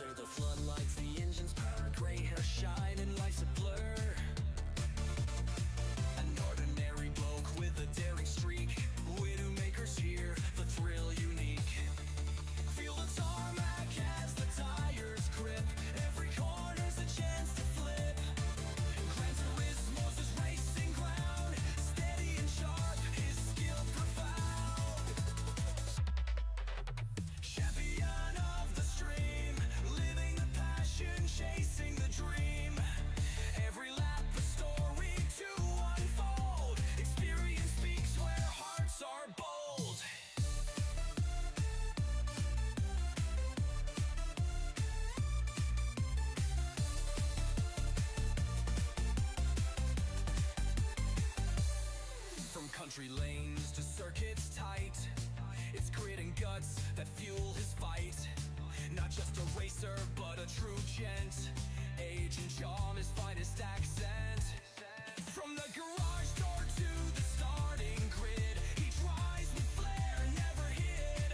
Under the floodlights, the engine's power, gray hair shine and life's a blur. An ordinary bloke with a daring streak, Widdowmaker's here, the thrill unique. Feel the tarmac as the tires grip, every corner's a chance to flip. Gr4's his racing ground, steady and sharp, his skill profound. Champion of the stream, living the passion, chasing the dream. Every lap a story to unfold, experience speaks where hearts are bold. From country lanes to circuits tight, it's grit and guts that fuel his fight. Not just a racer, but a true gent. Age and charm, his finest accent. From the garage door to the starting grid, he tries with flair, never hid.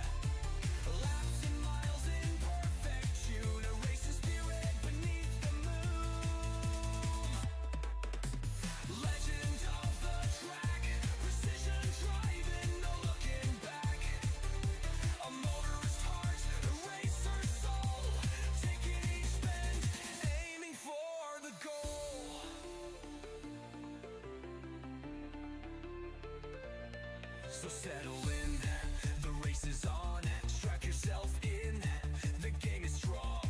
Laps and miles in perfect tune, a racing spirit beneath the moon. Legend of the track, precision driving, no looking back. A motorist heart, a racer's soul, taking each bend, aiming for the goal. So settle in, the race is on, strap yourself in, the game is strong.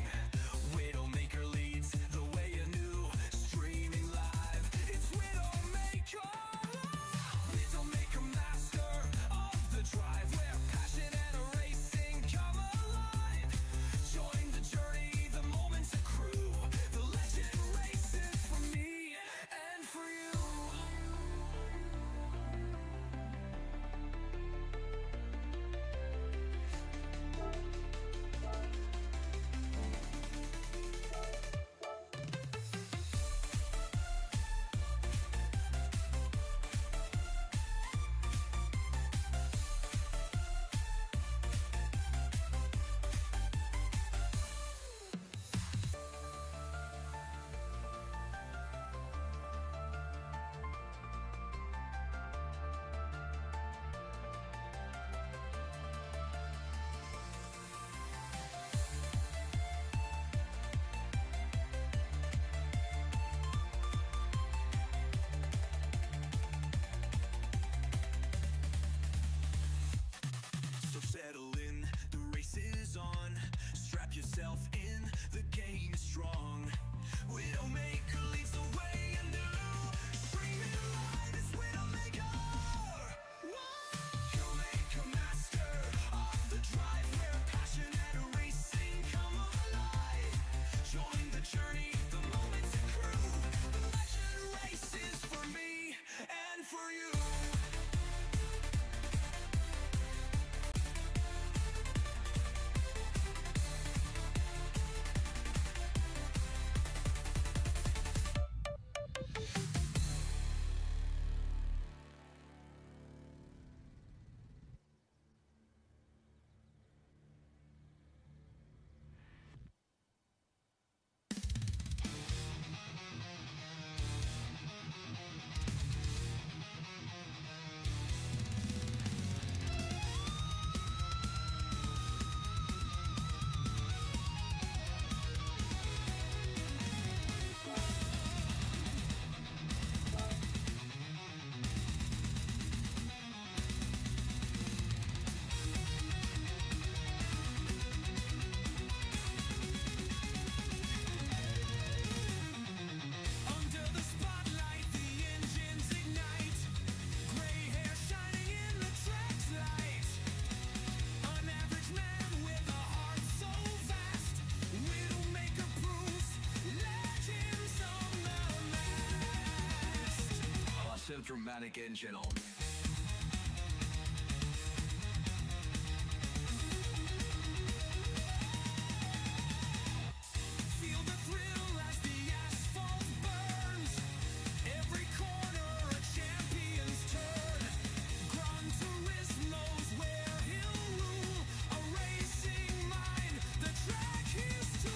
Widdowmaker leads the way anew, streaming live, it's Widdowmaker. Widdowmaker, master of the drive, where passion and racing come alive. Join the journey, the moments accrue, the legend races for me and for you. So settle in, the race is on, strap yourself in, the game is strong. Widdowmaker leads the way anew, streaming live is Widdowmaker. Widdowmaker, master of the drive, where passion and racing come alive. Join the journey, the moments accrue, the legend races for me and for you. Dramatic engine on. Feel the thrill as the asphalt burns, every corner a champion's turn. Gr4's where he'll rule, a racing mind, the track is to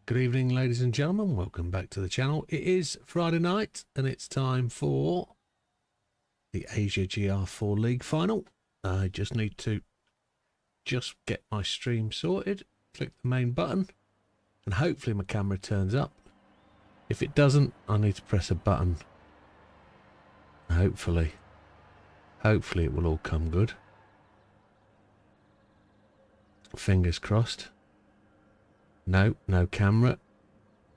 Good evening, ladies and gentlemen. Welcome back to the channel. It is Friday night and it's time for the Asia Gr4 League Final. I just need to get my stream sorted, click the main button, and hopefully my camera turns up. If it doesn't, I need to press a button. Hopefully it will all come good. Fingers crossed. No camera,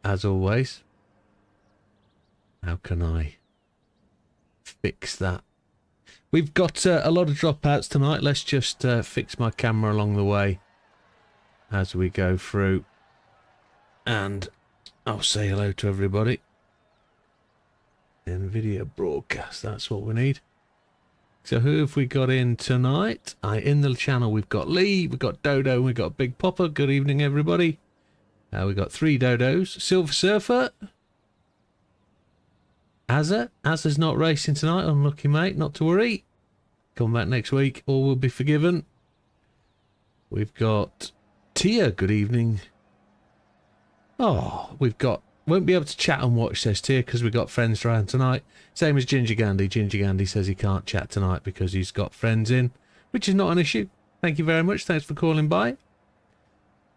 as always. How can I fix that? We've got a lot of dropouts tonight. Let's just fix my camera along the way as we go through. And I'll say hello to everybody. NVIDIA broadcast, that's what we need. So who have we got in tonight? In the channel we've got Lee, we've got Dodo, and we've got Big Popper. Good evening, everybody. We've got 3 Dodos. Silver Surfer. Azza's not racing tonight. Unlucky, mate. Not to worry. Come back next week. All will be forgiven. We've got Tia. Good evening. Oh, won't be able to chat and watch, says Tia, because we've got friends around tonight. Same as Ginger Gandhi. Ginger Gandhi says he can't chat tonight because he's got friends in, which is not an issue. Thank you very much. Thanks for calling by.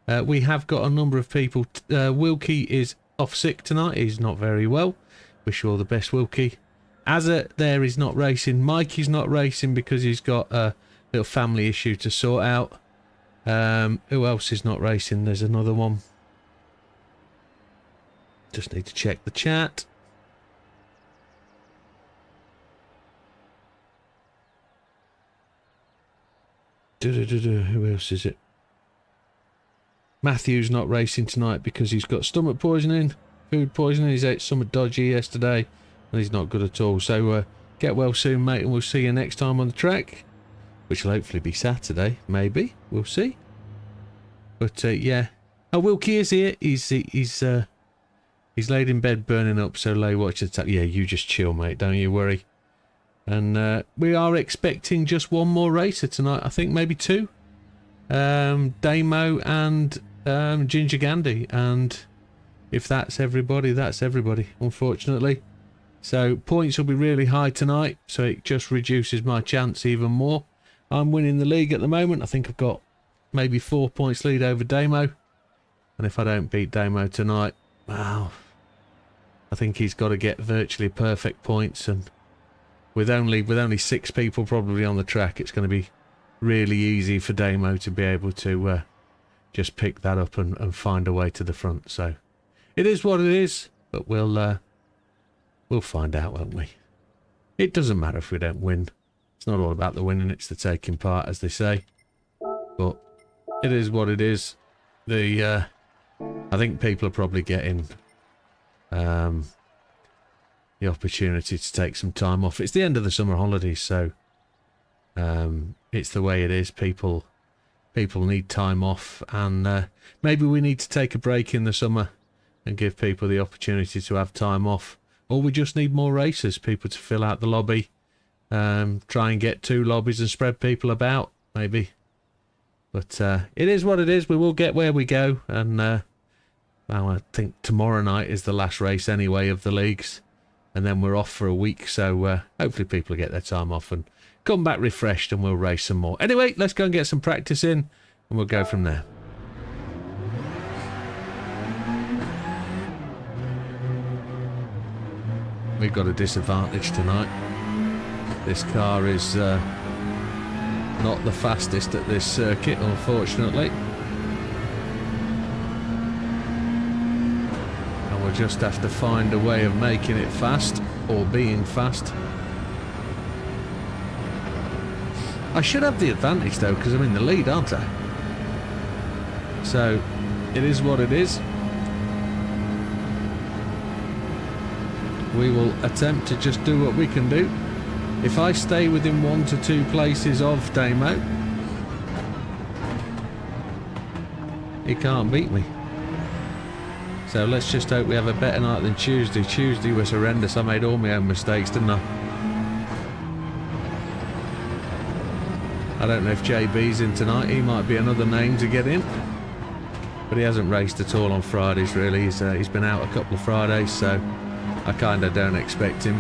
We have got a number of people. Wilkie is off sick tonight. He's not very well. Wish you all the best, Wilkie. Azza there is not racing. Mikey's not racing because he's got a little family issue to sort out. Who else is not racing? There's another one. Just need to check the chat. Who else is it? Matthew's not racing tonight because he's got stomach poisoning, food poisoning. He's ate something dodgy yesterday and he's not good at all. So get well soon, mate, and we'll see you next time on the track, which will hopefully be Saturday, maybe. We'll see. But yeah. Oh, Wilkie is here. He's laid in bed burning up, so lay watch the track. Yeah, you just chill, mate. Don't you worry. And we are expecting just one more racer tonight. I think maybe 2. Damo and Ginger Gandhi, and if that's everybody, that's everybody, unfortunately. So points will be really high tonight, so it just reduces my chance even more. I'm winning the league at the moment. I think I've got maybe 4 points lead over Damo, and if I don't beat Damo tonight, wow, I think he's got to get virtually perfect points, and with only 6 people probably on the track, it's going to be really easy for Damo to be able to just pick that up and find a way to the front. So it is what it is, but we'll find out, won't we? It doesn't matter if we don't win. It's not all about the winning, it's the taking part, as they say. But it is what it is. I think people are probably getting the opportunity to take some time off. It's the end of the summer holidays, so it's the way it is. People need time off, and maybe we need to take a break in the summer and give people the opportunity to have time off, or we just need more races, people to fill out the lobby, try and get 2 lobbies and spread people about, maybe. But it is what it is. We will get where we go, and well, I think tomorrow night is the last race anyway of the leagues, and then we're off for a week, so hopefully people get their time off and come back refreshed, and we'll race some more. Anyway, let's go and get some practice in, and we'll go from there. We've got a disadvantage tonight. This car is not the fastest at this circuit, unfortunately. And we'll just have to find a way of making it fast, or being fast. I should have the advantage though, because I'm in the lead, aren't I? So it is what it is. We will attempt to just do what we can do. If I stay within 1 to 2 places of Damo, he can't beat me. So let's just hope we have a better night than Tuesday. Tuesday was horrendous. I made all my own mistakes, didn't I? I don't know if JB's in tonight. He might be another name to get in. but he hasn't raced at all on Fridays really. He's been out a couple of Fridays, so I kind of don't expect him.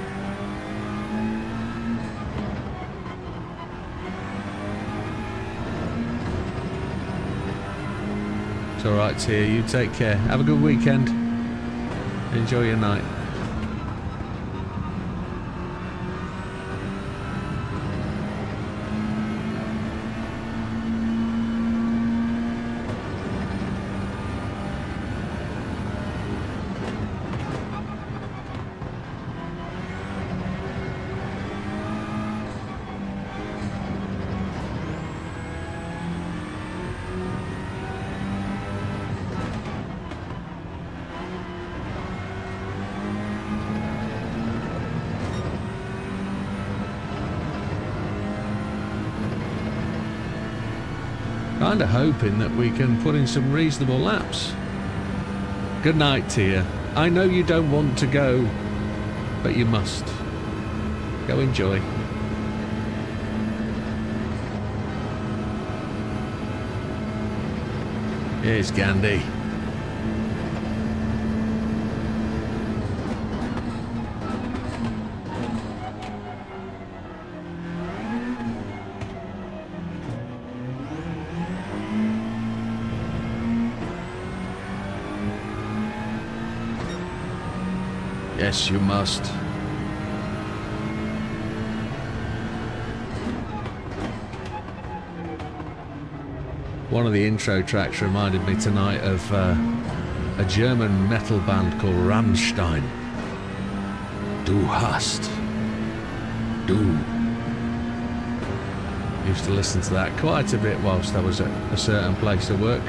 It's alright, Tia, you take care. Have a good weekend. Enjoy your night. Kind of hoping that we can put in some reasonable laps. Good night, Tia. I know you don't want to go, but you must. Go enjoy. Here's Gandhi. Yes, you must. One of the intro tracks reminded me tonight of a German metal band called Rammstein. Du hast. Du. Used to listen to that quite a bit whilst I was at a certain place of work.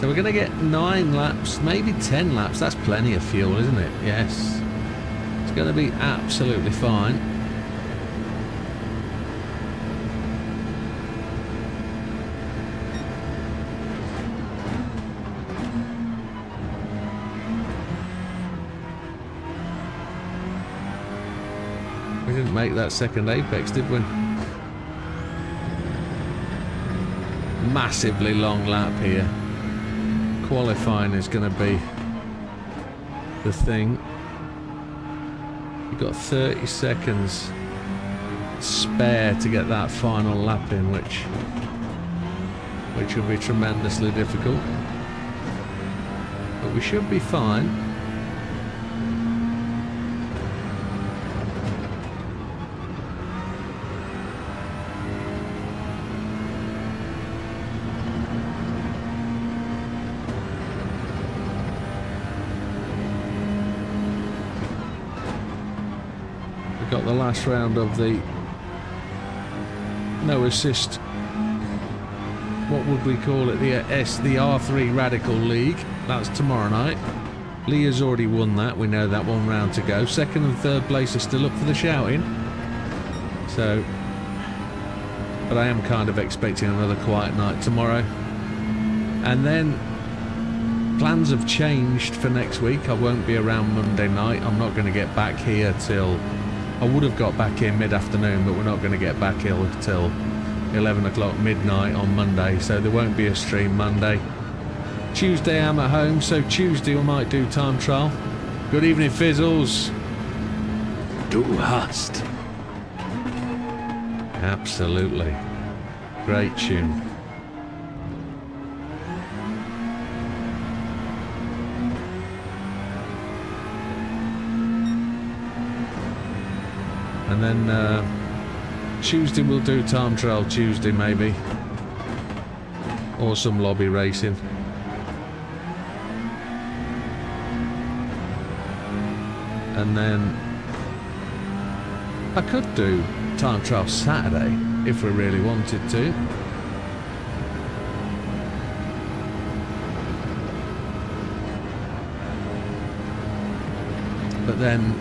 So we're going to get 9 laps, maybe 10 laps. That's plenty of fuel, isn't it? Yes. It's going to be absolutely fine. We didn't make that second apex, did we? Massively long lap here. Qualifying is going to be the thing. You've got 30 seconds spare to get that final lap in, which will be tremendously difficult. But we should be fine. Got the last round of the no assist, what would we call it, the R3 Radical League. That's tomorrow night. Leah's already won that, we know that, 1 round to go. Second and third place are still up for the shouting, so, but I am kind of expecting another quiet night tomorrow. And then plans have changed for next week. I won't be around Monday night. I'm not going to get back here till, I would have got back here mid-afternoon, but we're not going to get back here till 11 o'clock midnight on Monday, so there won't be a stream Monday. Tuesday I'm at home, so Tuesday we might do time trial. Good evening, Fizzles. Du hast. Absolutely. Great tune. And then Tuesday we'll do time trial Tuesday maybe, or some lobby racing. And then I could do time trial Saturday if we really wanted to. But then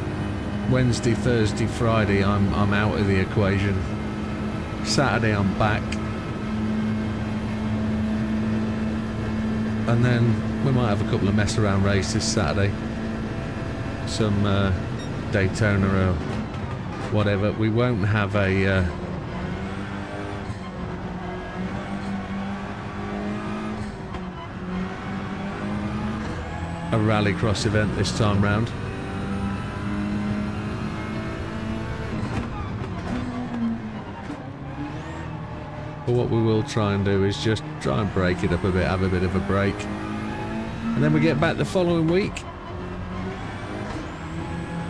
Wednesday, Thursday, Friday I'm out of the equation. Saturday I'm back. And then we might have a couple of mess around races Saturday. Some Daytona or whatever. We won't have a a rallycross event this time round. But what we will try and do is just try and break it up a bit, have a bit of a break. And then we get back the following week.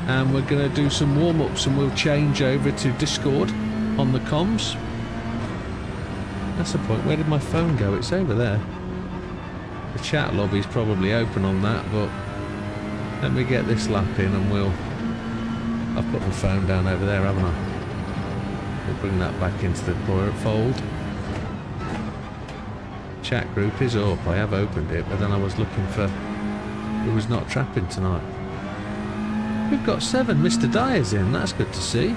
And we're going to do some warm-ups and we'll change over to Discord on the comms. That's the point. Where did my phone go? It's over there. The chat lobby's probably open on that, but let me get this lap in and we'll... I've put my phone down over there, haven't I? We'll bring that back into the fold. Chat group is up. I have opened it, but then I was looking for who was not trapping tonight. We've got 7 Mr. Dyer's in. That's good to see.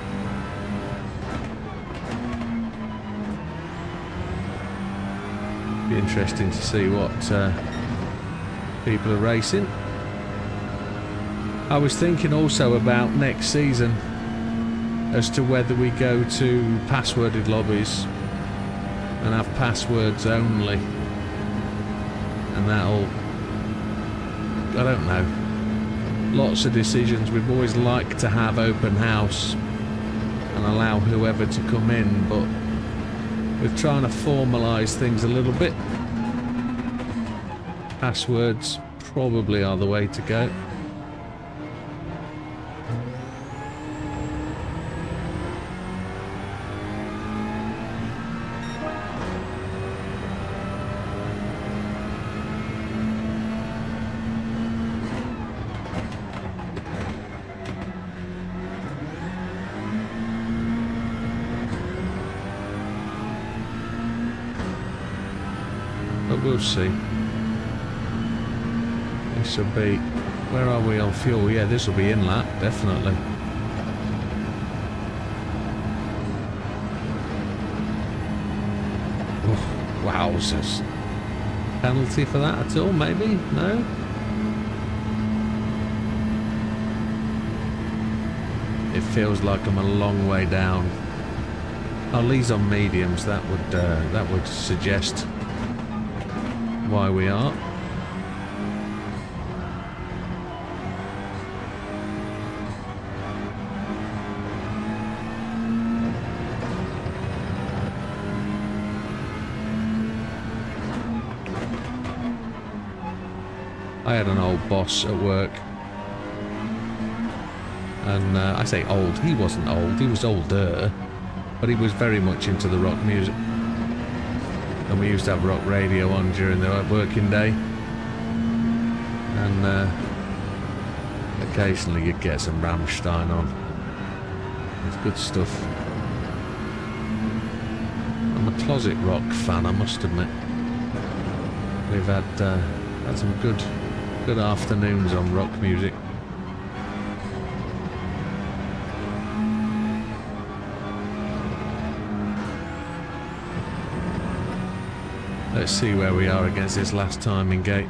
Be interesting to see what people are racing. I was thinking also about next season as to whether we go to passworded lobbies and have passwords only, and that'll, I don't know, lots of decisions. We've always liked to have open house and allow whoever to come in, but we're trying to formalise things a little bit. Passwords probably are the way to go. But we'll see. This will be... Where are we on fuel? Yeah, this will be in lap, definitely. Oh, wowzers. Penalty for that at all, maybe? No? It feels like I'm a long way down. Oh, Lee's on mediums. That would suggest why we are. I had an old boss at work, and I say old, he wasn't old, he was older, but he was very much into the rock music. And we used to have rock radio on during the working day, and occasionally you'd get some Rammstein on. It's good stuff. I'm a closet rock fan, I must admit. We've had some good afternoons on rock music. Let's see where we are against this last timing gate.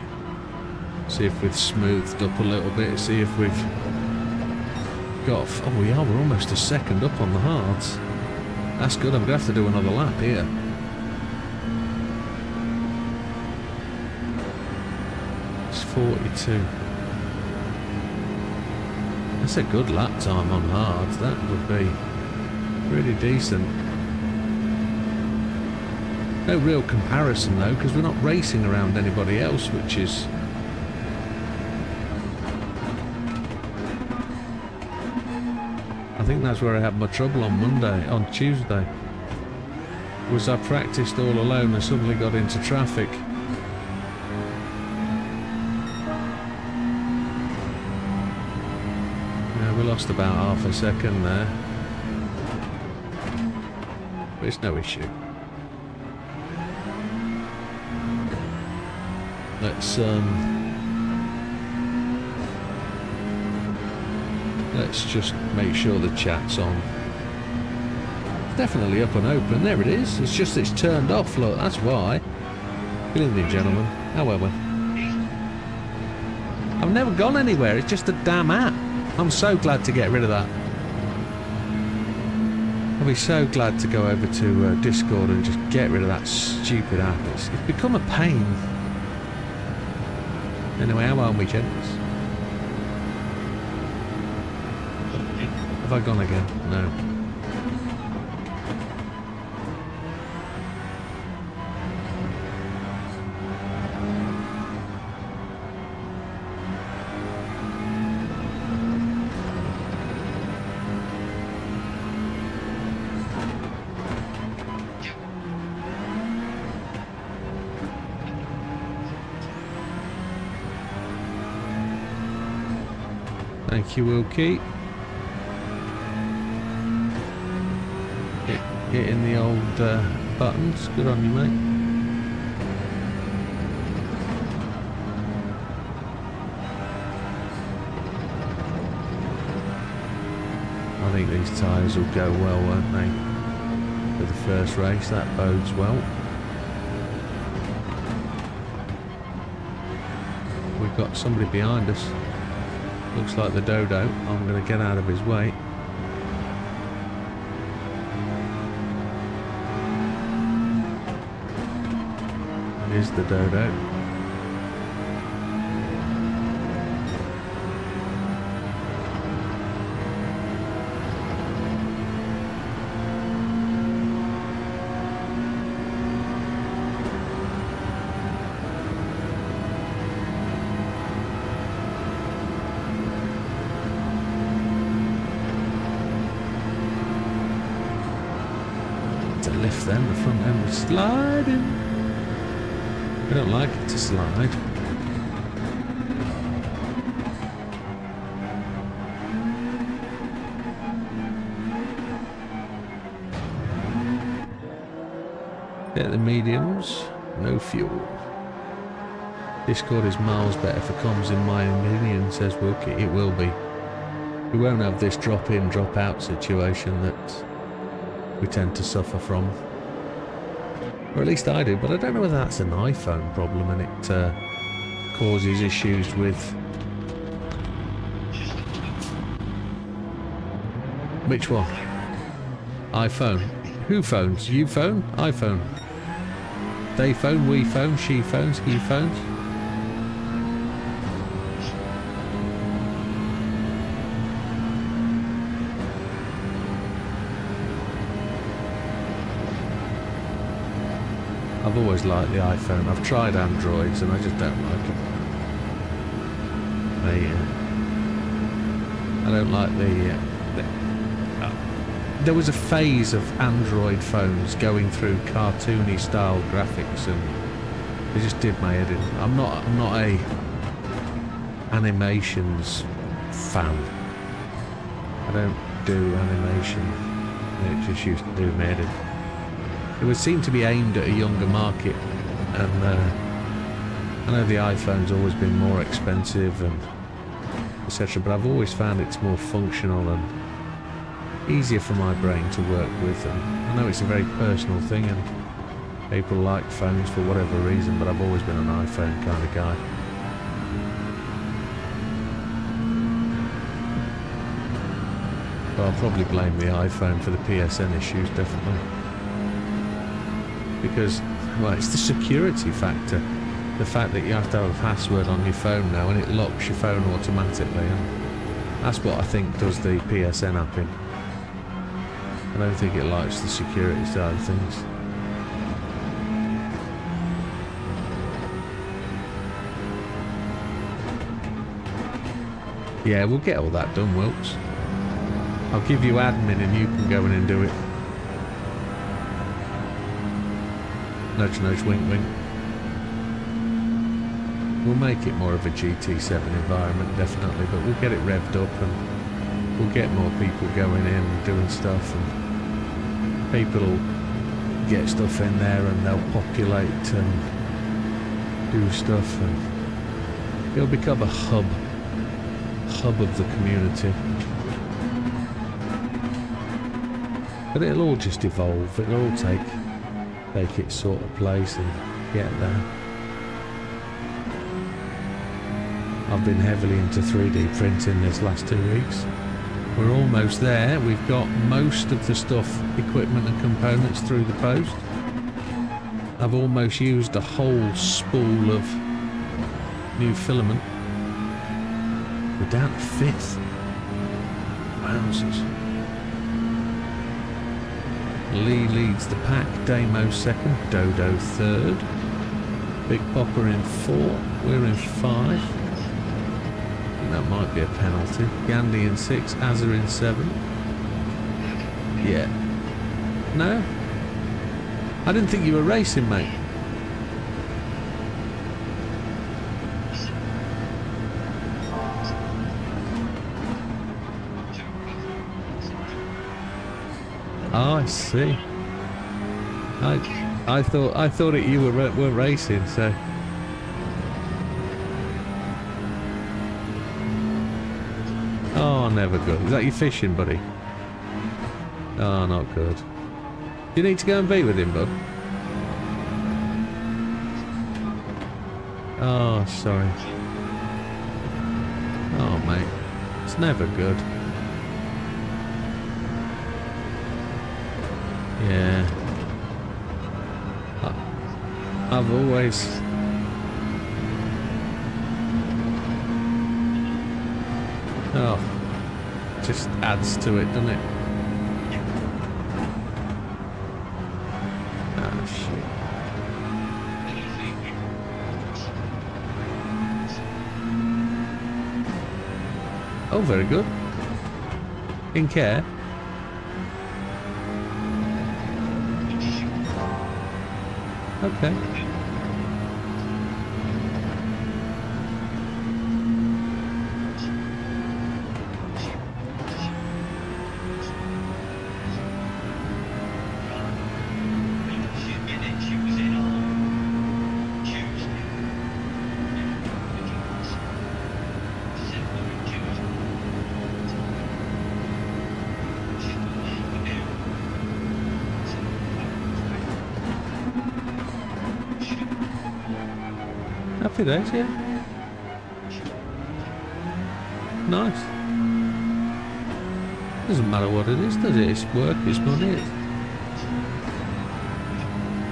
See if we've smoothed up a little bit. See if we've got... Oh, we are. We're almost a second up on the hards. That's good. I'm going to have to do another lap here. It's 42. That's a good lap time on hards. That would be pretty decent. No real comparison though, because we're not racing around anybody else, which is... I think that's where I had my trouble on Tuesday. Was I practiced all alone and suddenly got into traffic. Yeah, we lost about half a second there. But it's no issue. Let's just make sure the chat's on. It's definitely up and open. There it is. It's just it's turned off. Look, that's why. Good evening, gentlemen. How are we? I've never gone anywhere. It's just a damn app. I'm so glad to get rid of that. I'll be so glad to go over to Discord and just get rid of that stupid app. It's become a pain. Anyway, how are we, gents? Have I gone again? No. Thank you, Wilkie. Hitting the old buttons. Good on you, mate. I think these tyres will go well, won't they? For the first race, that bodes well. We've got somebody behind us. Looks like the Dodo. I'm going to get out of his way. It is the Dodo. Lift then, the front end was sliding. I don't like it to slide. Get the mediums, no fuel. Discord is miles better for comms in my opinion, says Wilkie. It will be. We won't have this drop in, drop out situation that we tend to suffer from, or at least I do, but I don't know whether that's an iPhone problem and it causes issues with which one? iPhone. Who phones? You phone? iPhone. They phone, we phone, she phones, he phones. I've always liked the iPhone. I've tried Androids and I just don't like them. I don't like there was a phase of Android phones going through cartoony style graphics and it just did my head in. I'm not a animations fan. I don't do animation. It just used to do my head in. It would seem to be aimed at a younger market, and I know the iPhone's always been more expensive and etc., but I've always found it's more functional and easier for my brain to work with. And I know it's a very personal thing and people like phones for whatever reason, but I've always been an iPhone kind of guy. But I'll probably blame the iPhone for the PSN issues, definitely. Because, well, it's the security factor. The fact that you have to have a password on your phone now and it locks your phone automatically. And that's what I think does the PSN app in. I don't think it likes the security side of things. Yeah, we'll get all that done, Wilkes. I'll give you admin and you can go in and do it. Nudge, nudge, wink, wink. We'll make it more of a GT7 environment, definitely, but we'll get it revved up and we'll get more people going in and doing stuff, and people will get stuff in there and they'll populate and do stuff, and it'll become a hub of the community. But it'll all just evolve, it'll all take its sort of place and get there. I've been heavily into 3D printing this last 2 weeks. We're almost there. We've got most of the stuff, equipment and components through the post. I've almost used a whole spool of new filament. We're down to 5th. Wowzers. Lee leads the pack, Damo 2nd, Dodo 3rd. Big Popper in 4, we're in 5. I think that might be a penalty. Gandhi in 6, Azza in 7. Yeah. No? I didn't think you were racing, mate. Oh, I see. I thought it you were racing, so. Oh, never good. Is that you fishing, buddy? Oh, not good. Do you need to go and be with him, bud? Oh, sorry. Oh, mate. It's never good. Yeah. I've always... Oh. Just adds to it, doesn't it? Ah, shit. Oh, very good. In care. Okay. Happy days, yeah. Nice. Doesn't matter what it is, does it? It's work, it's money.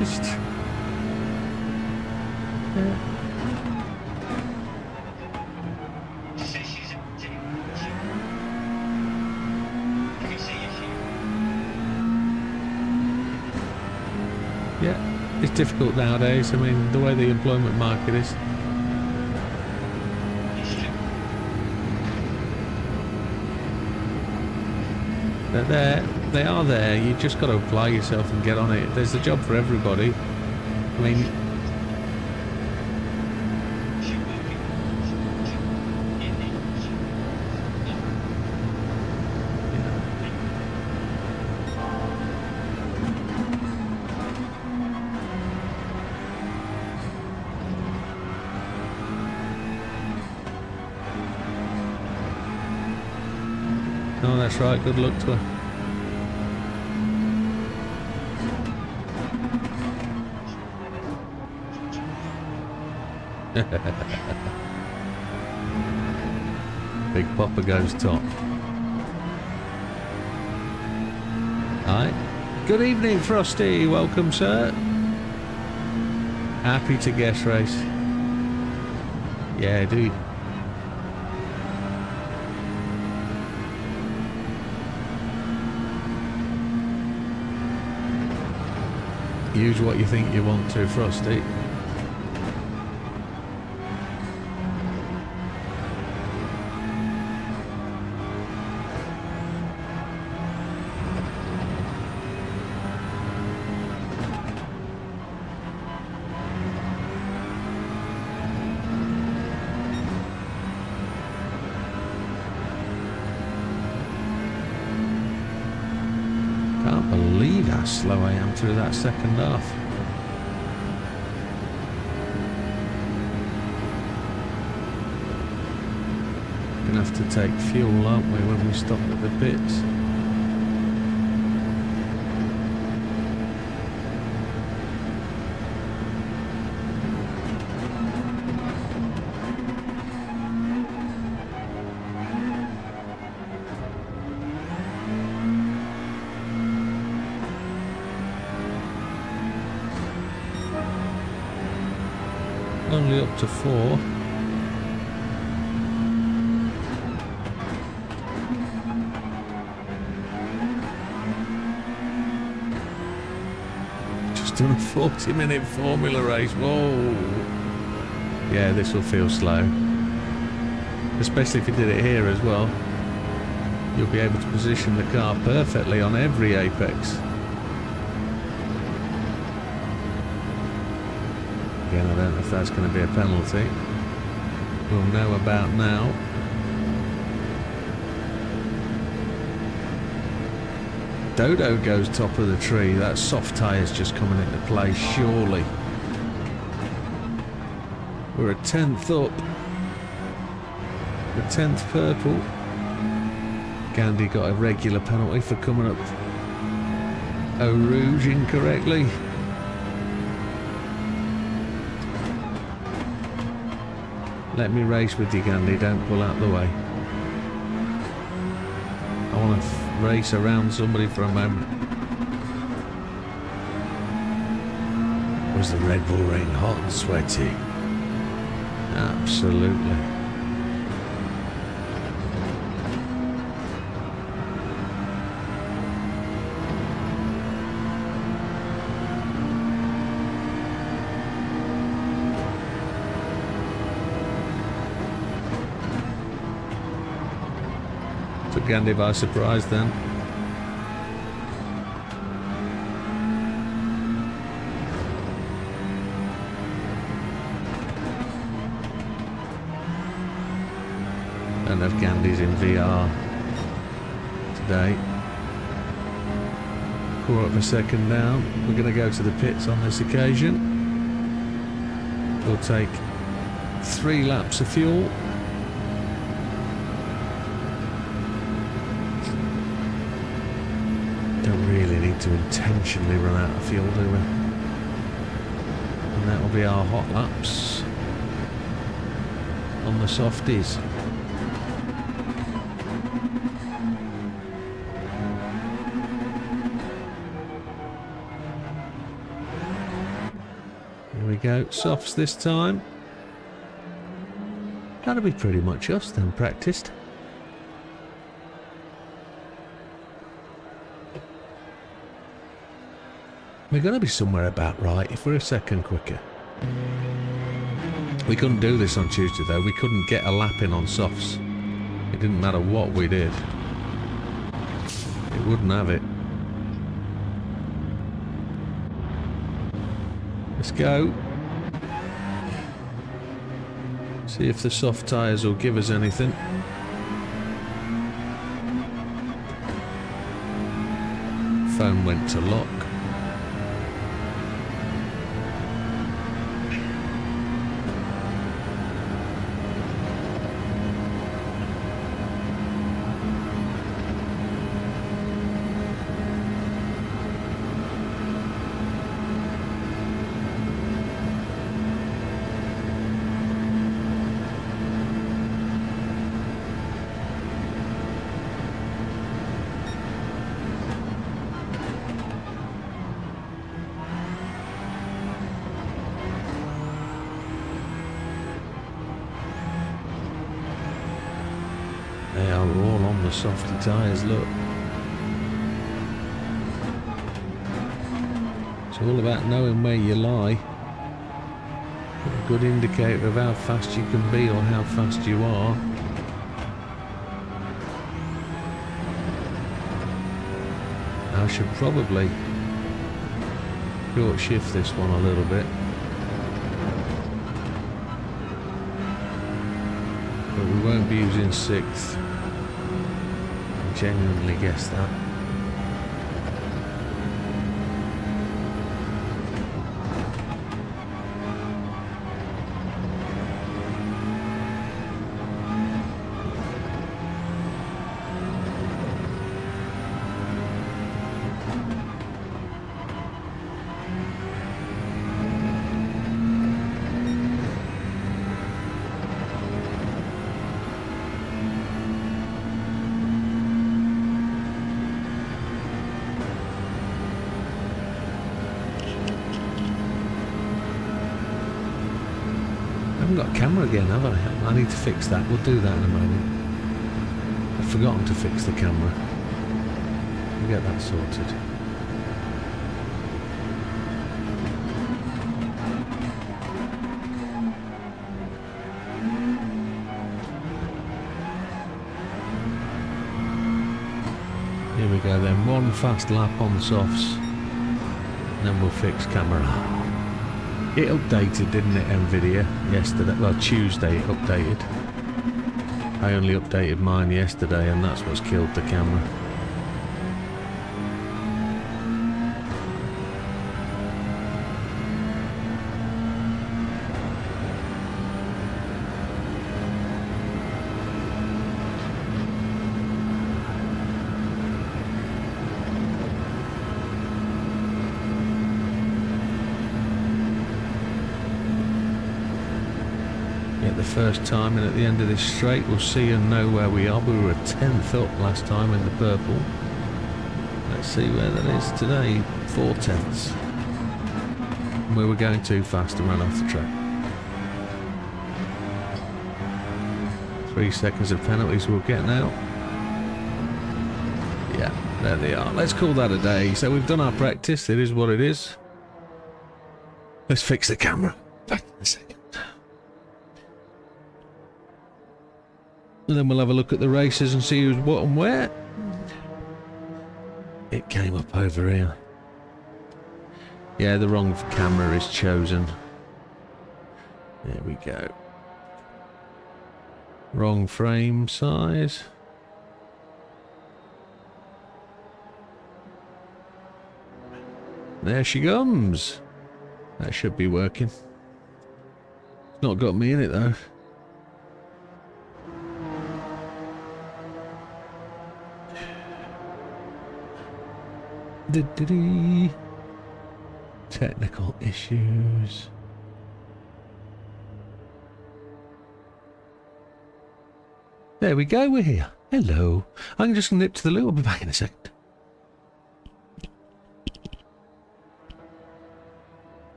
It's yeah. Yeah. It's difficult nowadays. I mean, the way the employment market is. They're there. They are there. You just got to apply yourself and get on it. There's a job for everybody. I mean, oh, that's right. Good luck to her. Big Popper goes top. Alright. Good evening, Frosty. Welcome, sir. Happy to guess race. Yeah, do you? Use what you think you want to, Frosty. Can't believe how slow I am through that second half. Gonna have to take fuel, aren't we, when we stop at the pits? Only up to 4. just done a 40-minute formula race. Whoa. Yeah, this will feel slow. Especially if you did it here as well. You'll be able to position the car perfectly on every apex. Again, I don't know if that's going to be a penalty. We'll know about now. Dodo goes top of the tree. That soft tyre's just coming into play, surely. We're a 10th up. The 10th purple. Gandhi got a regular penalty for coming up Eau Rouge incorrectly. Let me race with you, Gandhi, don't pull out the way. I want to race around somebody for a moment. Was the Red Bull Ring hot and sweaty? Absolutely. Took Gandhi by surprise then. Don't have Gandhi's in VR today. 1/4 down. We're going to go to the pits on this occasion. We'll take 3 laps of fuel. Don't really need to intentionally run out of fuel, do we? And that will be our hot laps on the softies. Here we go, softs this time. That'll be pretty much us then, practiced. We're going to be somewhere about right if we're a second quicker. We couldn't do this on Tuesday though. We couldn't get a lap in on softs. It didn't matter what we did. It wouldn't have it. Let's go. See if the soft tyres will give us anything. Phone went to lock. They are all on the softy tyres, look. It's all about knowing where you lie. A good indicator of how fast you can be or how fast you are. I should probably short shift this one a little bit. But we won't be using 6th. I genuinely guess that. I haven't got a camera again, have I? I need to fix that. We'll do that in a moment. I've forgotten to fix the camera. We'll get that sorted. go then. One fast lap on the softs, and then we'll fix camera. It updated, didn't it, NVIDIA, yesterday? Well, Tuesday it updated. I only updated mine yesterday, and that's what's killed the camera. The first time, and at the end of this straight we'll see and know where we are. We were a 10th up last time in the purple. Let's see where that is today. 4/10. We were going too fast and ran off the track. 3 seconds of penalties we'll get now. Yeah, there they are. Let's call that a day. So we've done our practice. It is what it is. Let's fix the camera. Back in a second. And then we'll have a look at the races and see who's what and where. It came up over here. Yeah, the wrong camera is chosen. There we go. Wrong frame size. There she comes. That should be working. It's not got me in it though. Technical issues. There we go, we're here. Hello. I'm just going to nip to the loo. I'll be back in a second.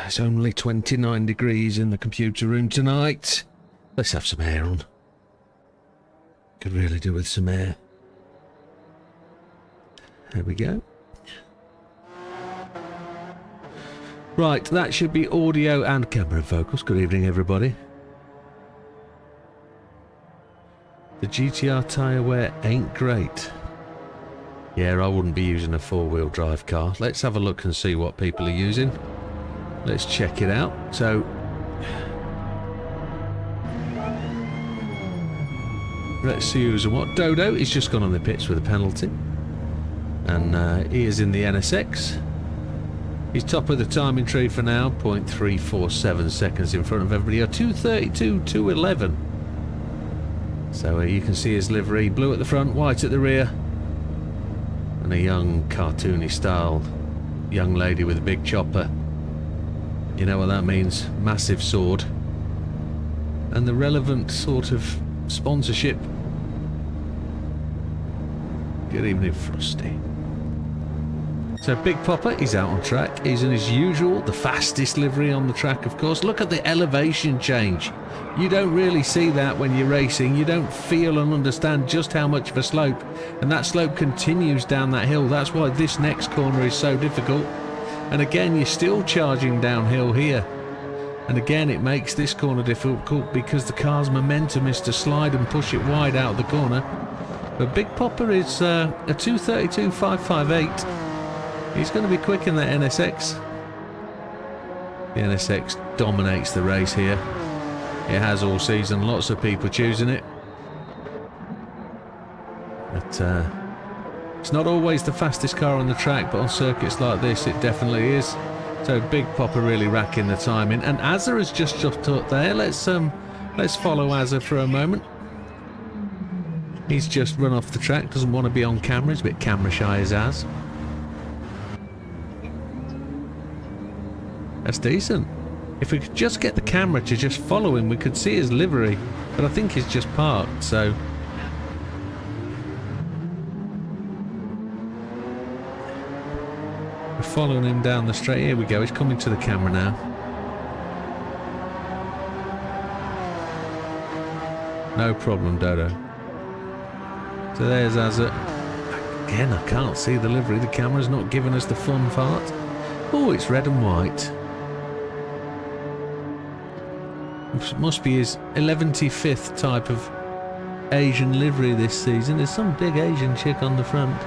It's only 29 degrees in the computer room tonight. Let's have some air on. Could really do with some air. There we go. Right, that should be audio and camera focus. Good evening, everybody. The GTR tyre wear ain't great. Yeah, I wouldn't be using a four-wheel drive car. Let's have a look and see what people are using. Let's check it out. So, let's see who's and what. Dodo, he's just gone on the pits with a penalty. And he is in the NSX. He's top of the timing tree for now, 0.347 seconds in front of everybody. 2:32, 2:11. So you can see his livery, blue at the front, white at the rear. And a young, cartoony style young lady with a big chopper. You know what that means, massive sword. And the relevant sort of sponsorship. Good evening, Frosty. So Big Popper, he's out on track. He's in his usual, the fastest livery on the track, of course. Look at the elevation change. You don't really see that when you're racing. You don't feel and understand just how much of a slope. And that slope continues down that hill. That's why this next corner is so difficult. And again, you're still charging downhill here. And again, it makes this corner difficult because the car's momentum is to slide and push it wide out of the corner. But Big Popper is a 2:32.558. He's going to be quick in that NSX. The NSX dominates the race here. It has all season. Lots of people choosing it. But it's not always the fastest car on the track, but on circuits like this, it definitely is. So Big Popper really racking the time in. And Azza has just jumped up there. Let's follow Azza for a moment. He's just run off the track. Doesn't want to be on camera. He's a bit camera shy as Az. That's decent. If we could just get the camera to just follow him, we could see his livery. But I think he's just parked, so... we're following him down the straight. Here we go, he's coming to the camera now. No problem, Dodo. So there's Azza. Again, I can't see the livery. The camera's not giving us the fun part. Oh, it's red and white. It must be his 115th type of Asian livery this season. There's some big Asian chick on the front.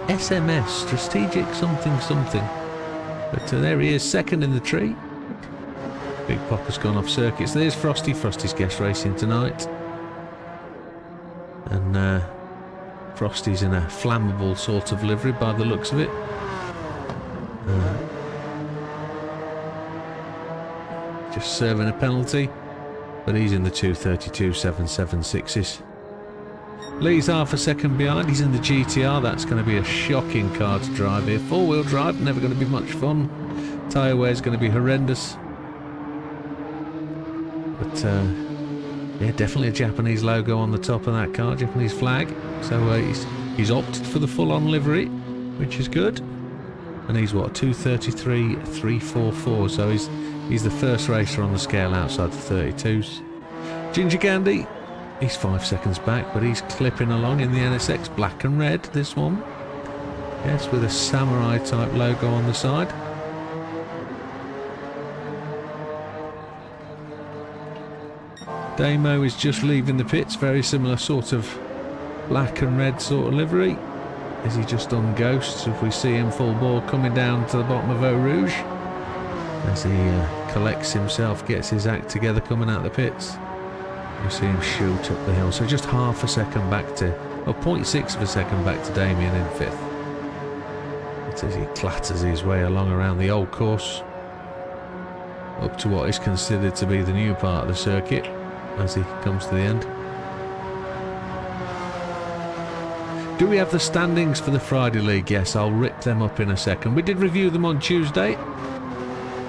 SMS, strategic something something. But there he is, second in the tree. Big Popper's gone off circuits. There's Frosty. Frosty's guest racing tonight. And Frosty's in a flammable sort of livery by the looks of it. Just serving a penalty. But he's in the 2:32.776s. Lee's half a second behind. He's in the GTR. That's going to be a shocking car to drive here. Four-wheel drive, never going to be much fun. Tyre wear is going to be horrendous. But yeah, definitely a Japanese logo on the top of that car, Japanese flag. So he's opted for the full-on livery, which is good. And he's what, 2:33.344. So he's the first racer on the scale outside the 32s. Ginger Gandhi, he's 5 seconds back, but he's clipping along in the NSX, black and red, this one. Yes, with a samurai type logo on the side. Damo is just leaving the pits, very similar sort of black and red sort of livery. Is he just on ghosts? If we see him full bore coming down to the bottom of Eau Rouge, as he collects himself, gets his act together coming out the pits. You see him shoot up the hill, so just half a second back to, or 0.6 of a second back to Damien in fifth. It's as he clatters his way along around the old course, up to what is considered to be the new part of the circuit, as he comes to the end. Do we have the standings for the Friday League? Yes, I'll rip them up in a second. We did review them on Tuesday,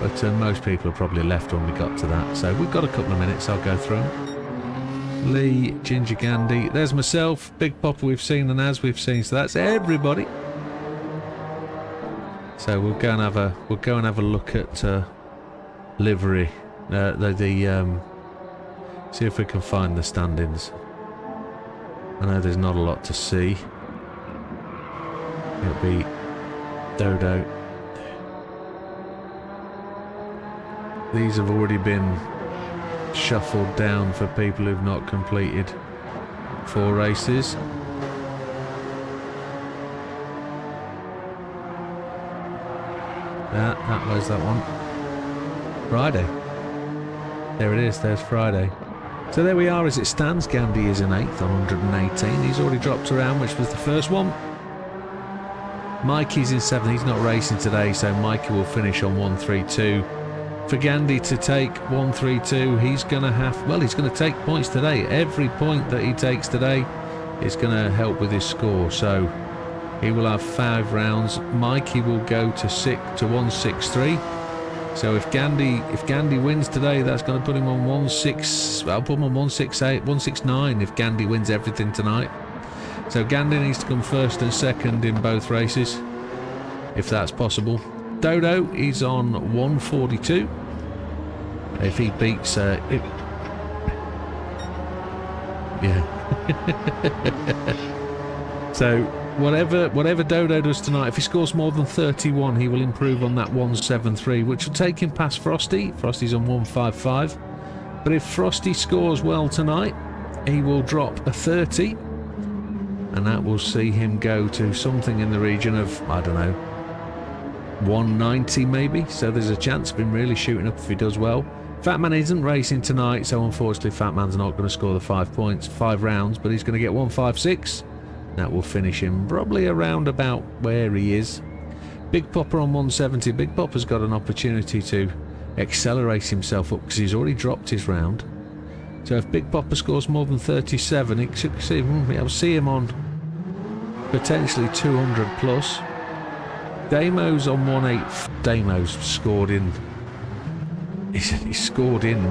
but most people have probably left when we got to that, so we've got a couple of minutes. I'll go through them. Lee, Ginger Gandhi, there's myself, Big Popper we've seen, and Az we've seen, so that's everybody. So we'll go and have a look at livery. See if we can find the standings. I know there's not a lot to see. It'll be Dodo. These have already been shuffled down for people who've not completed 4 races. That was that one. Friday. There it is, there's Friday. So there we are as it stands. Gandhi is in 8th on 118. He's already dropped around, which was the first one. Mikey's in 7th. He's not racing today, so Mikey will finish on 132. For Gandhi to take 132, he's going to take points today. Every point that he takes today is going to help with his score. So he will have 5 rounds. Mikey will go to 163. So if Gandhi wins today, that's going to put him on 168, 169 if Gandhi wins everything tonight. So Gandhi needs to come first and second in both races. if that's possible. Dodo is on 142. If he beats yeah. So whatever Dodo does tonight, if he scores more than 31, he will improve on that 173, which will take him past Frosty. Frosty's on 155. But if Frosty scores well tonight, he will drop a 30, and that will see him go to something in the region of, I don't know, 190 maybe. So there's a chance of him really shooting up if he does well. Fatman isn't racing tonight, so unfortunately Fatman's not going to score the 5 points, 5 rounds, but he's going to get 156. That will finish him probably around about where he is. Big Popper on 170. Big Popper's got an opportunity to accelerate himself up because he's already dropped his round. So if Big Popper scores more than 37, I'll see him on potentially 200 plus. Damo's on 1.8. Damo's scored in. He's scored in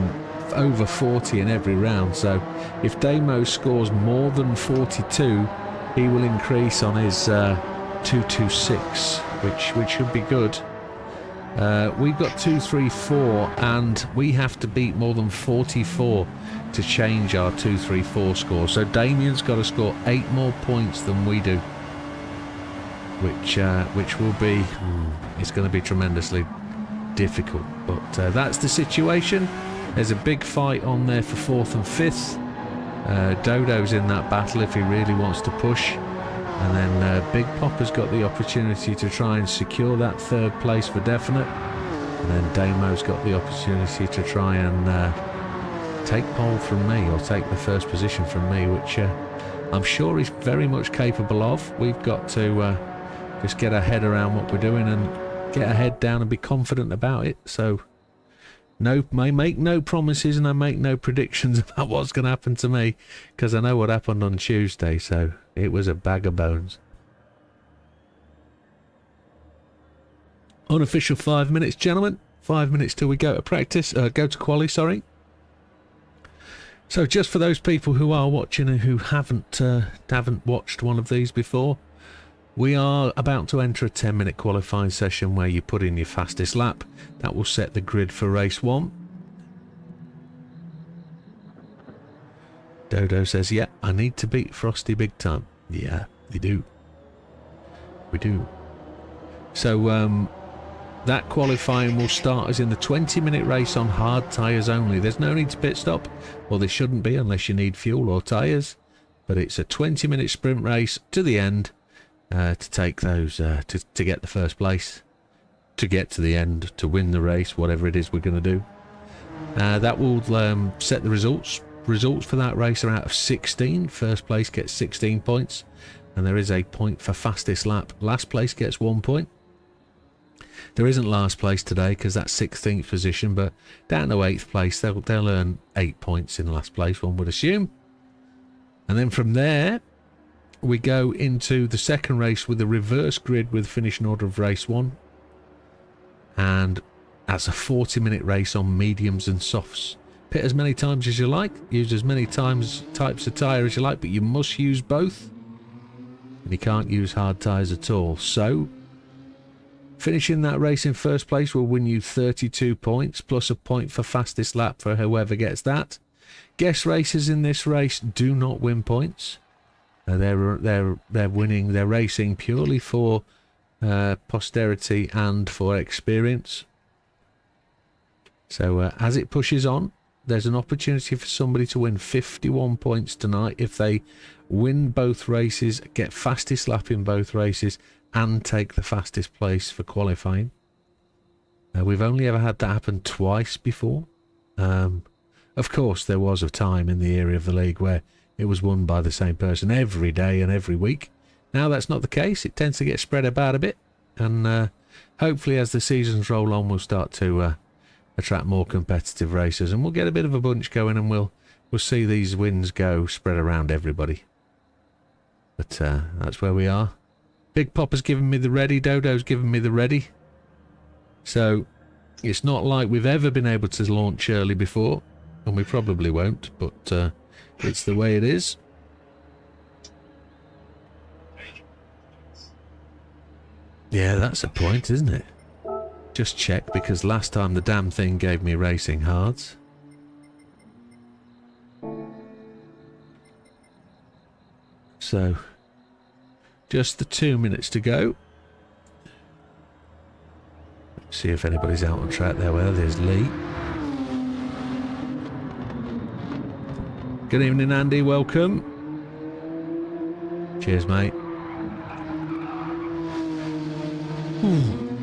over 40 in every round. So if Damo scores more than 42, he will increase on his 226, which should be good. We've got 234, and we have to beat more than 44 to change our 234 score. So Damien's got to score 8 more points than we do, which will be it's going to be tremendously difficult. But that's the situation. There's a big fight on there for 4th and 5th. Dodo's in that battle if he really wants to push, and then Big Popper's got the opportunity to try and secure that 3rd place for definite, and then Damo's got the opportunity to try and take pole from me, or take the 1st position from me, which I'm sure he's very much capable of. We've got to just get our head around what we're doing and get our head down and be confident about it. So I make no promises and I make no predictions about what's going to happen to me, because I know what happened on Tuesday, so it was a bag of bones. Unofficial 5 minutes, gentlemen. 5 minutes till we go to practice, go to quali, sorry. So just for those people who are watching and who haven't watched one of these before, we are about to enter a 10-minute qualifying session where you put in your fastest lap. That will set the grid for race 1. Dodo says, yeah, I need to beat Frosty big time. Yeah, we do. We do. So that qualifying will start as in the 20-minute race on hard tyres only. There's no need to pit stop. Well, there shouldn't be unless you need fuel or tyres. But it's a 20-minute sprint race to the end. To take those, to get the 1st place, to get to the end, to win the race, whatever it is we're going to do. That will set the results. Results for that race are out of 16. 1st place gets 16 points, and there is a point for fastest lap. Last place gets 1 point. There isn't last place today because that's 16th position, but down to 8th place they'll earn 8 points in last place, one would assume. And then from there we go into the 2nd race with a reverse grid with finishing order of race 1. And that's a 40-minute race on mediums and softs. Pit as many times as you like, use as many types of tyre as you like, but you must use both. And you can't use hard tyres at all. So, finishing that race in 1st place will win you 32 points, plus a point for fastest lap for whoever gets that. Guest racers in this race do not win points. They're winning, they're racing purely for posterity and for experience. So as it pushes on, there's an opportunity for somebody to win 51 points tonight if they win both races, get fastest lap in both races, and take the fastest place for qualifying. We've only ever had that happen twice before. Of course, there was a time in the era of the league where it was won by the same person every day and every week. Now that's not the case. It tends to get spread about a bit, and hopefully as the seasons roll on we'll start to attract more competitive racers, and we'll get a bit of a bunch going, and we'll see these wins go spread around everybody. But that's where we are. Big Popper's given me the ready, Dodo's given me the ready. So it's not like we've ever been able to launch early before, and we probably won't, but it's the way it is. Yeah, that's a point, isn't it? Just check, because last time the damn thing gave me racing hards. So, just the 2 minutes to go. See if anybody's out on track there. Well, there's Lee. Good evening, Andy. Welcome. Cheers, mate.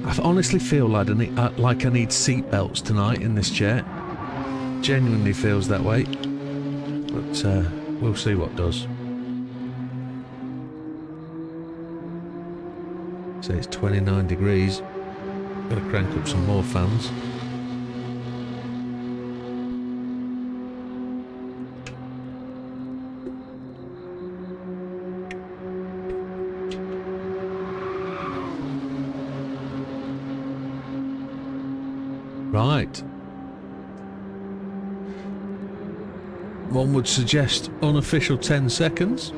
I honestly feel like I need seat belts tonight in this chair. Genuinely feels that way. But we'll see what does. So it's 29 degrees. Got to crank up some more fans. Right. One would suggest unofficial 10 seconds.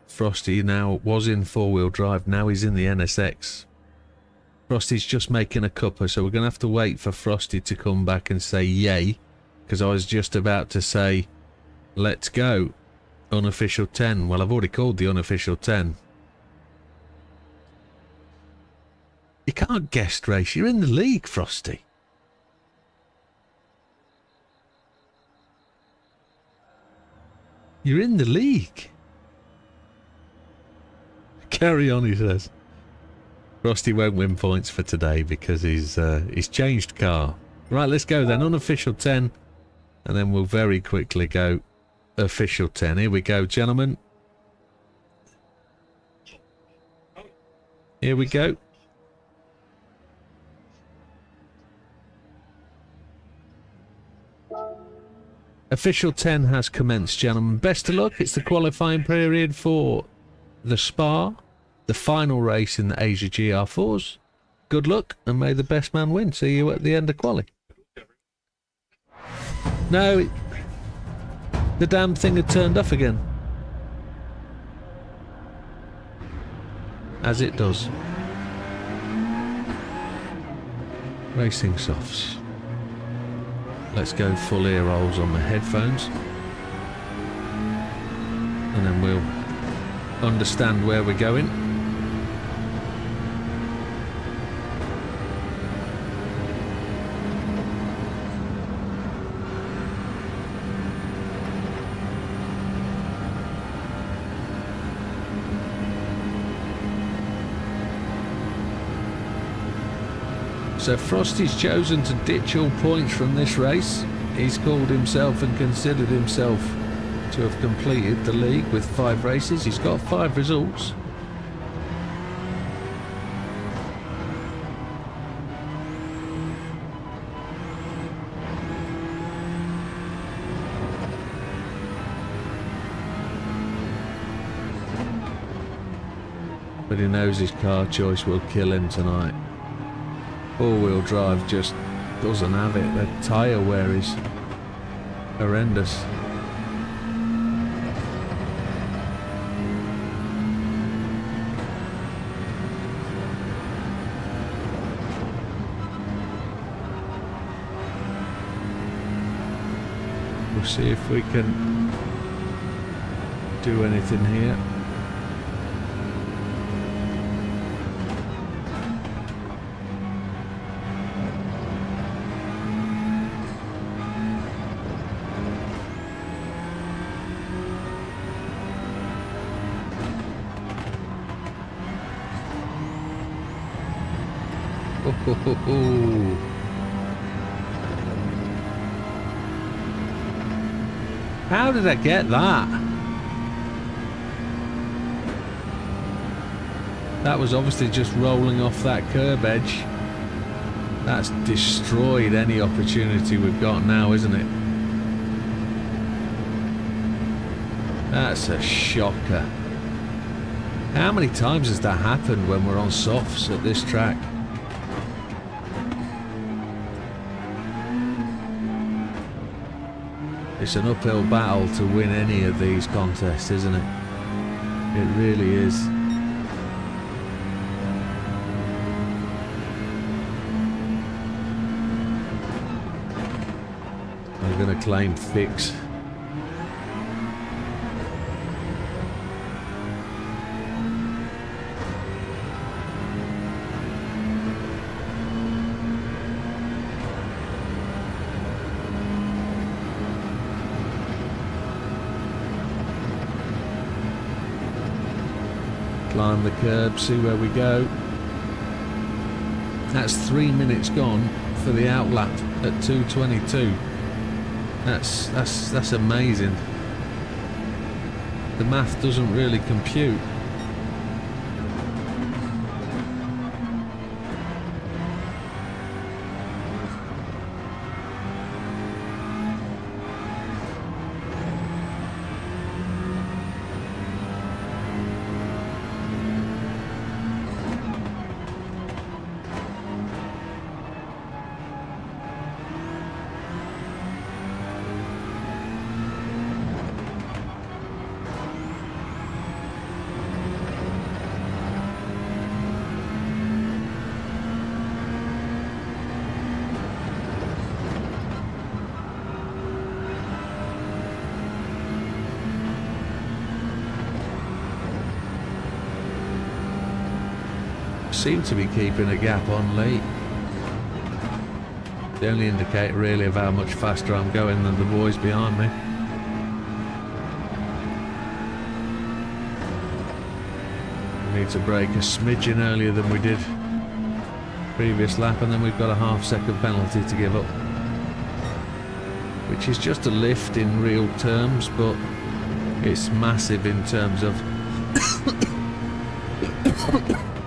Frosty now was in four-wheel drive, now he's in the NSX. Frosty's just making a cuppa, so we're going to have to wait for Frosty to come back and say yay, because I was just about to say, let's go, unofficial 10. Well, I've already called the unofficial 10. You can't guest race, you're in the league, Frosty. You're in the league. Carry on, he says. Frosty won't win points for today because he's changed car. Right, let's go then. Unofficial 10. And then we'll very quickly go official 10. Here we go, gentlemen. Here we go. Official 10 has commenced, gentlemen. Best of luck. It's the qualifying period for the Spa, the final race in the Asia GR4s. Good luck, and may the best man win. See you at the end of quali. No, the damn thing had turned off again. As it does. Racing softs. Let's go full ear holes on the headphones. And then we'll understand where we're going. So Frosty's chosen to ditch all points from this race. He's called himself and considered himself to have completed the league with 5 races. He's got 5 results. But he knows his car choice will kill him tonight. Four-wheel drive just doesn't have it. The tyre wear is horrendous. We'll see if we can do anything here. How did I get that? That was obviously just rolling off that curb edge. That's destroyed any opportunity we've got now, isn't it? That's a shocker. How many times has that happened when we're on softs at this track? It's an uphill battle to win any of these contests, isn't it? It really is. I'm going to claim fix. Climb the curb, see where we go. That's 3 minutes gone for the outlap at 2:22. That's amazing. The math doesn't really compute. Seem to be keeping a gap on Lee. The only indicator really of how much faster I'm going than the boys behind me. We need to break a smidgen earlier than we did previous lap, and then we've got a half-second penalty to give up, which is just a lift in real terms, but it's massive in terms of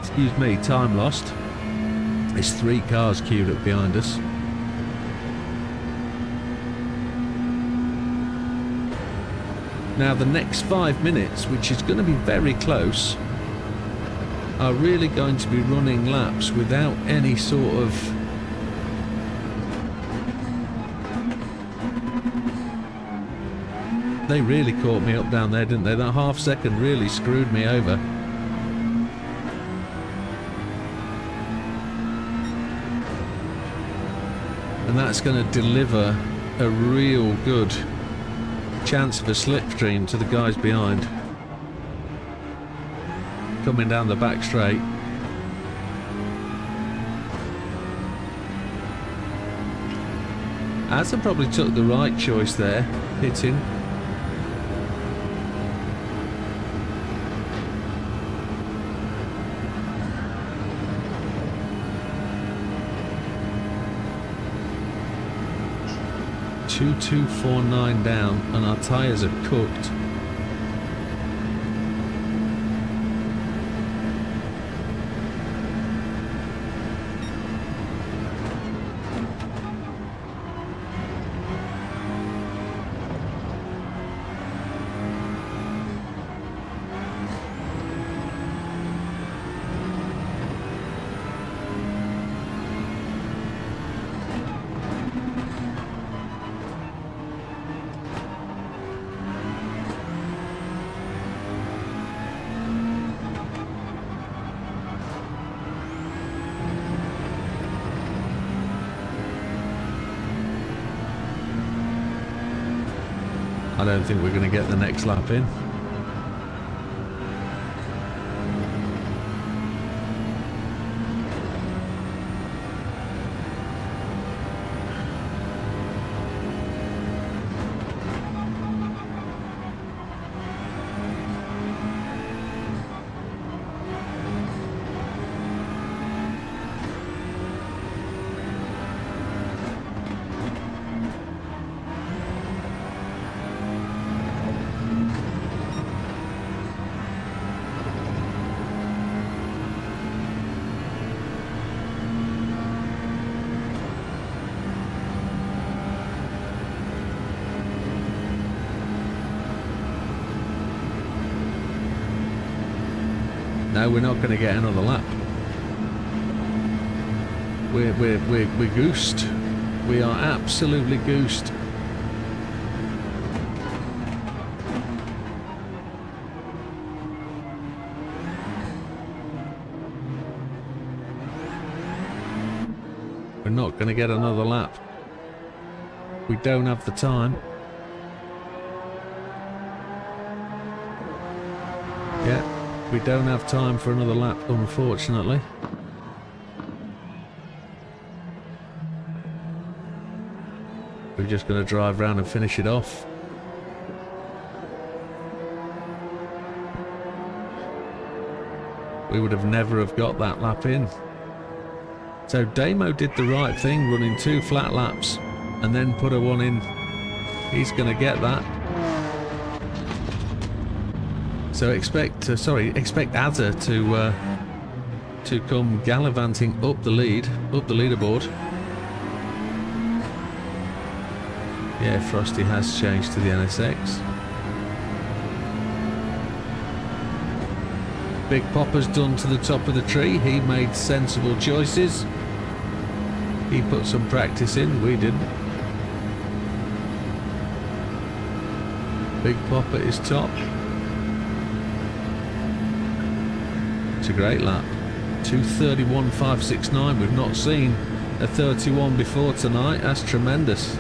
excuse me, time lost. There's 3 cars queued up behind us. Now the next 5 minutes, which is going to be very close, are really going to be running laps without any sort of they really caught me up down there, didn't they? That half second really screwed me over. And that's going to deliver a real good chance of a slipstream to the guys behind. Coming down the back straight. Asa probably took the right choice there, hitting. .2249 down, and our tyres are cooked. I don't think we're going to get the next lap in. No, we're not going to get another lap. We're goosed. We are absolutely goosed. We're not going to get another lap. We don't have the time. Yeah, we don't have time for another lap, unfortunately. We're just going to drive around and finish it off. We would have never have got that lap in. So Damo did the right thing, running 2 flat laps and then put a 1 in. He's going to get that. So expect Azza to come gallivanting up the leaderboard. Yeah, Frosty has changed to the NSX. Big Popper's done to the top of the tree. He made sensible choices. He put some practice in, we didn't. Big Popper is top. It's a great lap. 2:31.569. We've not seen a 31 before tonight. That's tremendous.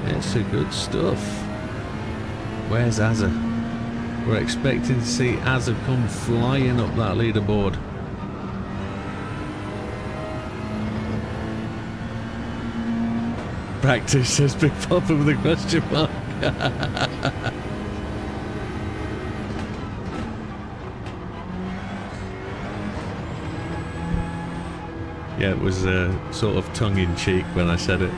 It's a good stuff. Where's Azza? We're expecting to see Azza come flying up that leaderboard. Practice, says Big Papa with a question mark. Yeah, it was sort of tongue-in-cheek when I said it.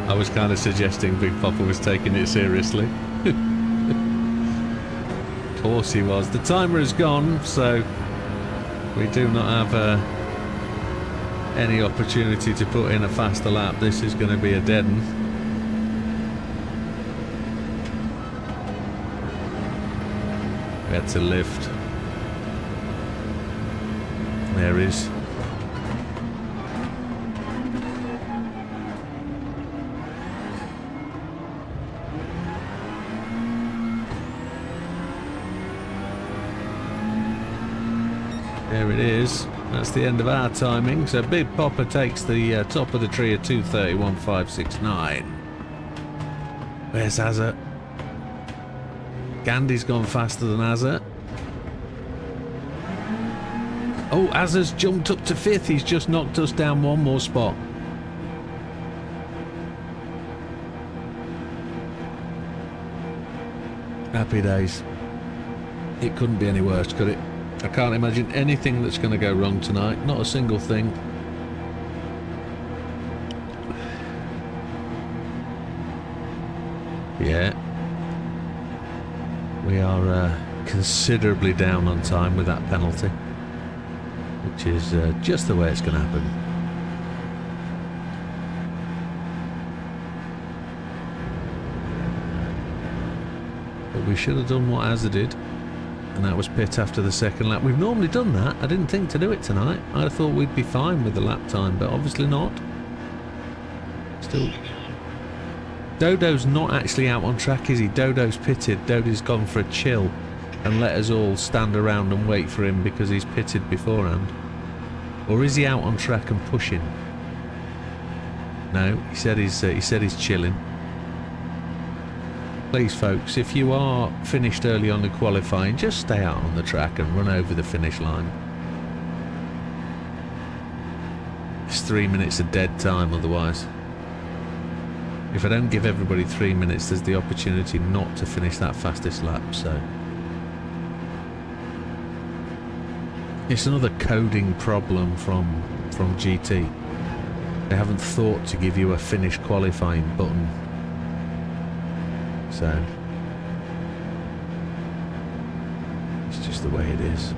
I was kind of suggesting Big Papa was taking it seriously. Of course he was. The timer is gone, so we do not have any opportunity to put in a faster lap. This is going to be a dead one. We had to lift. There is. There it is. That's the end of our timing. So Big Popper takes the top of the tree at 2:31.569. Where's Azza? Gandhi's gone faster than Azza. Oh, Azza's jumped up to 5th. He's just knocked us down 1 more spot. Happy days. It couldn't be any worse, could it? I can't imagine anything that's going to go wrong tonight. Not a single thing. Yeah. We are considerably down on time with that penalty. Which is just the way it's going to happen. But we should have done what Azza did. And that was pit after the 2nd lap. We've normally done that. I didn't think to do it tonight. I thought we'd be fine with the lap time, but obviously not. Still. Dodo's not actually out on track, is he? Dodo's pitted. Dodo's gone for a chill and let us all stand around and wait for him because he's pitted beforehand. Or is he out on track and pushing? No, he said he's chilling. Please folks, if you are finished early on the qualifying, just stay out on the track and run over the finish line. It's 3 minutes of dead time otherwise. If I don't give everybody 3 minutes, there's the opportunity not to finish that fastest lap, so. It's another coding problem from GT. They haven't thought to give you a finish qualifying button. So, just the way it is.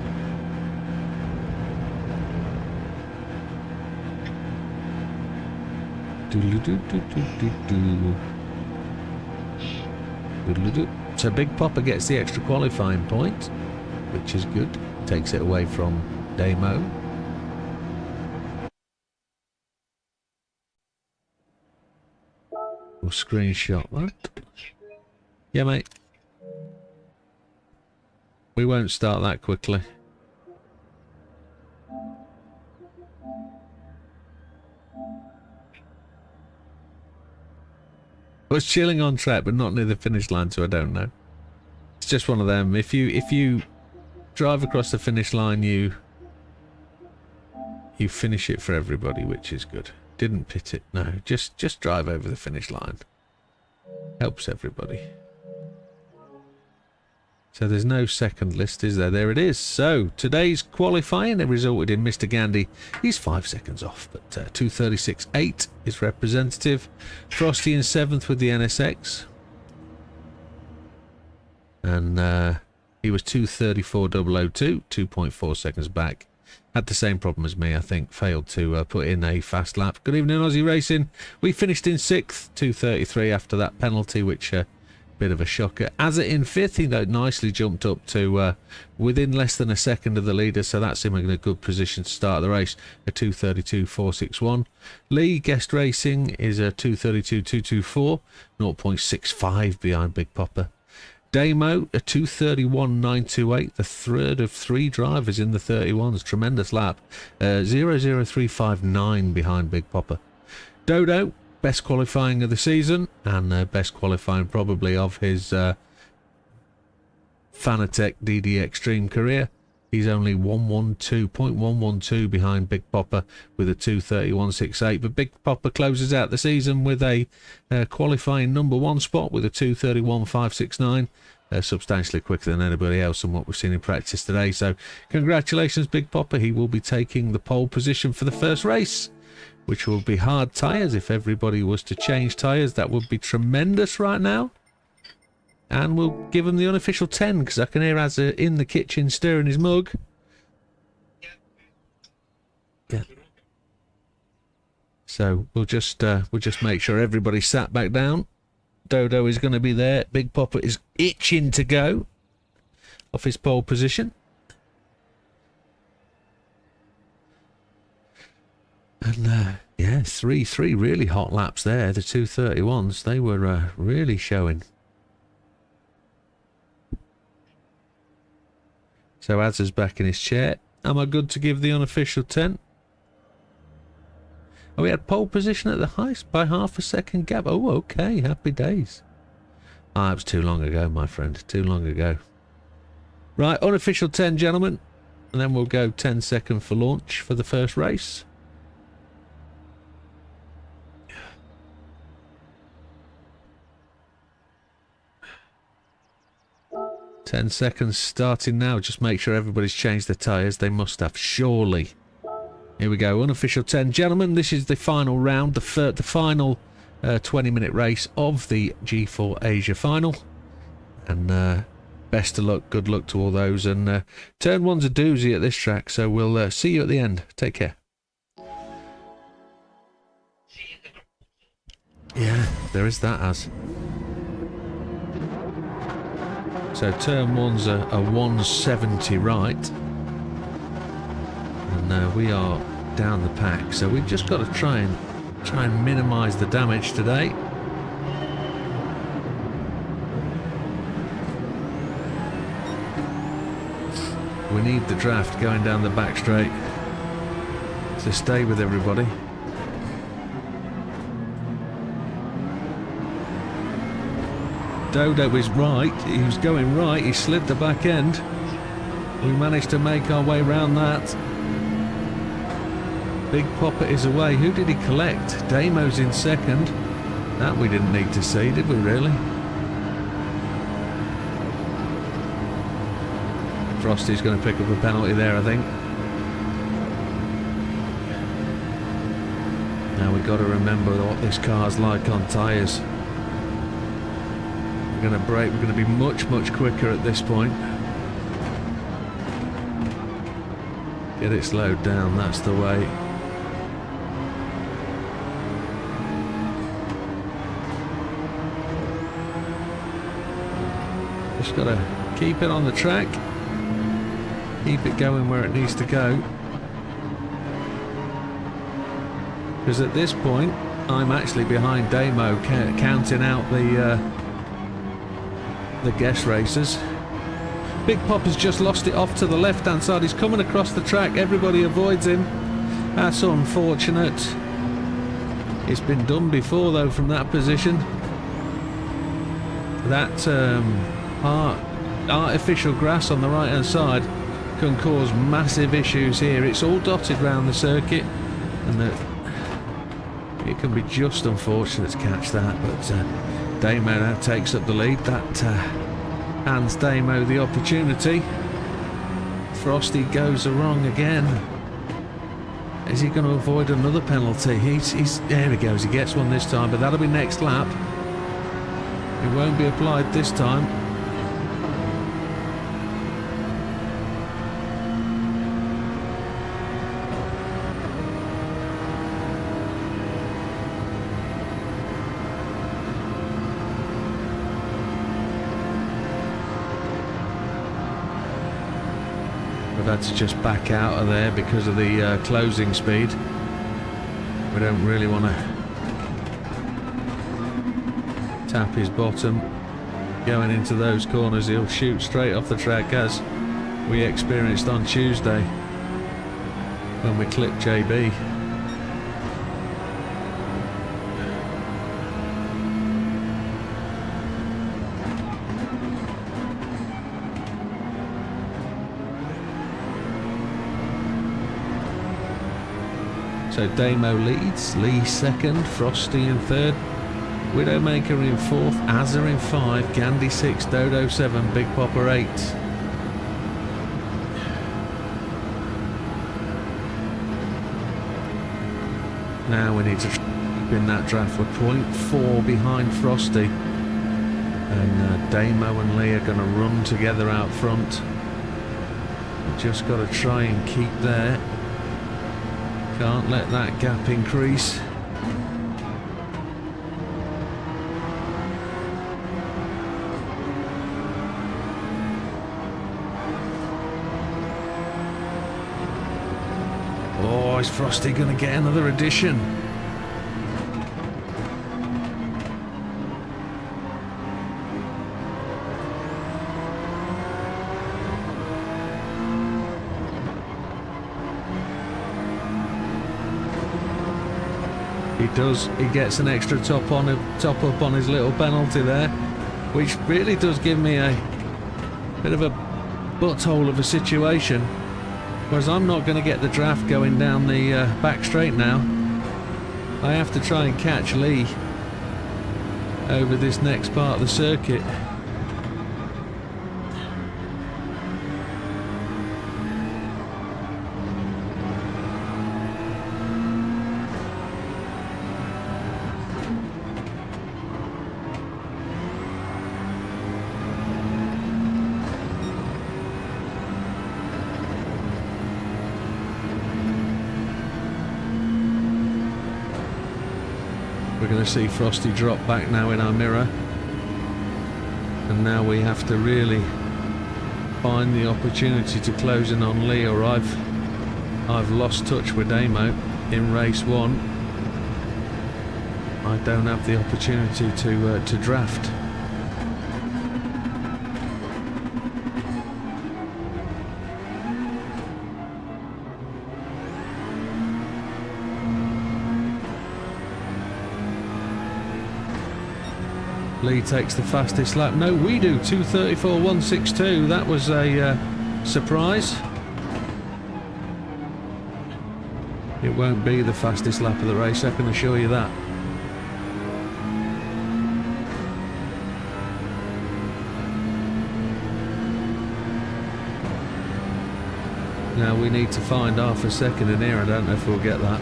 So Big Popper gets the extra qualifying point, which is good. Takes it away from Damo. We'll screenshot that. Yeah, mate. We won't start that quickly. I was chilling on track, but not near the finish line, so I don't know. It's just one of them. If you drive across the finish line, you finish it for everybody, which is good. Didn't pit it. No, just drive over the finish line. Helps everybody. So there's no second list, is there? There it is. So today's qualifying, it resulted in Mr. Gandhi. He's 5 seconds off, but 2:36.8 is representative. Frosty in 7th with the NSX. And he was 2:34.002, 2.4 seconds back. Had the same problem as me, I think. Failed to put in a fast lap. Good evening, Aussie Racing. We finished in 6th, 2:33 after that penalty, which... bit of a shocker. Azza in 5th, he nicely jumped up to within less than a second of the leader, so that's him in a good position to start the race. A 2:32.461. Lee Guest Racing is a 2:32.224, 0.65 behind Big Popper. Damo a 2:31.928, the third of 3 drivers in the 31s. Tremendous lap. 0.00359 behind Big Popper. Dodo, best qualifying of the season, and best qualifying probably of his Fanatec DD Extreme career. He's only 0.112 behind Big Popper with a 2:31.68. But Big Popper closes out the season with a qualifying number 1 spot with a 2:31.569. Substantially quicker than anybody else and what we've seen in practice today. So congratulations, Big Popper. He will be taking the pole position for the first race, which will be hard tyres. If everybody was to change tyres, that would be tremendous right now. And we'll give him the unofficial 10, because I can hear Azza in the kitchen stirring his mug. Yeah. So we'll just make sure everybody's sat back down. Dodo is going to be there. Big Popper is itching to go off his pole position. And yeah, three really hot laps there. The 2:31s, they were really showing. So Azza's back in his chair. Am I good to give the unofficial 10? Oh, we had pole position at the highest by half a second gap. Oh, okay, happy days. Ah, it was too long ago, my friend, too long ago. Right, unofficial 10, gentlemen. And then we'll go 10 second for launch for the first race. Ten seconds starting now. Just make sure everybody's changed their tyres. They must have, surely. Here we go. Unofficial 10. Gentlemen, this is the final round. The final 20-minute race of the G4 Asia Final. And best of luck. Good luck to all those. And turn 1's a doozy at this track. So we'll see you at the end. Take care. Yeah, there is that, Az. So turn 1's a 170 right, and we are down the pack. So we've just got to try and minimise the damage today. We need the draft going down the back straight to stay with everybody. Dodo is right, he was going right, he slid the back end. We managed to make our way around that. Big Popper is away. Who did he collect? Damo's in second. That we didn't need to see, did we really? Frosty's going to pick up a penalty there, I think. Now we've got to remember what this car's like on tyres. We're going to brake, we're going to be much quicker at this point. Get it slowed down, that's the way. Just gotta keep it on the track. Keep it going where it needs to go. Because at this point, I'm actually behind Damo, counting out the guest racers. Big Pop has just lost it off to the left-hand side. He's coming across the track. Everybody avoids him. That's unfortunate. It's been done before, though, from that position. That artificial grass on the right-hand side can cause massive issues here. It's all dotted around the circuit, and it can be just unfortunate to catch that. But Damo now takes up the lead. That hands Damo the opportunity. Frosty goes wrong again. Is he going to avoid another penalty? He's there he goes. He gets one this time, but that'll be next lap. It won't be applied this time. We've had to just back out of there because of the closing speed. We don't really want to tap his bottom going into those corners. He'll shoot straight off the track, as we experienced on Tuesday when we clipped JB. So Damo leads, Lee second, Frosty in third, Widdowmaker in fourth, Azza in five, Gandhi 6, Dodo 7, Big Popper 8. Now we need to win that draft. We're 0.4 behind Frosty, and Damo and Lee are going to run together out front. We've just got to try and keep there. Can't let that gap increase. Oh, is Frosty going to get another addition? He does. He gets an extra top up on his little penalty there, which really does give me a bit of a butthole of a situation. Whereas I'm not going to get the draft going down the back straight now. I have to try and catch Lee over this next part of the circuit. We're going to see Frosty drop back now in our mirror, and now we have to really find the opportunity to close in on Lee, or I've lost touch with Damo in race one. I don't have the opportunity to draft. Lee takes the fastest lap. No, we do 2:34.162. That was a surprise. It won't be the fastest lap of the race, I can assure you that. Now we need to find half a second in here. I don't know if we'll get that.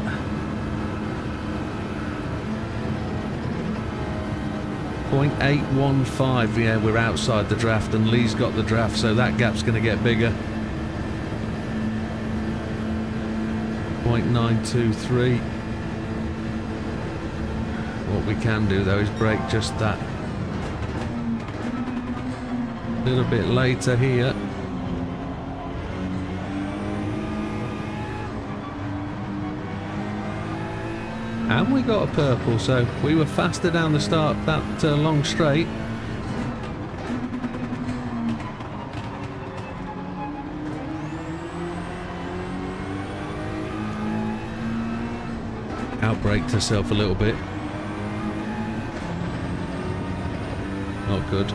.815, yeah, we're outside the draft, and Lee's got the draft, so that gap's going to get bigger. 0.923. What we can do though is brake just that little bit later here. And we got a purple, so we were faster down the start that long straight. Outbraked herself a little bit. Not good.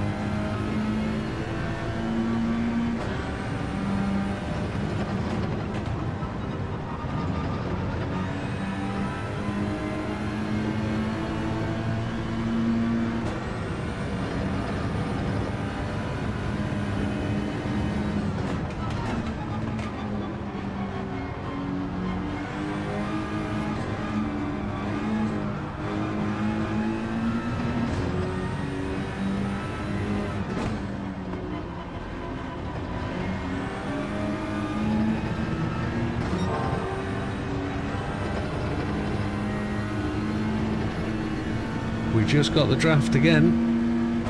We just got the draft again.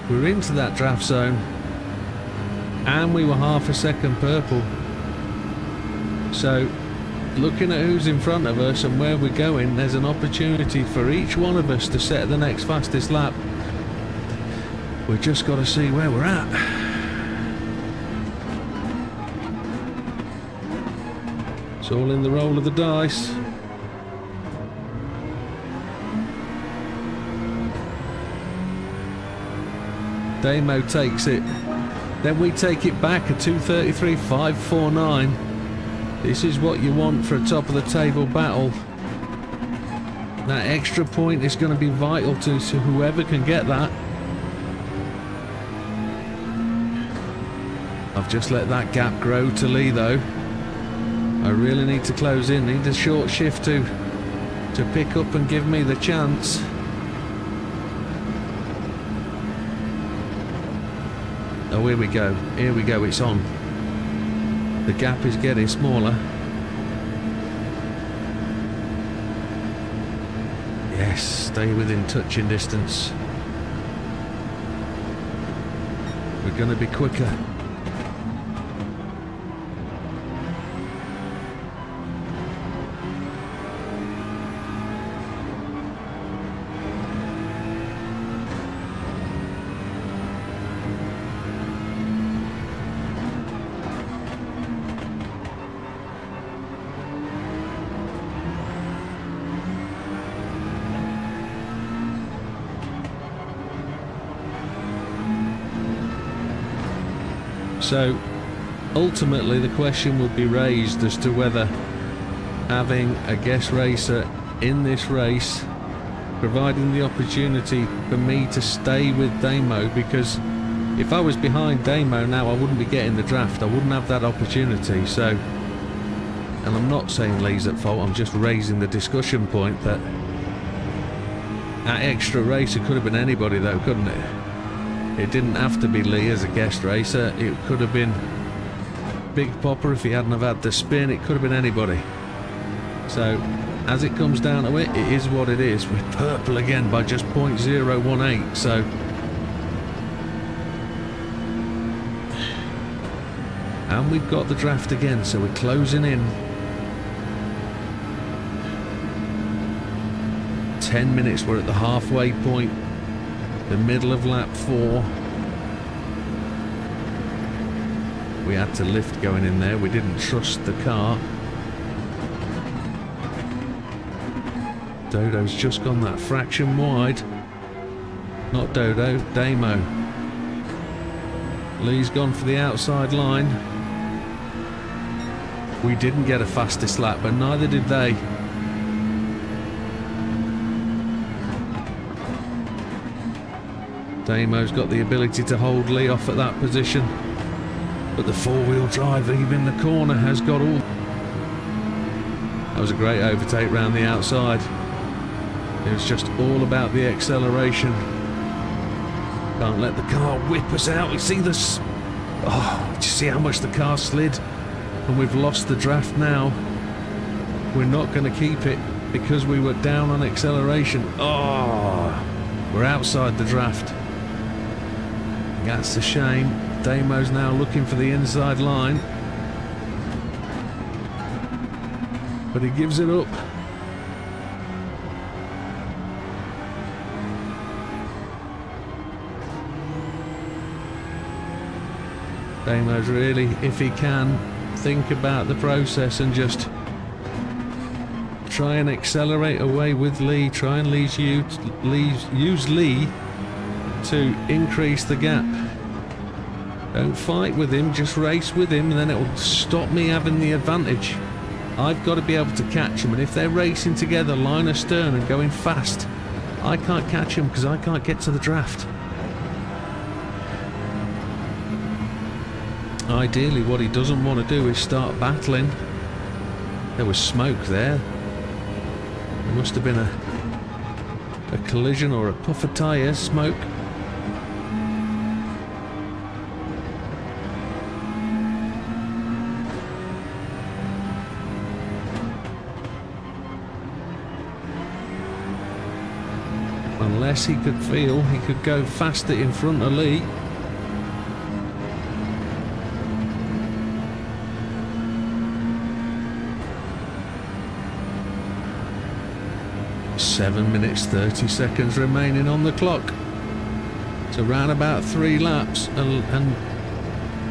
We're into that draft zone. And we were half a second purple. So, looking at who's in front of us and where we're going, there's an opportunity for each one of us to set the next fastest lap. We've just got to see where we're at. It's all in the roll of the dice. Damo takes it. Then we take it back, a 2:33.549. This is what you want for a top of the table battle. That extra point is going to be vital to whoever can get that. I've just let that gap grow to Lee though. I really need to close in, need a short shift to pick up and give me the chance. Oh, here we go, it's on. The gap is getting smaller. Yes, stay within touching distance. We're going to be quicker. So ultimately the question would be raised as to whether having a guest racer in this race, providing the opportunity for me to stay with Damo, because if I was behind Damo now I wouldn't be getting the draft, I wouldn't have that opportunity. So, and I'm not saying Lee's at fault, I'm just raising the discussion point that extra racer could have been anybody though, couldn't it? It didn't have to be Lee as a guest racer. It could have been Big Popper if he hadn't have had the spin. It could have been anybody. So, as it comes down to it, it is what it is. We're purple again by just 0.018. So, and we've got the draft again. So we're closing in. 10 minutes. We're at the halfway point. The middle of lap 4. We had to lift going in there, we didn't trust the car. Dodo's just gone that fraction wide. Not Dodo, Damo. Lee's gone for the outside line. We didn't get a fastest lap, but neither did they. Damo's got the ability to hold Lee off at that position, but the four-wheel drive, even the corner, has got all. That was a great overtake round the outside. It was just all about the acceleration. Can't let the car whip us out. We see this. Oh, do you see how much the car slid? And we've lost the draft now. we're not going to keep it because we were down on acceleration. Oh, we're outside the draft. That's a shame. Damo's now looking for the inside line, but he gives it up. Damo's really, if he can, think about the process and just try and accelerate away with Lee. Try and use Lee to increase the gap. Don't fight with him, just race with him, and then it will stop me having the advantage. I've got to be able to catch him, and if they're racing together line astern and going fast, I can't catch him because I can't get to the draft. Ideally, what he doesn't want to do is start battling. There was smoke there. There must have been a collision or a puff of tyre smoke. Unless he could feel he could go faster in front of Lee. Seven minutes 30 seconds remaining on the clock. It's around about 3 laps, and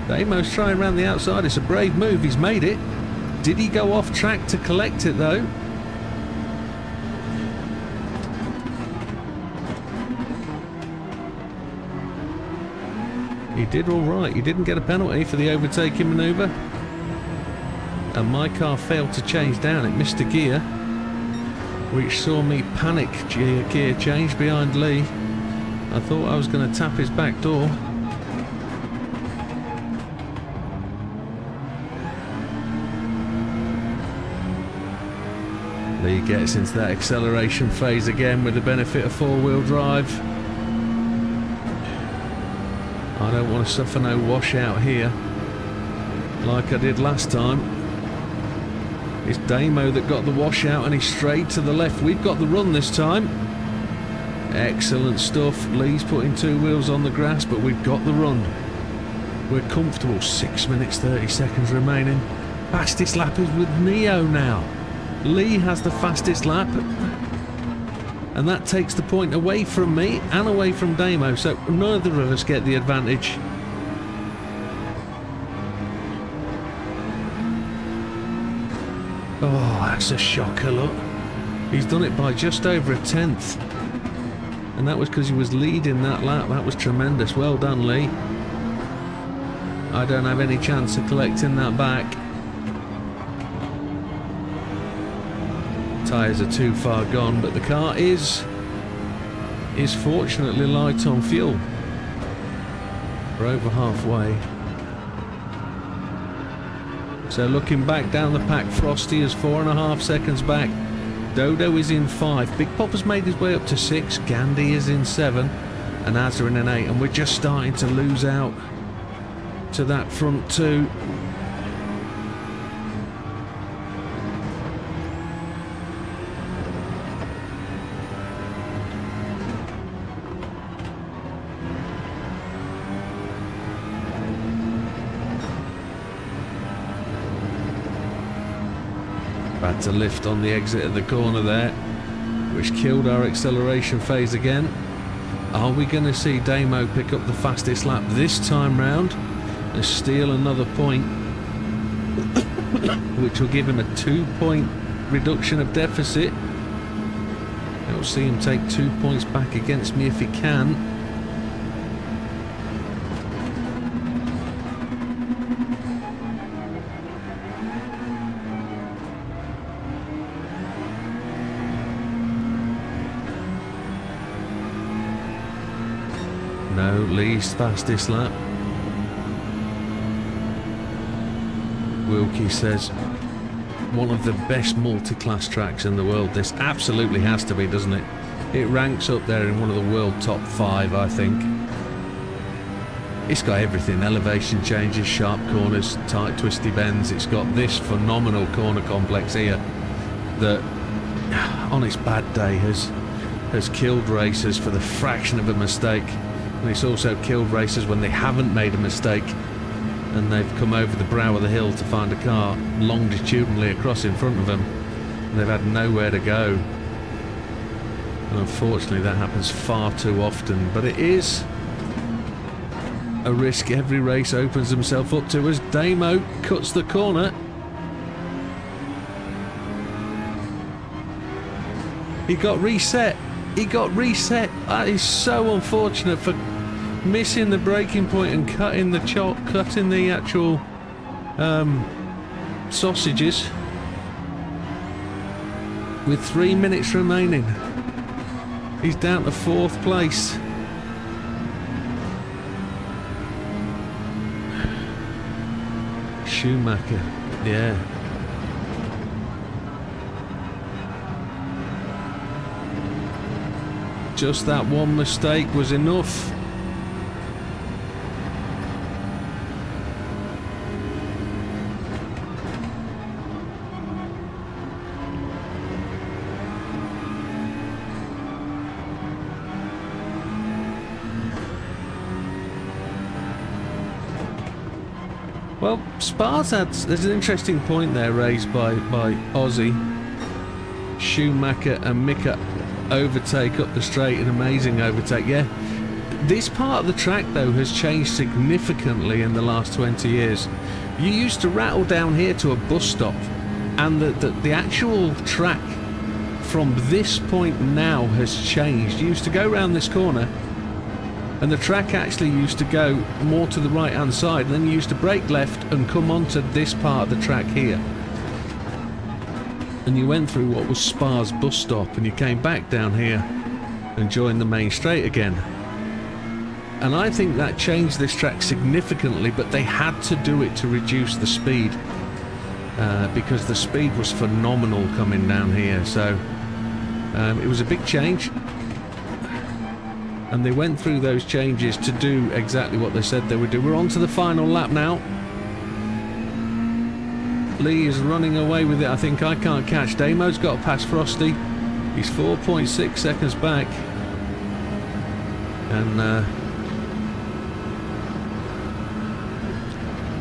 Damo's trying around the outside. It's a brave move. He's made it. Did he go off track to collect it though? He did all right. He didn't get a penalty for the overtaking manoeuvre, and my car failed to change down. It missed a gear, which saw me panic gear change behind Lee. I thought I was going to tap his back door. Lee gets into that acceleration phase again with the benefit of 4-wheel drive. I don't want to suffer no washout here like I did last time. It's Damo that got the washout and he strayed to the left. We've got the run this time. Excellent stuff. Lee's putting 2 wheels on the grass, but we've got the run. We're comfortable. 6 minutes 30 seconds remaining. Fastest lap is with Neo now. Lee has the fastest lap, and that takes the point away from me and away from Damo, so neither of us get the advantage. Oh, that's a shocker, look. He's done it by just over 1/10. And that was because he was leading that lap. That was tremendous. Well done, Lee. I don't have any chance of collecting that back. Tyres are too far gone, but the car is fortunately light on fuel. We're over halfway. So looking back down the pack, Frosty is 4.5 seconds back. Dodo is in 5. Big Pop has made his way up to 6. Gandhi is in 7. And Azza in an 8. And we're just starting to lose out to that front 2. Had to lift on the exit of the corner there, which killed our acceleration phase again. Are we going to see Damo pick up the fastest lap this time round and steal another point, which will give him a 2-point reduction of deficit? I'll see him take 2 points back against me if he can. No, Lee's fastest lap. Wilkie says one of the best multi-class tracks in the world. This absolutely has to be, doesn't it? It ranks up there in one of the world top 5, I think. It's got everything: elevation changes, sharp corners, tight twisty bends. It's got this phenomenal corner complex here. that on its bad day has killed racers for the fraction of a mistake, and it's also killed racers when they haven't made a mistake and they've come over the brow of the hill to find a car longitudinally across in front of them and they've had nowhere to go. And unfortunately that happens far too often, but it is a risk every race opens himself up to as Damo cuts the corner. He got reset. He got reset. That is so unfortunate for missing the braking point and cutting the actual sausages with 3 minutes remaining. He's down to 4th place. Schumacher, yeah. Just that one mistake was enough. Well, there's an interesting point there raised by Ozzy. Schumacher and Mika overtake up the straight, an amazing overtake. Yeah, this part of the track though has changed significantly in the last 20 years. You used to rattle down here to a bus stop, and the actual track from this point now has changed. You used to go around this corner and the track actually used to go more to the right hand side, and then you used to brake left and come onto this part of the track here, and you went through what was Spa's bus stop and you came back down here and joined the main straight again. And I think that changed this track significantly, but they had to do it to reduce the speed because the speed was phenomenal coming down here. So it was a big change, and they went through those changes to do exactly what they said they would do. We're on to the final lap now. Lee is running away with it. I think I can't catch. Damo's got past Frosty. He's 4.6 seconds back. And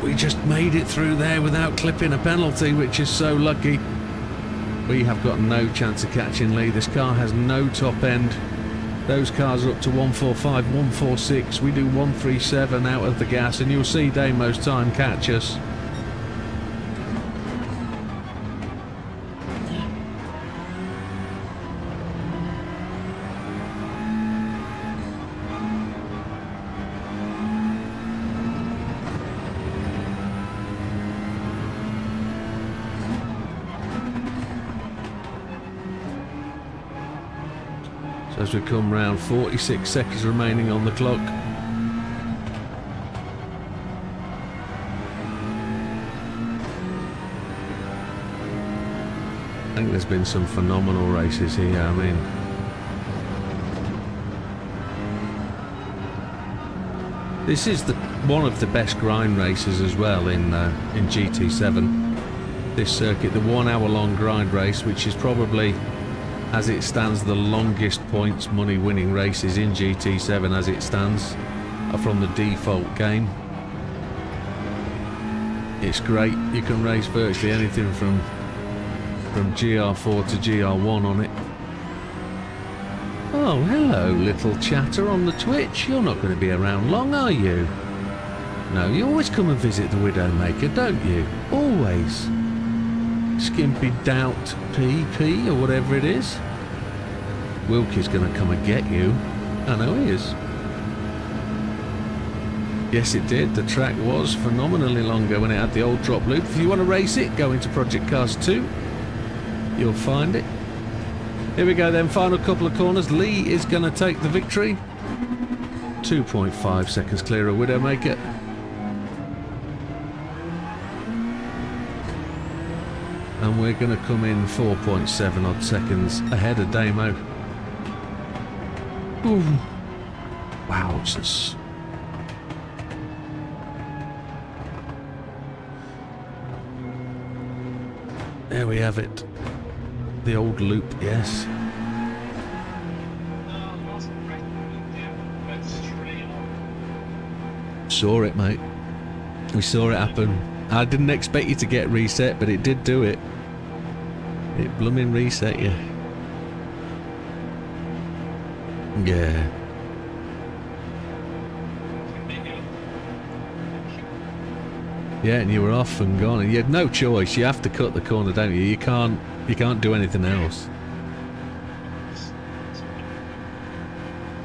we just made it through there without clipping a penalty, which is so lucky. We have got no chance of catching Lee. This car has no top end. Those cars are up to 145, 146. We do 137 out of the gas, and you'll see Damo's time catch us. As we come round, 46 seconds remaining on the clock. I think there's been some phenomenal races here. I mean, this is one of the best grind races as well in GT7. This circuit, the 1 hour long grind race, which is probably, as it stands, the longest points money winning races in GT7 as it stands, from the default game. It's great. You can race virtually anything from Gr4 to Gr1 on it. Oh, hello little chatter on the Twitch. You're not going to be around long, are you? No, you always come and visit the Widdowmaker, don't you? Always. Skimpy Doubt PP or whatever it is. Wilkie's gonna come and get you. I know he is. Yes, it did. The track was phenomenally longer when it had the old drop loop. If you want to race it, go into Project Cars 2. You'll find it. Here we go then, final couple of corners. Lee is gonna take the victory. 2.5 seconds clear of Widdowmaker. And we're going to come in 4.7 odd seconds ahead of Damo. Ooh. Wowzers. There we have it. The old loop, yes. Saw it, mate. We saw it happen. I didn't expect you to get reset, but it did do it. It blooming reset you. Yeah. Yeah, and you were off and gone, and you had no choice. You have to cut the corner, don't you? You can't do anything else.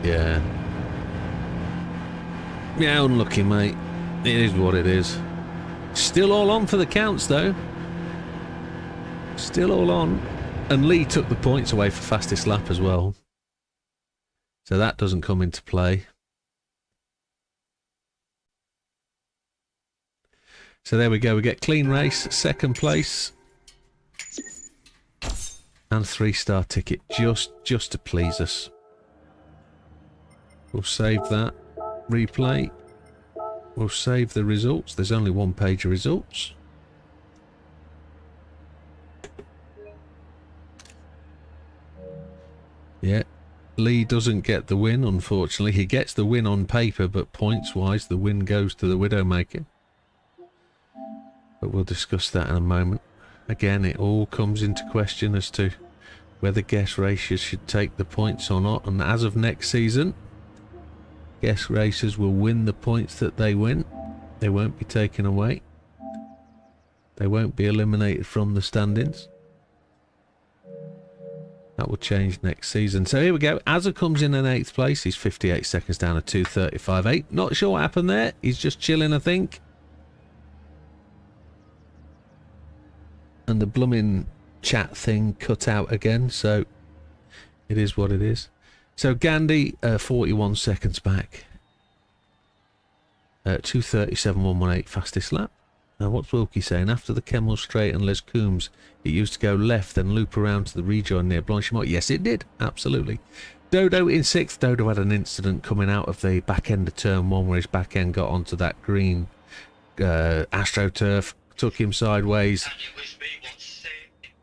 Yeah. Yeah, unlucky, mate. It is what it is. Still all on for the counts, though. Still all on. And Lee took the points away for fastest lap as well. So that doesn't come into play. So there we go. We get clean race, second place. And 3-star ticket just to please us. We'll save that. Replay. We'll save the results. There's only one page of results. Yeah, Lee doesn't get the win, unfortunately. He gets the win on paper, but points-wise, the win goes to the Widdowmaker. But we'll discuss that in a moment. Again, it all comes into question as to whether guest racers should take the points or not. And as of next season, guest racers will win the points that they win. They won't be taken away. They won't be eliminated from the standings. That will change next season. So here we go. Azza comes in 8th place. He's 58 seconds down at 2:35.8. Not sure what happened there. He's just chilling, I think. And the blooming chat thing cut out again. So it is what it is. So Gandhi, 41 seconds back. 2:37.118 fastest lap. Now what's Wilkie saying? After the Kemmel Straight and Les Coombs, it used to go left and loop around to the rejoin near Blanchimont. Yes, it did. Absolutely. Dodo in 6th. Dodo had an incident coming out of the back end of turn 1 where his back end got onto that green AstroTurf, took him sideways.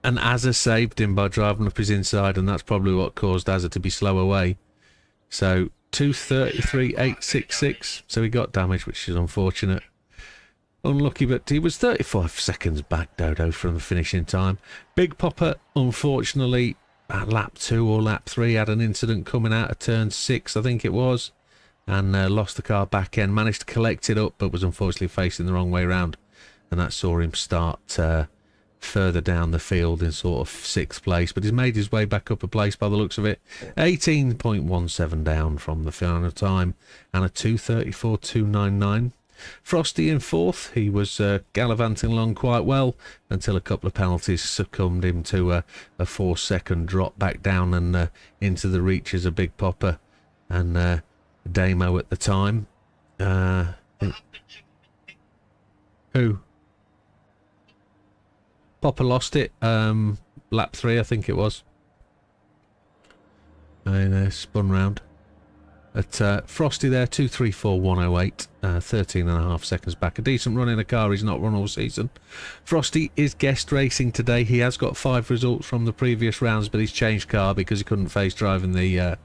And Azza saved him by driving up his inside, and that's probably what caused Azza to be slow away. So 2:33.866. So he got damage, which is unfortunate. Unlucky, but he was 35 seconds back, Dodo, from the finishing time. Big Popper, unfortunately, at lap 2 or lap 3, had an incident coming out of turn 6, I think it was, and lost the car back end. Managed to collect it up, but was unfortunately facing the wrong way round, and that saw him start further down the field in sort of 6th place, but he's made his way back up a place by the looks of it. 18.17 down from the final time, and a 2:34.299. Frosty in 4th. He was gallivanting along quite well until a couple of penalties succumbed him to a 4-second drop back down and into the reaches of Big Popper and Damo at the time. Who? Popper lost it. Lap 3, I think it was. And spun round. At Frosty there, 2:34.108, 13.5 seconds back. A decent run in a car he's not run all season. Frosty is guest racing today. He has got 5 results from the previous rounds, but he's changed car because he couldn't face driving the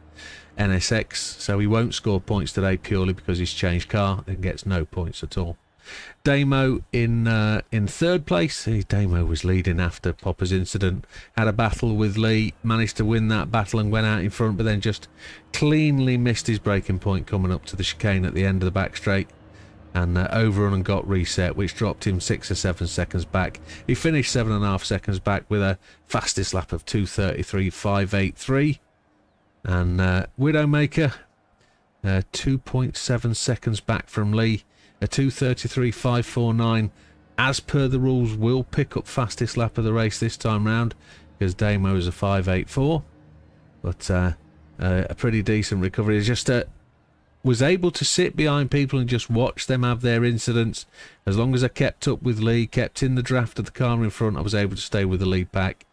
NSX. So he won't score points today purely because he's changed car and gets no points at all. Damo in 3rd place. Damo was leading after Popper's incident. Had a battle with Lee, managed to win that battle and went out in front, but then just cleanly missed his braking point coming up to the chicane at the end of the back straight and overrun and got reset, which dropped him 6 or 7 seconds back. He finished 7.5 seconds back with a fastest lap of 2:33.583. And Widdowmaker 2.7 seconds back from Lee. A 2:33.549, as per the rules, will pick up fastest lap of the race this time round because Damo is a 5.84. But a pretty decent recovery. He just was able to sit behind people and just watch them have their incidents. As long as I kept up with Lee, kept in the draft of the car in front, I was able to stay with the lead pack.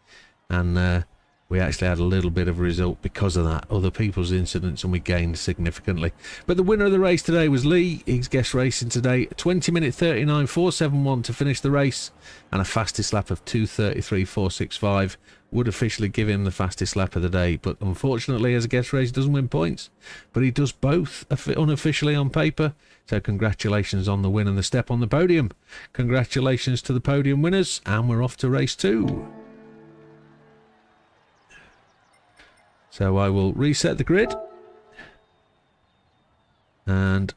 And we actually had a little bit of a result because of that, other people's incidents, and we gained significantly. But the winner of the race today was Lee. He's guest racing today. 20-minute 39.471 to finish the race, and a fastest lap of 2:33.465 would officially give him the fastest lap of the day, but unfortunately as a guest race he doesn't win points, but he does both unofficially on paper. So congratulations on the win and the step on the podium. Congratulations to the podium winners, and we're off to race 2. So I will reset the grid, and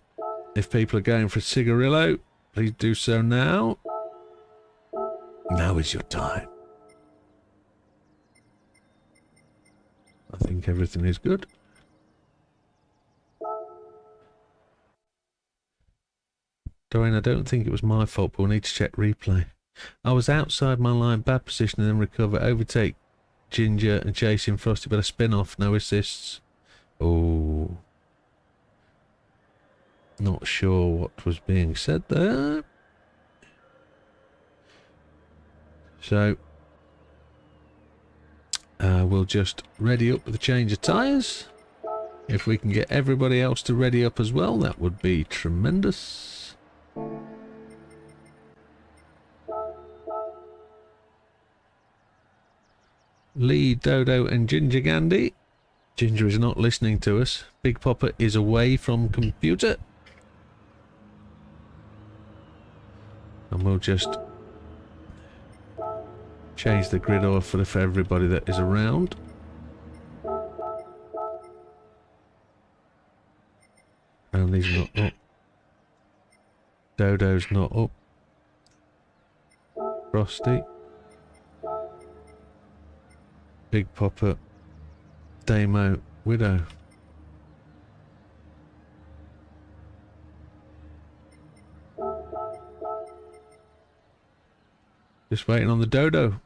if people are going for a cigarillo, please do so now. Now is your time. I think everything is good. Dorian, I don't think it was my fault, but we'll need to check replay. I was outside my line, bad position, and then recover, overtake Ginger and chasing Frosty, but a spin off, no assists. Oh. Not sure what was being said there. So, we'll just ready up with a change of tyres. If we can get everybody else to ready up as well, that would be tremendous. Lee, Dodo and Ginger Gandhi. Ginger is not listening to us. Big Popper is away from computer. And we'll just change the grid order for everybody that is around. Randy's not up. Dodo's not up. Frosty. Big Popper. Damo. Widow. Just waiting on the Dodo.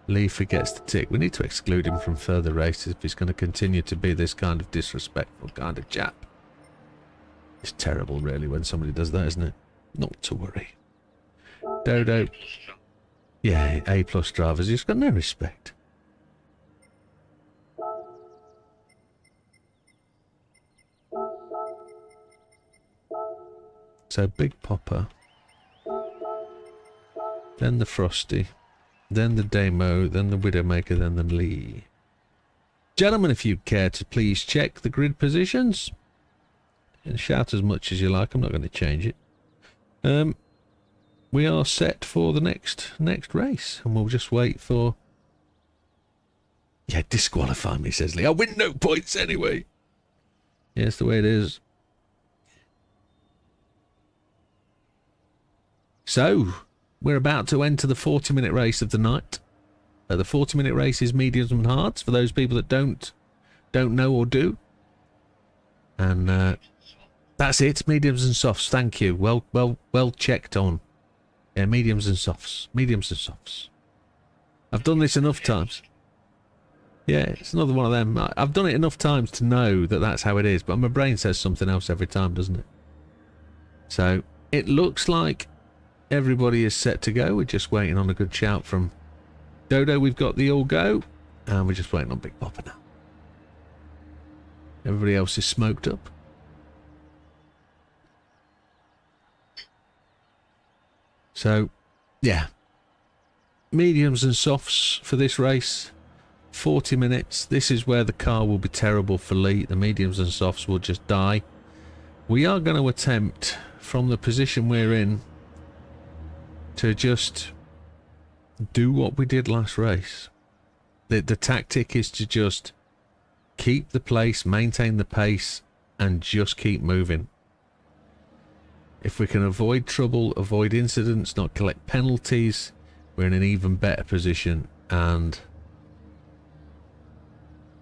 Lee forgets to tick. We need to exclude him from further races if he's going to continue to be this kind of disrespectful kind of chap. It's terrible, really, when somebody does that, isn't it? Not to worry. Dodo. Yeah, A+ drivers. He's got no respect. So, Big Popper. Then the Frosty. Then the Damo, then the Widdowmaker, then the Lee. Gentlemen, if you care to please check the grid positions. And shout as much as you like, I'm not going to change it. We are set for the next race, and we'll just wait for... Yeah, disqualify me, says Lee. I win no points anyway. Yeah, it's the way it is. So... we're about to enter the 40-minute race of the night. The 40-minute race is mediums and hards for those people that don't know or do. And that's it, mediums and softs. Thank you. Well checked on. Yeah, mediums and softs. Mediums and softs. I've done this enough times. Yeah, it's another one of them. I've done it enough times to know that that's how it is, but my brain says something else every time, doesn't it? So it looks like everybody is set to go. We're just waiting on a good shout from Dodo. We've got the all go, and we're just waiting on Big Popper now. Everybody else is smoked up. So, yeah. Mediums and softs for this race. 40 minutes. This is where the car will be terrible for Lee. The mediums and softs will just die. We are going to attempt, from the position we're in, to just do what we did last race. The tactic is to just keep the place, maintain the pace, and just keep moving. If we can avoid trouble, avoid incidents, not collect penalties, we're in an even better position, and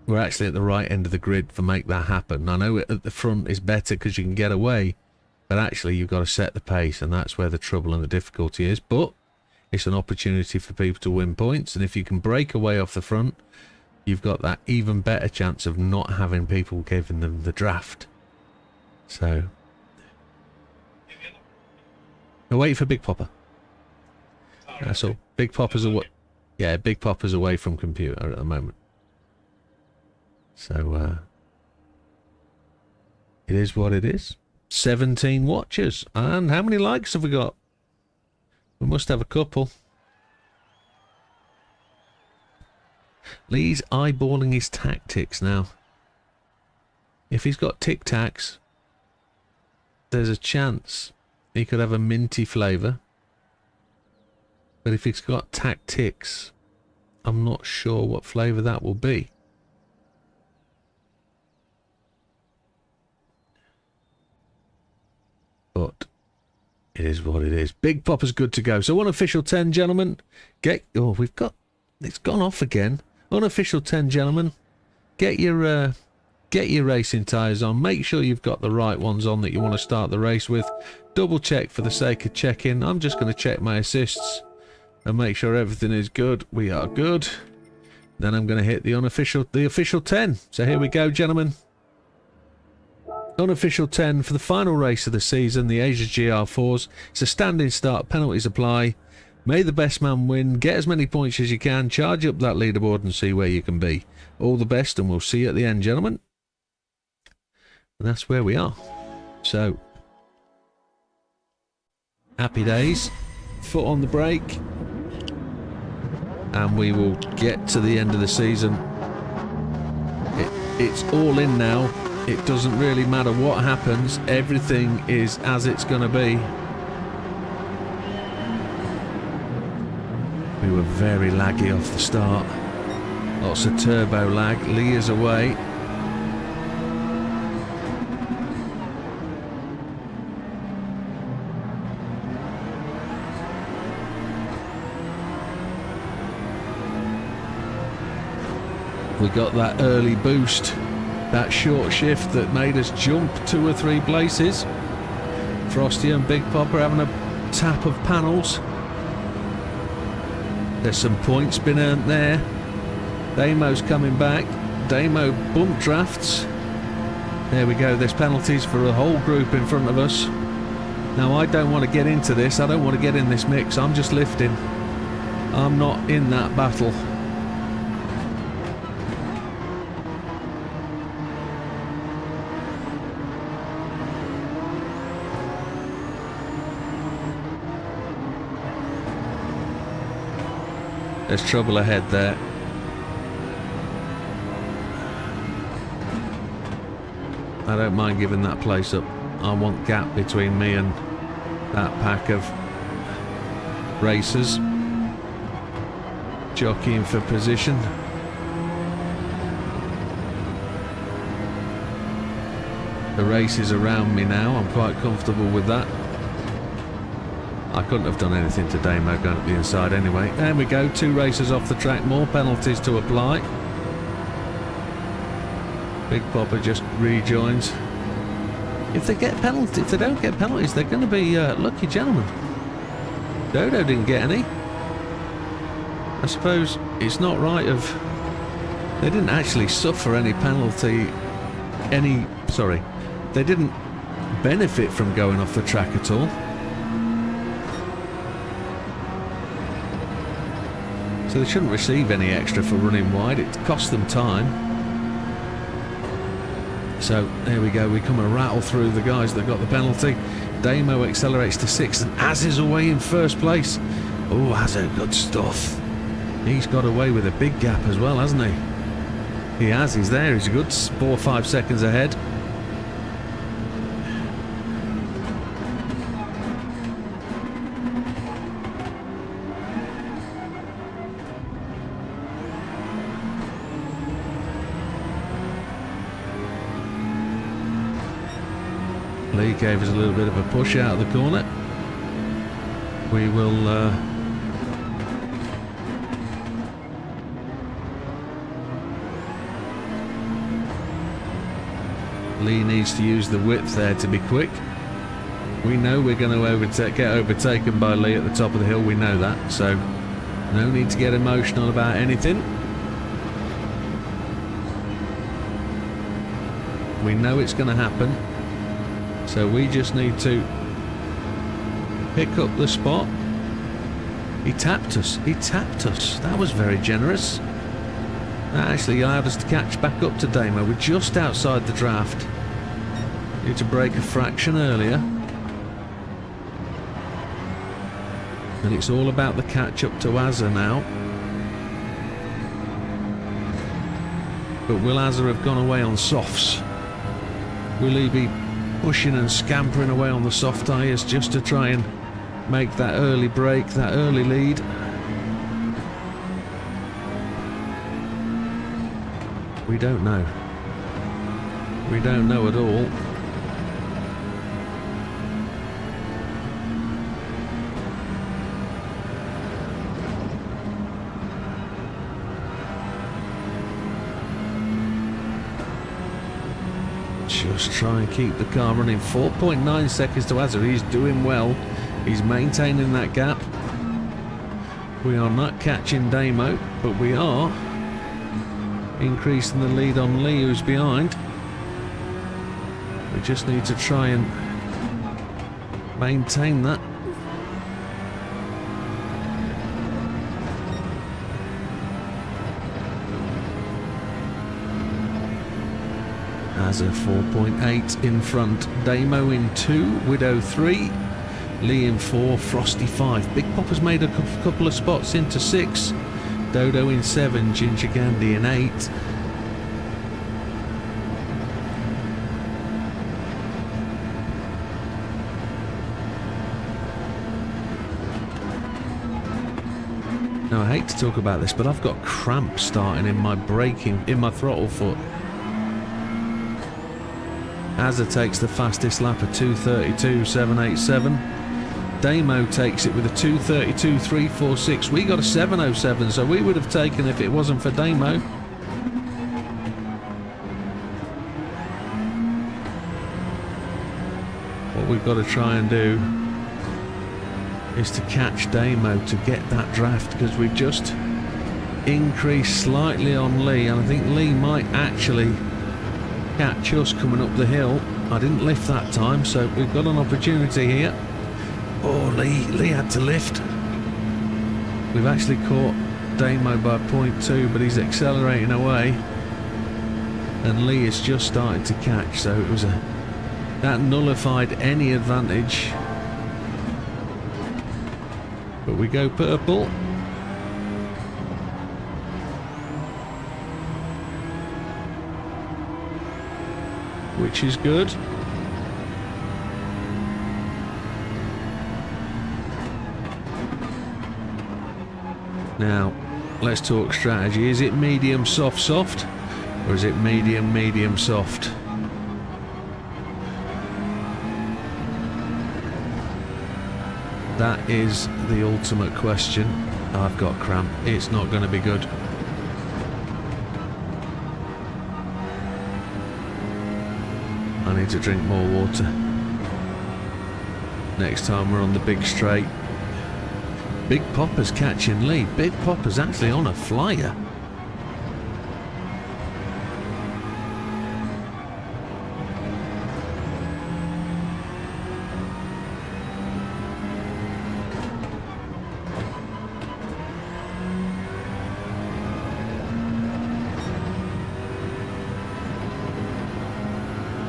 we're actually at the right end of the grid for make that happen. I know at the front is better because you can get away, but actually you've got to set the pace, and that's where the trouble and the difficulty is. But it's an opportunity for people to win points, and if you can break away off the front, you've got that even better chance of not having people giving them the draft. So we'll wait for Big Popper. That's all. Big Popper's away. Yeah, Big Popper's away from computer at the moment. So it is what it is. 17 watchers. And how many likes have we got? We must have a couple. Lee's eyeballing his tactics now. If he's got Tic Tacs, there's a chance he could have a minty flavour. But if he's got tactics, I'm not sure what flavour that will be. But it is what it is. Big Popper's good to go. So unofficial 10, gentlemen. We've got... It's gone off again. Unofficial 10, gentlemen. Get your racing tyres on. Make sure you've got the right ones on that you want to start the race with. Double check for the sake of checking. I'm just going to check my assists and make sure everything is good. We are good. Then I'm going to hit the official 10. So here we go, gentlemen. Unofficial 10 for the final race of the season, the Asia Gr4s. It's a standing start, penalties apply. May the best man win, get as many points as you can, charge up that leaderboard and see where you can be. All the best, and we'll see you at the end, gentlemen. And that's where we are. So, happy days, foot on the brake, and we will get to the end of the season. It's all in now. It doesn't really matter what happens, everything is as it's going to be. We were very laggy off the start. Lots of turbo lag. Lee is away. We got that early boost. That short shift that made us jump 2 or 3 places. Frosty and Big Popper having a tap of panels. There's some points been earned there. Damo's coming back. Damo bump drafts. There we go. There's penalties for a whole group in front of us. Now I don't want to get into this. I don't want to get in this mix. I'm just lifting. I'm not in that battle. There's trouble ahead there. I don't mind giving that place up. I want gap between me and that pack of racers. Jockeying for position. The race is around me now. I'm quite comfortable with that. I couldn't have done anything to Damo going up the inside anyway. There we go, 2 racers off the track, more penalties to apply. Big Popper just rejoins. If they get penalties, if they don't get penalties, they're going to be lucky gentlemen. Dodo didn't get any. I suppose it's not right of... They didn't actually suffer any penalty... Sorry. They didn't benefit from going off the track at all. So they shouldn't receive any extra for running wide. It cost them time. So there we go. We come and rattle through the guys that got the penalty. Damo accelerates to 6th and Az is away in 1st place. Oh, Az, good stuff. He's got away with a big gap as well, hasn't he? He has. He's there. He's a good 4 or 5 seconds ahead. Lee gave us a little bit of a push out of the corner. We will Lee needs to use the width there to be quick. We know we're going to get overtaken by Lee at the top of the hill. We know that, so no need to get emotional about anything. We know it's going to happen. So we just need to pick up the spot. He tapped us. He tapped us. That was very generous. That actually allowed us to catch back up to Damo. We're just outside the draft. Need to break a fraction earlier. And it's all about the catch up to Azza now. But will Azza have gone away on softs? Will he be pushing and scampering away on the soft tyres just to try and make that early break, that early lead? We don't know. We don't know at all. Just try and keep the car running. 4.9 seconds to Azza. He's doing well. He's maintaining that gap. We are not catching Damo, but we are increasing the lead on Lee, who's behind. We just need to try and maintain that. Azza 4.8 in front, Damo in 2, Widow 3, Lee in 4, Frosty 5. Big Popper's made a couple of spots into 6, Dodo in 7, Ginger Gandhi in 8. Now I hate to talk about this, but I've got cramps starting in my braking, in my throttle foot. Azza takes the fastest lap of 2:32.787. Damo takes it with a 2:32.346. We got a 7:07, so we would have taken if it wasn't for Damo. What we've got to try and do is to catch Damo to get that draft, because we've just increased slightly on Lee, and I think Lee might actually catch us coming up the hill. I didn't lift that time, so we've got an opportunity here. Oh, Lee had to lift. We've actually caught Damo by 0.2, but he's accelerating away, and Lee is just starting to catch, so it was that nullified any advantage. But we go purple. Which is good. Now, let's talk strategy. Is it medium, soft, soft? Or is it medium, medium, soft? That is the ultimate question. I've got cramp. It's not going to be good. I need to drink more water. Next time we're on the big straight. Big Popper's catching Lee. Big Popper's actually on a flyer.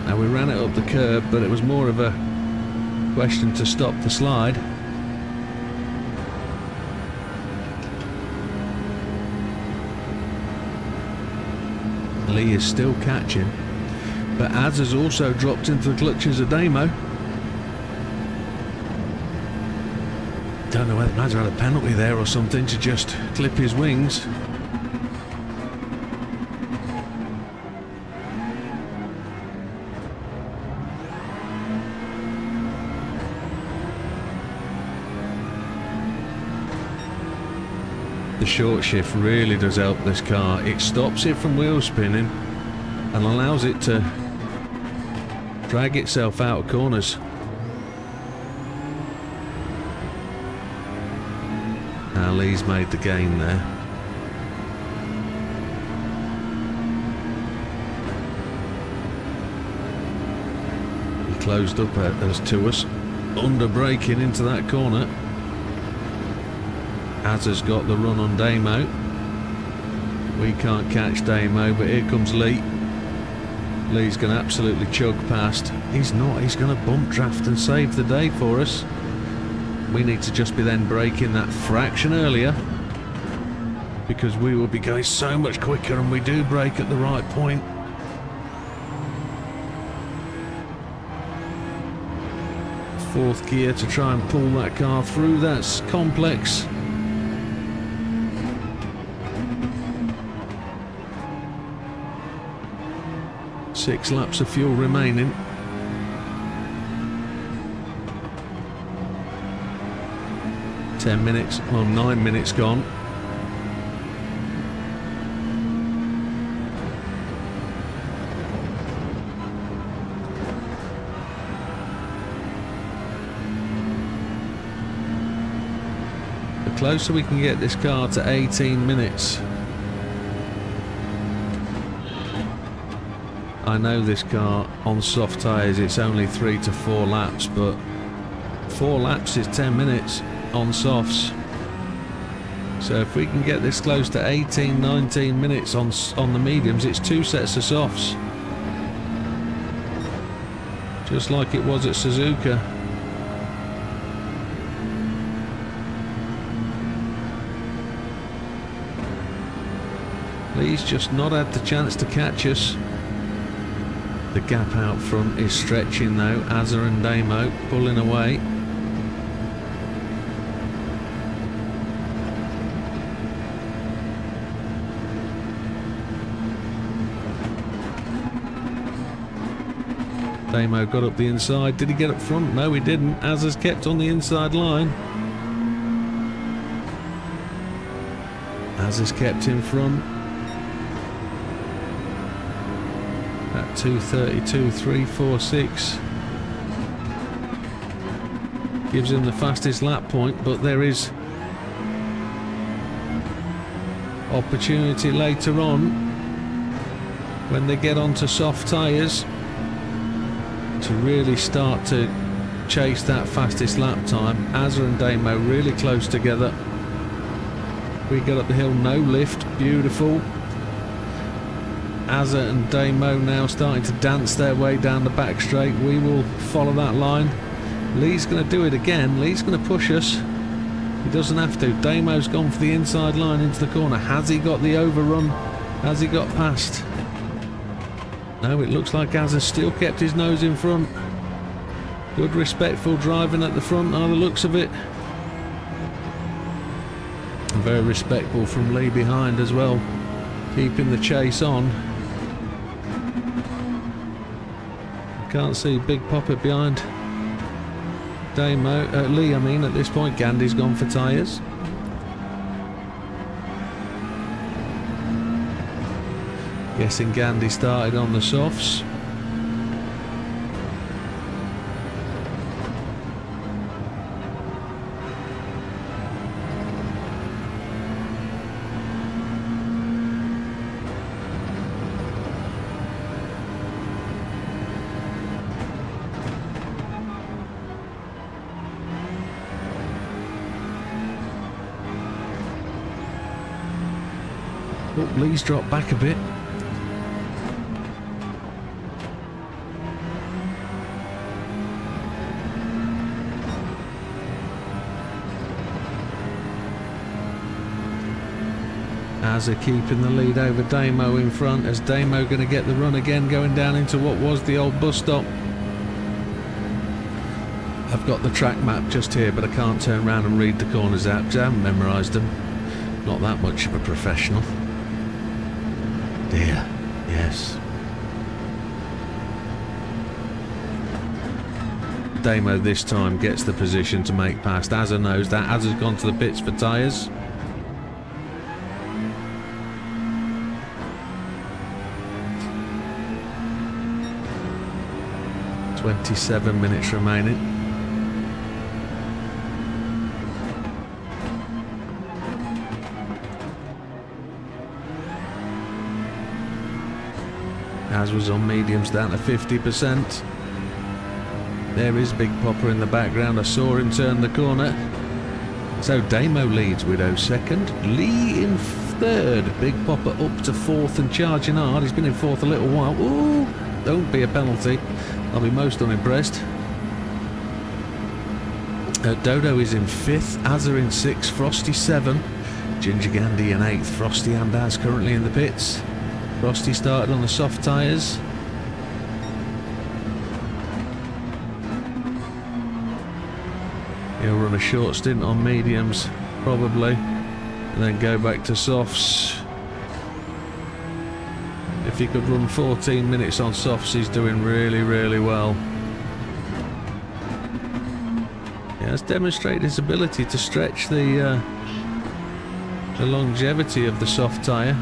Now we ran it up the curb, but it was more of a question to stop the slide. Lee is still catching, but Az has also dropped into the clutches of Damo. Don't know whether Az had a penalty there or something to just clip his wings. The short shift really does help this car. It stops it from wheel spinning and allows it to drag itself out of corners. Now Lee's made the gain there. He closed up as to us, under braking into that corner. Az has got the run on Damo. We can't catch Damo, but here comes Lee. Lee's going to absolutely chug past. He's not. He's going to bump draft and save the day for us. We need to just be then braking that fraction earlier, because we will be going so much quicker, and we do brake at the right point. Fourth gear to try and pull that car through. That's complex. Six laps of fuel remaining. Well, 9 minutes gone. The closer we can get this car to 18 minutes. I know this car on soft tyres it's only 3 to 4 laps, but 4 laps is 10 minutes on softs. So if we can get this close to 18, 19 minutes on the mediums, it's 2 sets of softs. Just like it was at Suzuka. Lee's just not had the chance to catch us. The gap out front is stretching though. Azza and Damo pulling away. Damo got up the inside. Did he get up front? No, he didn't. Azza's kept on the inside line. Azza's kept in front. At 2:32.346 gives him the fastest lap point, but there is opportunity later on when they get onto soft tyres to really start to chase that fastest lap time. Azza and Damo really close together. We get up the hill, no lift, beautiful. Azza and Damo now starting to dance their way down the back straight. We will follow that line. Lee's going to do it again. Lee's going to push us. He doesn't have to. Damo's gone for the inside line into the corner. Has he got the overrun? Has he got past? No, it looks like Azza still kept his nose in front. Good respectful driving at the front by the looks of it. And very respectful from Lee behind as well, keeping the chase on. Can't see Big Popper behind Lee, I mean, at this point. Gandhi's gone for tyres. Guessing Gandhi started on the softs. Oh, Lee's dropped back a bit. Azza keeping the lead over Damo in front. As Damo going to get the run again, going down into what was the old bus stop. I've got the track map just here, but I can't turn around and read the corners out because I haven't memorised them. Not that much of a professional. Dear, yes. Damo this time gets the position to make past. Azza knows that. Azza's gone to the pits for tyres. .27 minutes remaining. As was on mediums down to 50%. There is Big Popper in the background. I saw him turn the corner. So Damo leads, Widow second. Lee in third. Big Popper up to fourth and charging hard. He's been in fourth a little while. Ooh, don't be a penalty, I'll be most unimpressed. Dodo is in 5th, Azza in 6th, Frosty 7, Ginger Gandhi in 8th, Frosty and Az currently in the pits. Frosty started on the soft tyres. He'll run a short stint on mediums, probably, and then go back to softs. If he could run 14 minutes on softs, he's doing really, really well. He has demonstrated his ability to stretch the longevity of the soft tyre.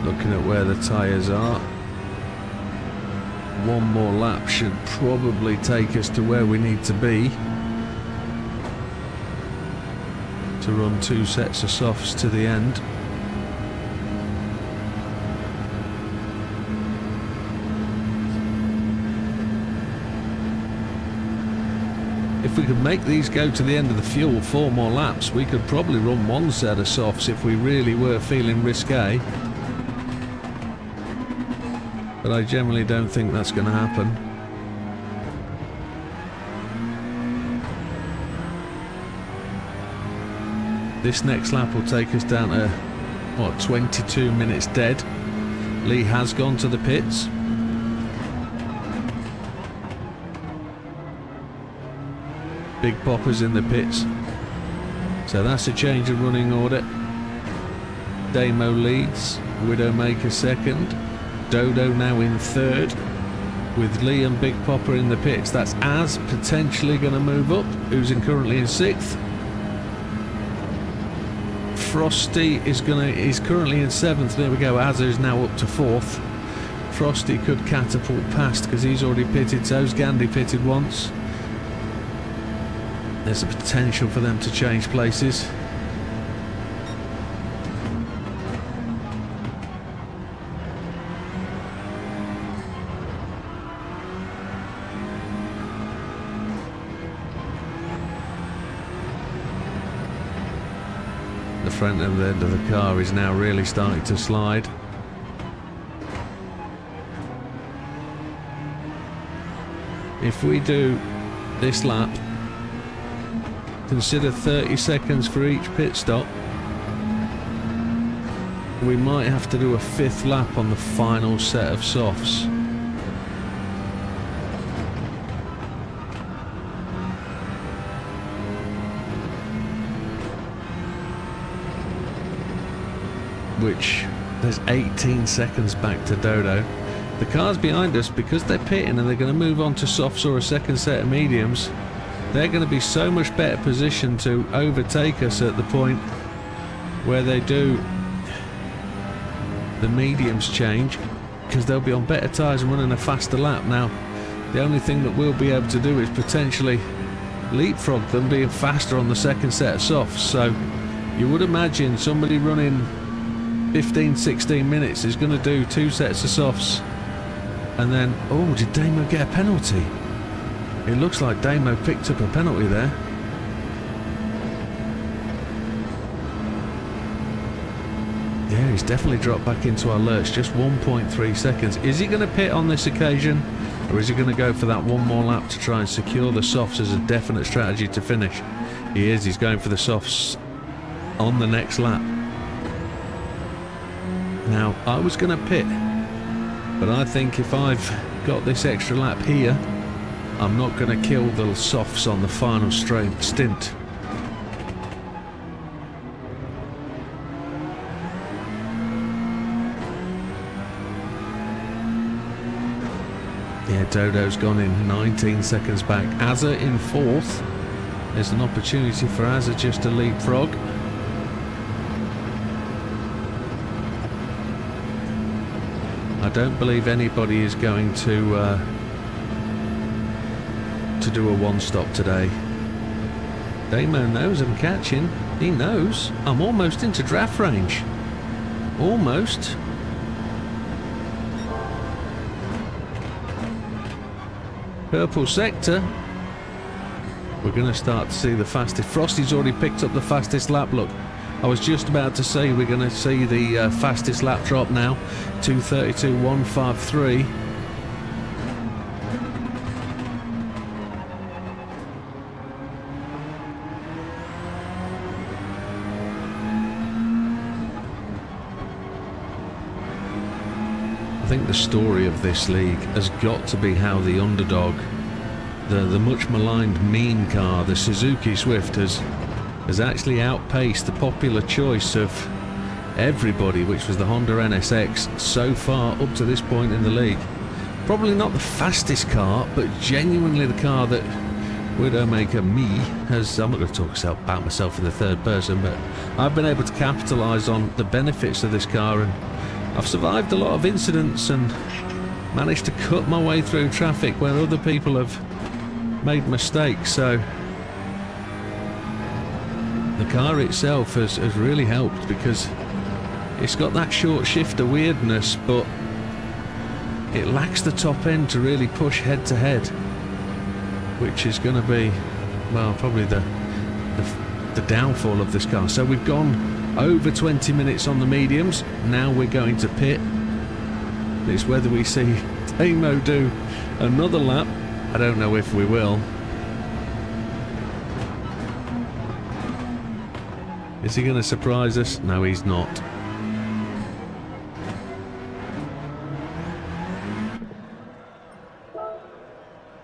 Looking at where the tyres are, one more lap should probably take us to where we need to be to run 2 sets of softs to the end. If we could make these go to the end of the fuel 4 more laps, we could probably run 1 set of softs if we really were feeling risque. But I generally don't think that's going to happen. This next lap will take us down to, what, 22 minutes dead. Lee has gone to the pits. Big Popper's in the pits. So that's a change of running order. Damo leads, Widdowmaker second. Dodo now in 3rd, with Lee and Big Popper in the pits. That's Az potentially going to move up, who's currently in 6th. Frosty is currently in 7th. There we go. Az is now up to 4th. Frosty could catapult past because he's already pitted. So's Gandhi pitted once. There's a potential for them to change places. The front and the end of the car is now really starting to slide. If we do this lap, consider 30 seconds for each pit stop, we might have to do a 5th lap on the final set of softs. Which, there's 18 seconds back to Dodo. The cars behind us, because they're pitting and they're going to move on to softs or a second set of mediums, they're going to be so much better positioned to overtake us at the point where they do the mediums change, because they'll be on better tyres and running a faster lap. Now, the only thing that we'll be able to do is potentially leapfrog them being faster on the second set of softs. So you would imagine somebody running 15-16 minutes is going to do 2 sets of softs, and then, oh, did Damo get a penalty? It looks like Damo picked up a penalty there. Yeah, he's definitely dropped back into our lurch. Just 1.3 seconds. Is he going to pit on this occasion, or is he going to go for that 1 more lap to try and secure the softs as a definite strategy to finish? He is. He's going for the softs on the next lap. Now, I was going to pit, but I think if I've got this extra lap here, I'm not going to kill the softs on the final stint. Yeah, Dodo's gone in 19 seconds back. Azza in 4th. There's an opportunity for Azza just to leapfrog. I don't believe anybody is going to do a one-stop today. Damo knows I'm catching. He knows. I'm almost into draft range. Almost. Purple sector. We're going to start to see the fastest. Frosty's already picked up the fastest lap. Look, I was just about to say we're going to see the fastest lap drop now. 2:32.153. I think the story of this league has got to be how the underdog, the much maligned mean car, the Suzuki Swift, has actually outpaced the popular choice of everybody, which was the Honda NSX, so far up to this point in the league. Probably not the fastest car, but genuinely the car that Widdowmaker me has. I'm not going to talk about myself in the third person, but I've been able to capitalise on the benefits of this car, and I've survived a lot of incidents and managed to cut my way through traffic where other people have made mistakes. So the car itself has really helped, because it's got that short shifter weirdness, but it lacks the top end to really push head to head, which is going to be, well, probably the downfall of this car. So we've gone over 20 minutes on the mediums. Now we're going to pit. It's whether we see Damo do another lap. I don't know if we will. Is he going to surprise us? No, he's not.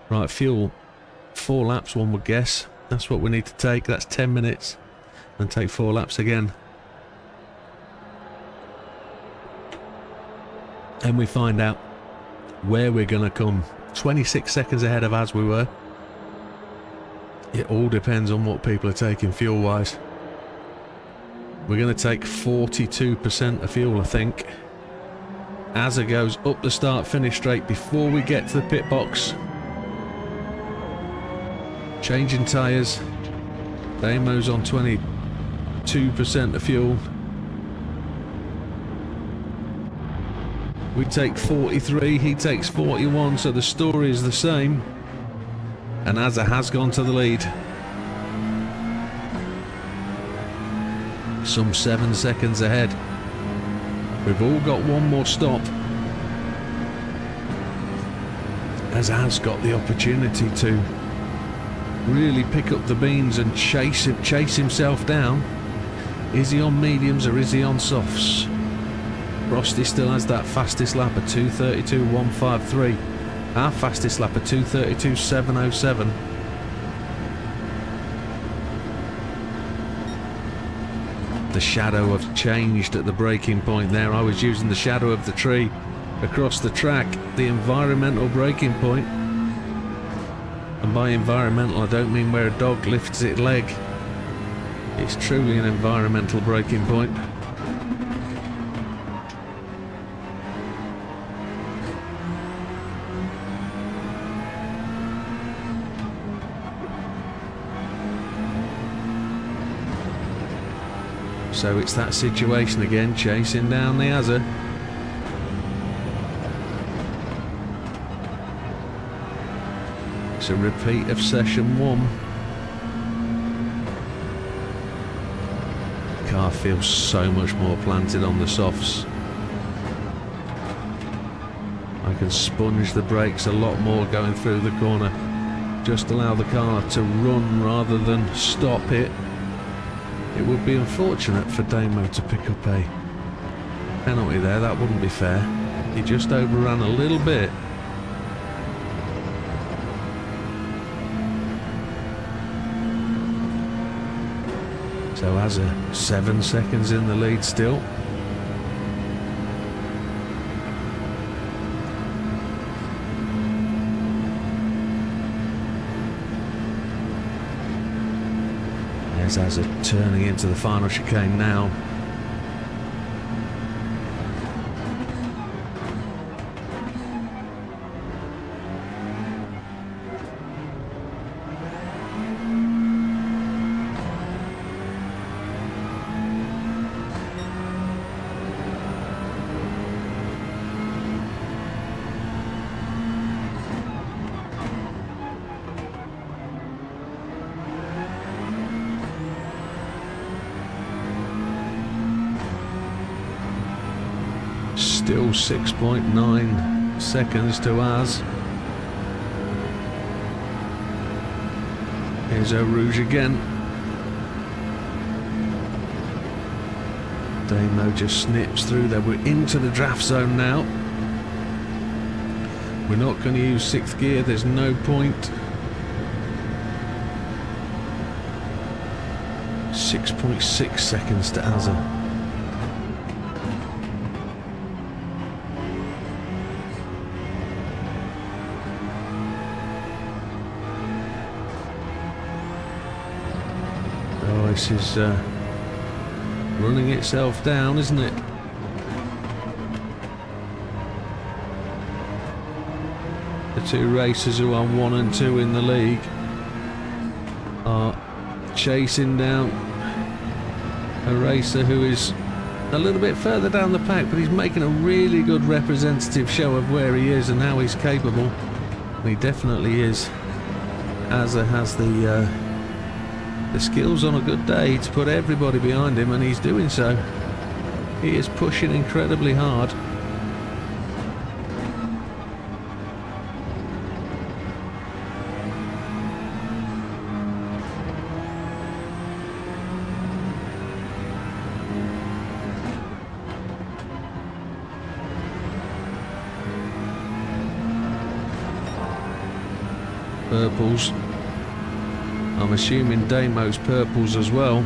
Right, fuel. 4 laps, one would guess. That's what we need to take. That's 10 minutes. And take 4 laps again. And we find out where we're going to come. 26 seconds ahead of as we were. It all depends on what people are taking fuel wise. We're going to take 42% of fuel, I think. Azza goes up the start finish straight before we get to the pit box. Changing tyres. Damo's on 22% of fuel. We take 43, he takes 41, so the story is the same. And Azza has gone to the lead. Some 7 seconds ahead. We've all got one more stop. Azza's got the opportunity to really pick up the beans and chase himself down. Is he on mediums or is he on softs? Frosty still has that fastest lap at 2:32.153. Our fastest lap at 2:32.707. The shadow have changed at the braking point there. I was using the shadow of the tree across the track, the environmental braking point. And by environmental, I don't mean where a dog lifts its leg. It's truly an environmental braking point. So it's that situation again, chasing down the Azza. It's a repeat of session 1. The car feels so much more planted on the softs. I can sponge the brakes a lot more going through the corner. Just allow the car to run rather than stop it. It would be unfortunate for Damo to pick up a penalty there. That wouldn't be fair. He just overran a little bit. So Azza 7 seconds in the lead still. There's Azza turning into the final chicane now. Still 6.9 seconds to Az. Here's Eau Rouge again. Damo just snips through there. We're into the draft zone now. We're not going to use 6th gear, there's no point. 6.6 seconds to Azza. This is running itself down, isn't it? The two racers who are 1 and 2 in the league are chasing down a racer who is a little bit further down the pack, but he's making a really good representative show of where he is and how he's capable. And he definitely is. Azza has the skills on a good day to put everybody behind him, and he's doing so. He is pushing incredibly hard. Purples. I'm assuming Damo's purples as well.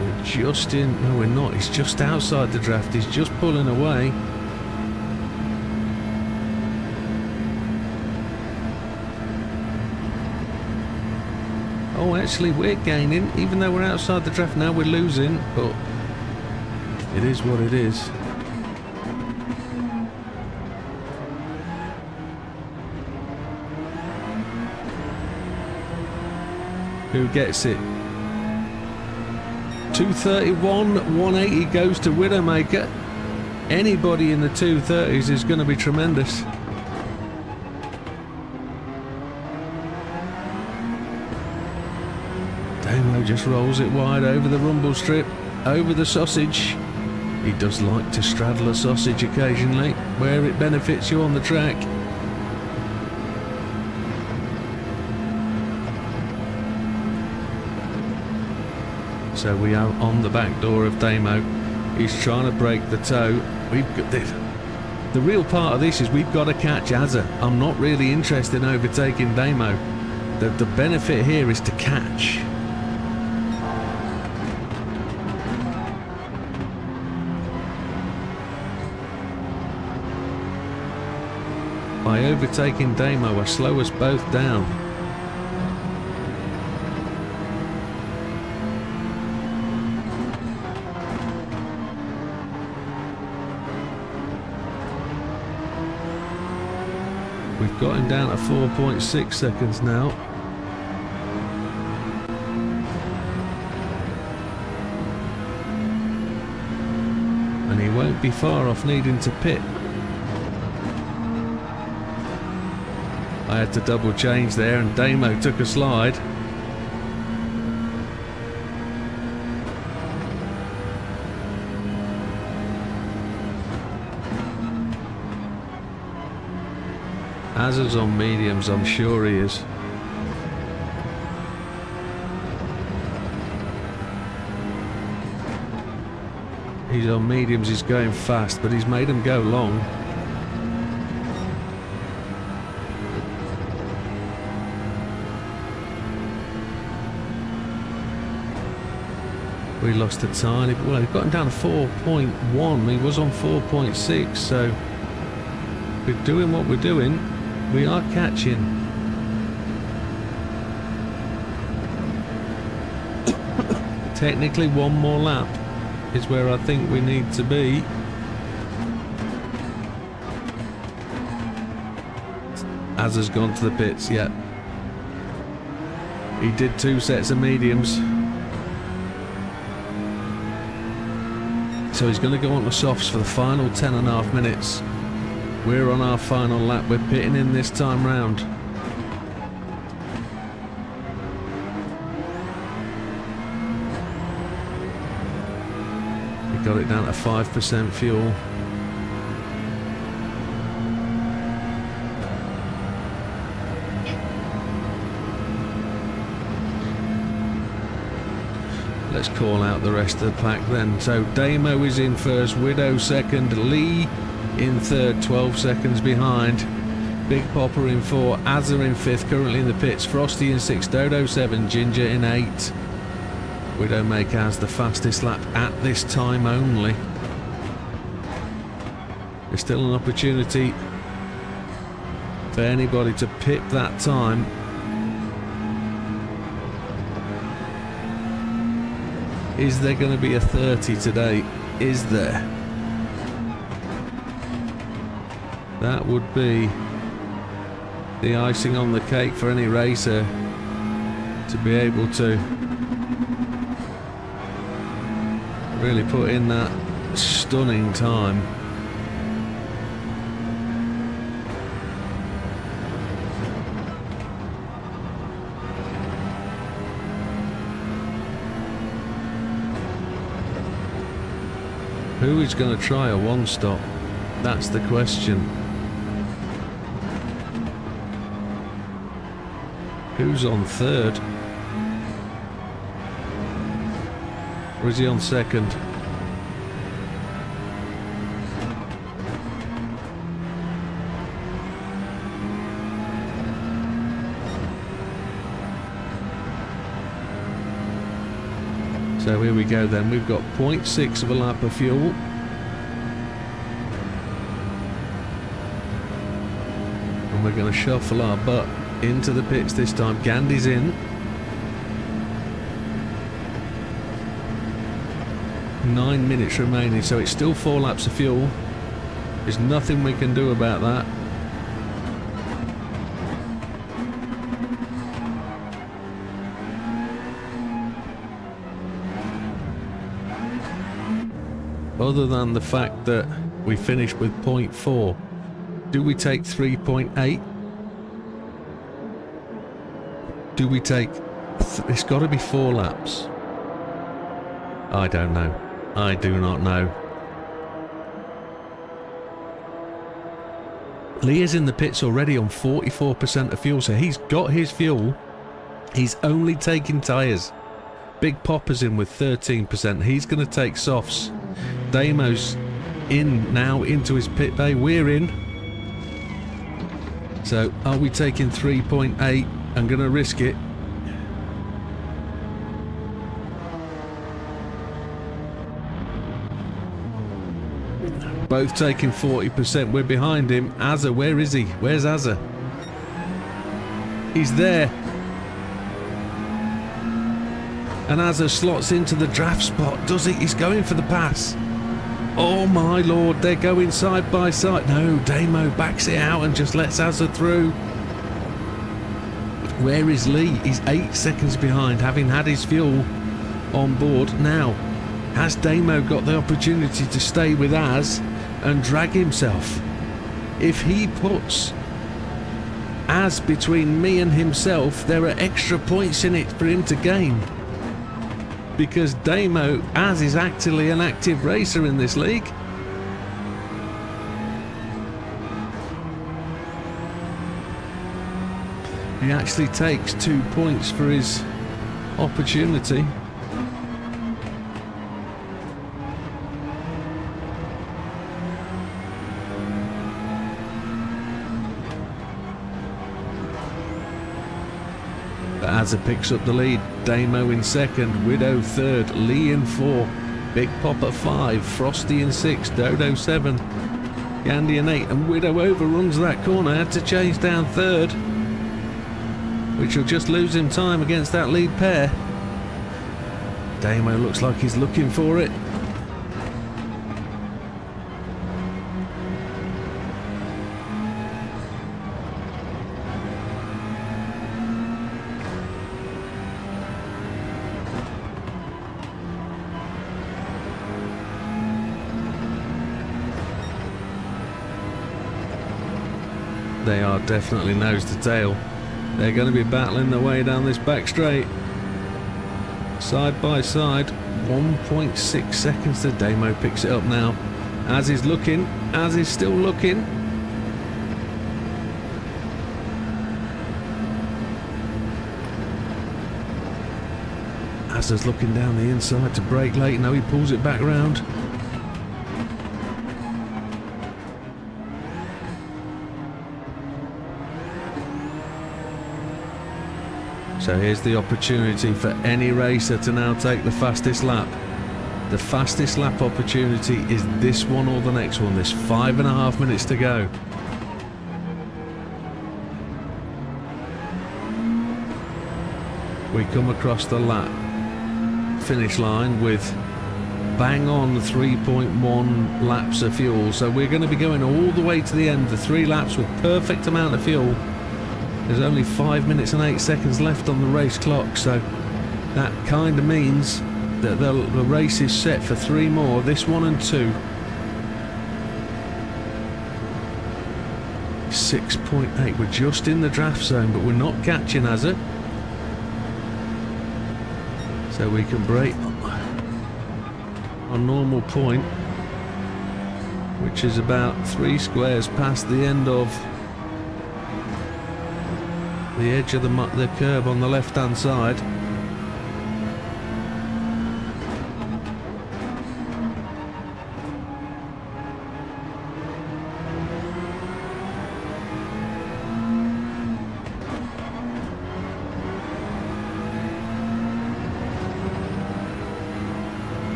We're just in... No, we're not. He's just outside the draft. He's just pulling away. Oh, actually, we're gaining. Even though we're outside the draft now, we're losing. But it is what it is. Who gets it? 231, 180 goes to Widdowmaker. Anybody in the 230s is going to be tremendous. Damo just rolls it wide over the rumble strip, over the sausage. He does like to straddle a sausage occasionally, where it benefits you on the track. So we are on the back door of Damo. He's trying to break the toe. We've got the real part of this is we've got to catch Azza. I'm not really interested in overtaking Damo. The benefit here is to catch. By overtaking Damo, I slow us both down. We've got him down to 4.6 seconds now. And he won't be far off needing to pit. I had to double change there and Damo took a slide. Azza's on mediums, I'm sure he is. He's on mediums, he's going fast, but he's made him go long. We lost a tiny, well, he got him down to 4.1, he was on 4.6, so we're doing what we're doing. We are catching. Technically one more lap is where I think we need to be. Az has gone to the pits, yeah. He did 2 sets of mediums. So he's going to go on to softs for the final 10.5 minutes. We're on our final lap. We're pitting in this time round. We got it down to 5% fuel. Let's call out the rest of the pack then. So Damo is in first, Widow second, Lee in third, 12 seconds behind. Big Popper in 4, Azza in 5th, currently in the pits, Frosty in 6, Dodo 7, Ginger in 8. Widdowmaker has the fastest lap at this time only. There's still an opportunity for anybody to pip that time. Is there going to be a 30 today? Is there? That would be the icing on the cake for any racer to be able to really put in that stunning time. Who is going to try a one-stop? That's the question. Who's on third? Or is he on second? So here we go then, we've got 0.6 of a lap of fuel. And we're going to shuffle our butt into the pits this time. Gandhi's in. 9 minutes remaining, so it's still 4 laps of fuel. There's nothing we can do about that. Other than the fact that we finished with 0.4, do we take 3.8? Do we take... it's got to be 4 laps. I don't know. I do not know. Leah's in the pits already on 44% of fuel, so he's got his fuel. He's only taking tyres. Big Popper's in with 13%. He's going to take softs. Damo's in now into his pit bay. We're in. So are we taking 3.8? I'm going to risk it. Both taking 40%. We're behind him. Azza, where is he? Where's Azza? He's there. And Azza slots into the draft spot. Does he? He's going for the pass. Oh my lord, they're going side by side. No, Damo backs it out and just lets Azza through. Where is Lee? He's 8 seconds behind, having had his fuel on board. Now, has Damo got the opportunity to stay with Az and drag himself? If he puts Az between me and himself, there are extra points in it for him to gain. Because Damo, Az is actually an active racer in this league. He actually takes 2 points for his opportunity. But Azza picks up the lead. Damo in second, Widow third, Lee in 4, Big Popper 5, Frosty in 6, Dodo 7, Gandhi in 8, and Widow overruns that corner. Had to chase down third, which will just lose him time against that lead pair. Damo looks like he's looking for it. They are definitely nose to tail. They're going to be battling their way down this back straight. Side by side, 1.6 seconds to Damo picks it up now. As is looking, as is still looking. As is looking down the inside to break late. No, he pulls it back round. So here's the opportunity for any racer to now take the fastest lap. The fastest lap opportunity is this one or the next one. There's 5.5 minutes to go. We come across the lap finish line with bang on 3.1 laps of fuel. So we're going to be going all the way to the end, the 3 laps with perfect amount of fuel. There's only 5 minutes and 8 seconds left on the race clock, so that kind of means that the race is set for 3 more, this 1 and 2. 6.8, we're just in the draft zone, but we're not catching Azza. So we can break on normal point, which is about 3 squares past the end of the edge of the curb on the left hand side.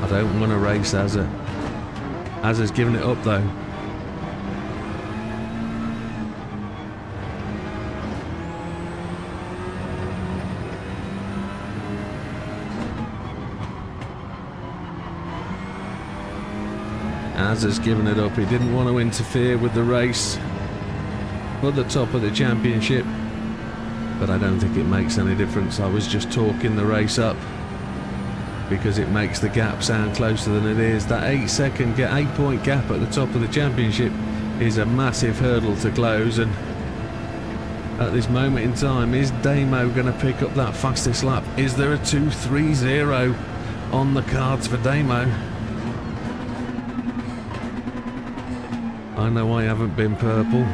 I don't want to race Azza. Azza's giving it up though. Azza's giving it up. He didn't want to interfere with the race for the top of the championship, but I don't think it makes any difference. I was just talking the race up because it makes the gap sound closer than it is. That 8-point gap at the top of the championship is a massive hurdle to close, and at this moment in time, is Damo going to pick up that fastest lap? Is there a 2:30 on the cards for Damo? I know I haven't been purple.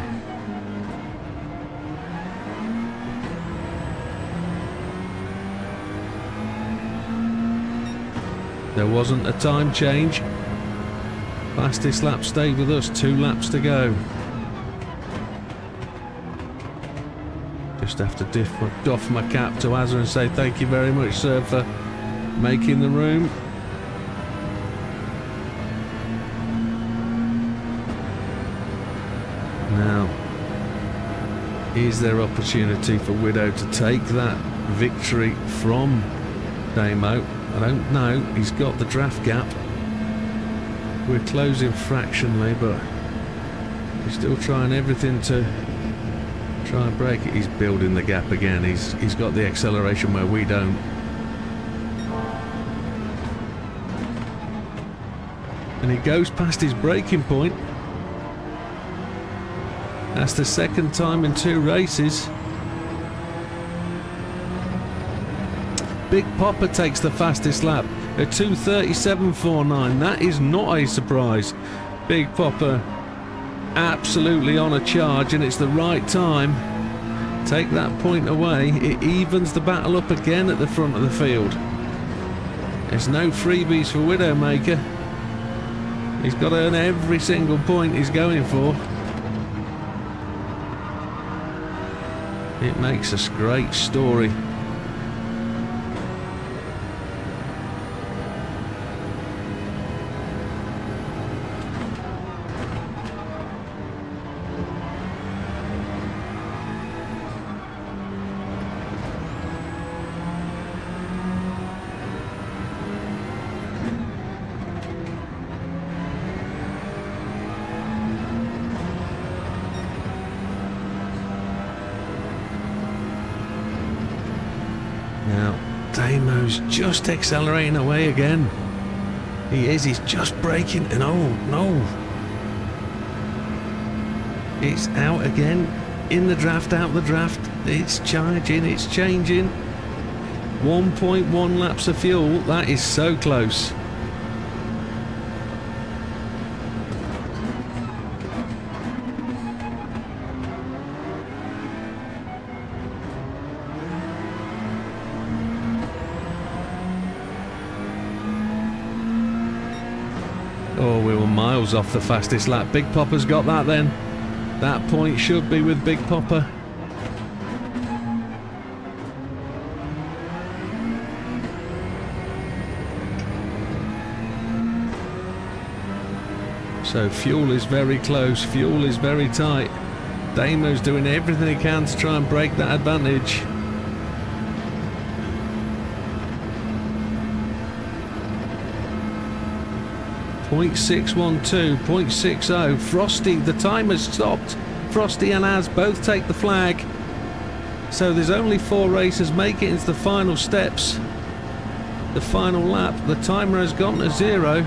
There wasn't a time change. Fastest lap stayed with us, 2 laps to go. Just have to doff my cap to Azza and say thank you very much, sir, for making the room. Now, is there opportunity for Widow to take that victory from Damo? I don't know. He's got the draft gap. We're closing fractionally, but he's still trying everything to try and break it. He's building the gap again. He's got the acceleration where we don't. And he goes past his braking point. That's the second time in 2 races. Big Popper takes the fastest lap, a 2:37.49. That is not a surprise. Big Popper absolutely on a charge, and it's the right time. Take that point away. It evens the battle up again at the front of the field. There's no freebies for Widdowmaker. He's got to earn every single point he's going for. It makes a great story. Damo's just accelerating away again. He is, he's just braking, and oh no. It's out again. In the draft, out the draft. It's charging, it's changing. 1.1 laps of fuel, that is so close. Oh, we were miles off the fastest lap. Big Popper's got that then. That point should be with Big Popper. So fuel is very close, fuel is very tight. Damo's doing everything he can to try and break that advantage. .612, .60. Frosty, the timer's stopped. Frosty and Az both take the flag. So there's only 4 racers make it into the final steps. The final lap. The timer has gone to 0.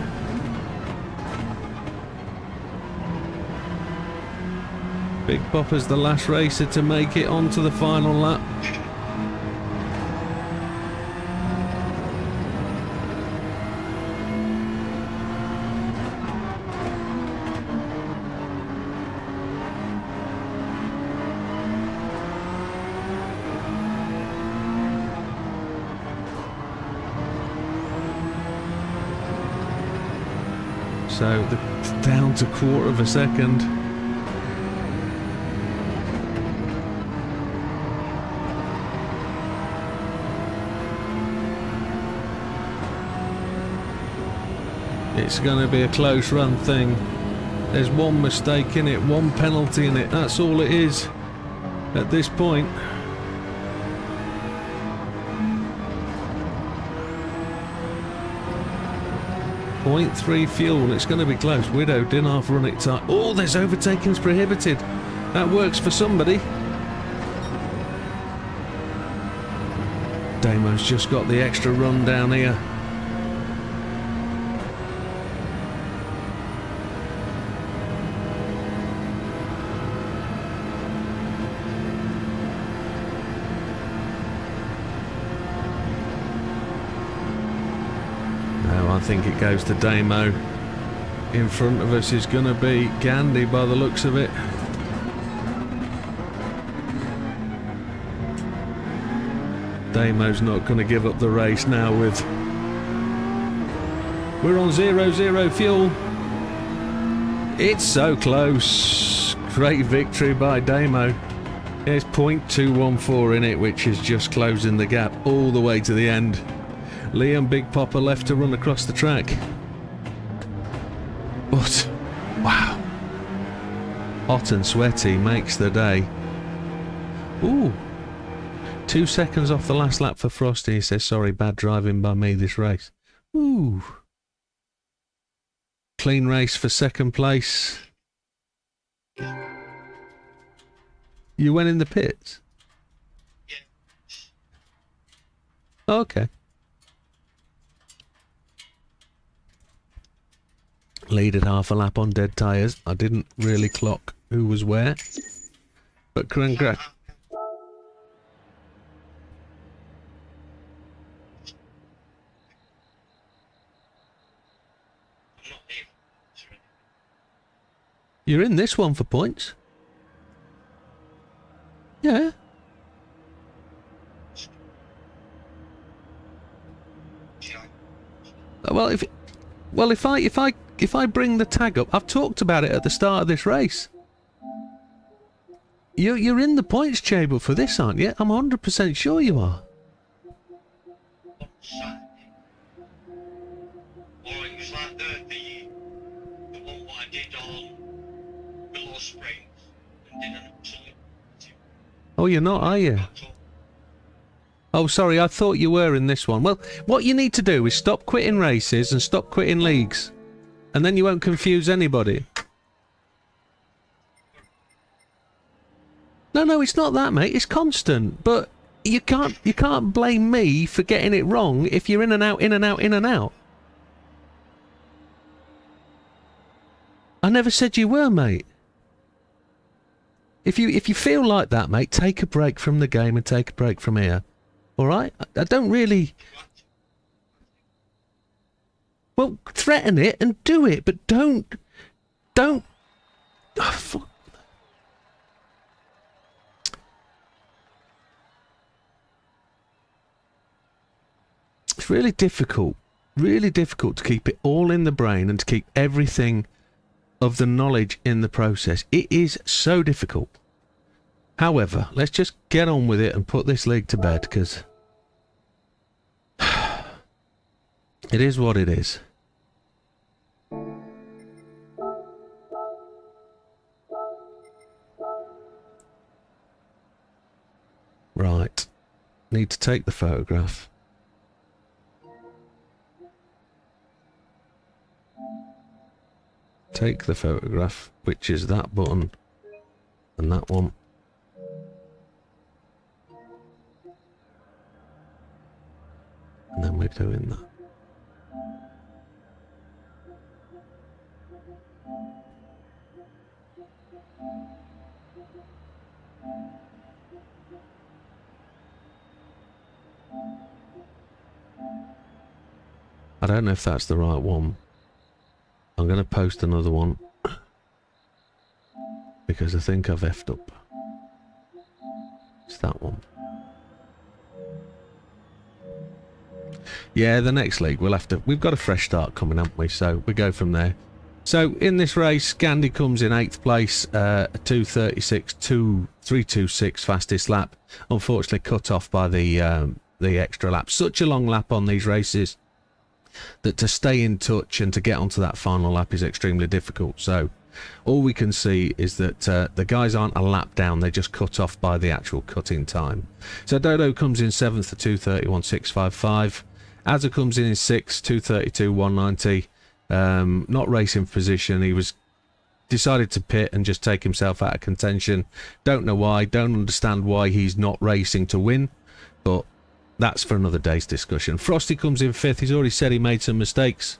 Big Popper's the last racer to make it onto the final lap. So down to 1/4 of a second. It's going to be a close run thing. There's one mistake in it, one penalty in it. That's all it is at this point. .3 fuel, it's going to be close. Widow didn't half run it tight. Oh, there's overtaking's prohibited. That works for somebody. Damo's just got the extra run down here. I think it goes to Damo. In front of us is going to be Gandhi by the looks of it. Damo's not going to give up the race now with... We're on 0-0 fuel. It's so close. Great victory by Damo. There's .214 in it, which is just closing the gap all the way to the end. Liam Big Popper left to run across the track. But, wow. Hot and sweaty makes the day. Ooh. 2 seconds off the last lap for Frosty. He says, sorry, bad driving by me this race. Ooh. Clean race for second place. You went in the pits? Yeah. Okay. Leaded half a lap on dead tyres. I didn't really clock who was where. But congrats. You're in this one for points. Yeah. Well, if I bring the tag up, I've talked about it at the start of this race. You're in the points table for this, aren't you? I'm 100% sure you are. Oh, you're not, are you? Oh, sorry, I thought you were in this one. Well, what you need to do is stop quitting races and stop quitting leagues. And then you won't confuse anybody. No, it's not that, mate. It's constant. But you can't blame me for getting it wrong if you're in and out, in and out, in and out. I never said you were, mate. If you feel like that, mate, take a break from the game and take a break from here. All right? I don't really. Well, threaten it and do it, but don't. Oh, fuck. It's really difficult to keep it all in the brain and to keep everything of the knowledge in the process. It is so difficult. However, let's just get on with it and put this league to bed, because it is what it is. Right. Need to take the photograph. Take the photograph, which is that button and that one. And then we're doing that. I don't know if that's the right one. I'm going to post another one because I think I've effed up. It's that one. Yeah, the next league we'll have to. We've got a fresh start coming, haven't we? So we go from there. So in this race, Gandhi comes in 8th place, 2:36.326 fastest lap. Unfortunately, cut off by the extra lap. Such a long lap on these races that to stay in touch and to get onto that final lap is extremely difficult. So all we can see is that the guys aren't a lap down, they're just cut off by the actual cut-in time. So Dodo comes in 7th at 2:31.655. Azza comes in 6th, 2:32.190. Not racing position. He was decided to pit and just take himself out of contention. Don't know why, don't understand why he's not racing to win, but that's for another day's discussion. Frosty comes in 5th. He's already said he made some mistakes.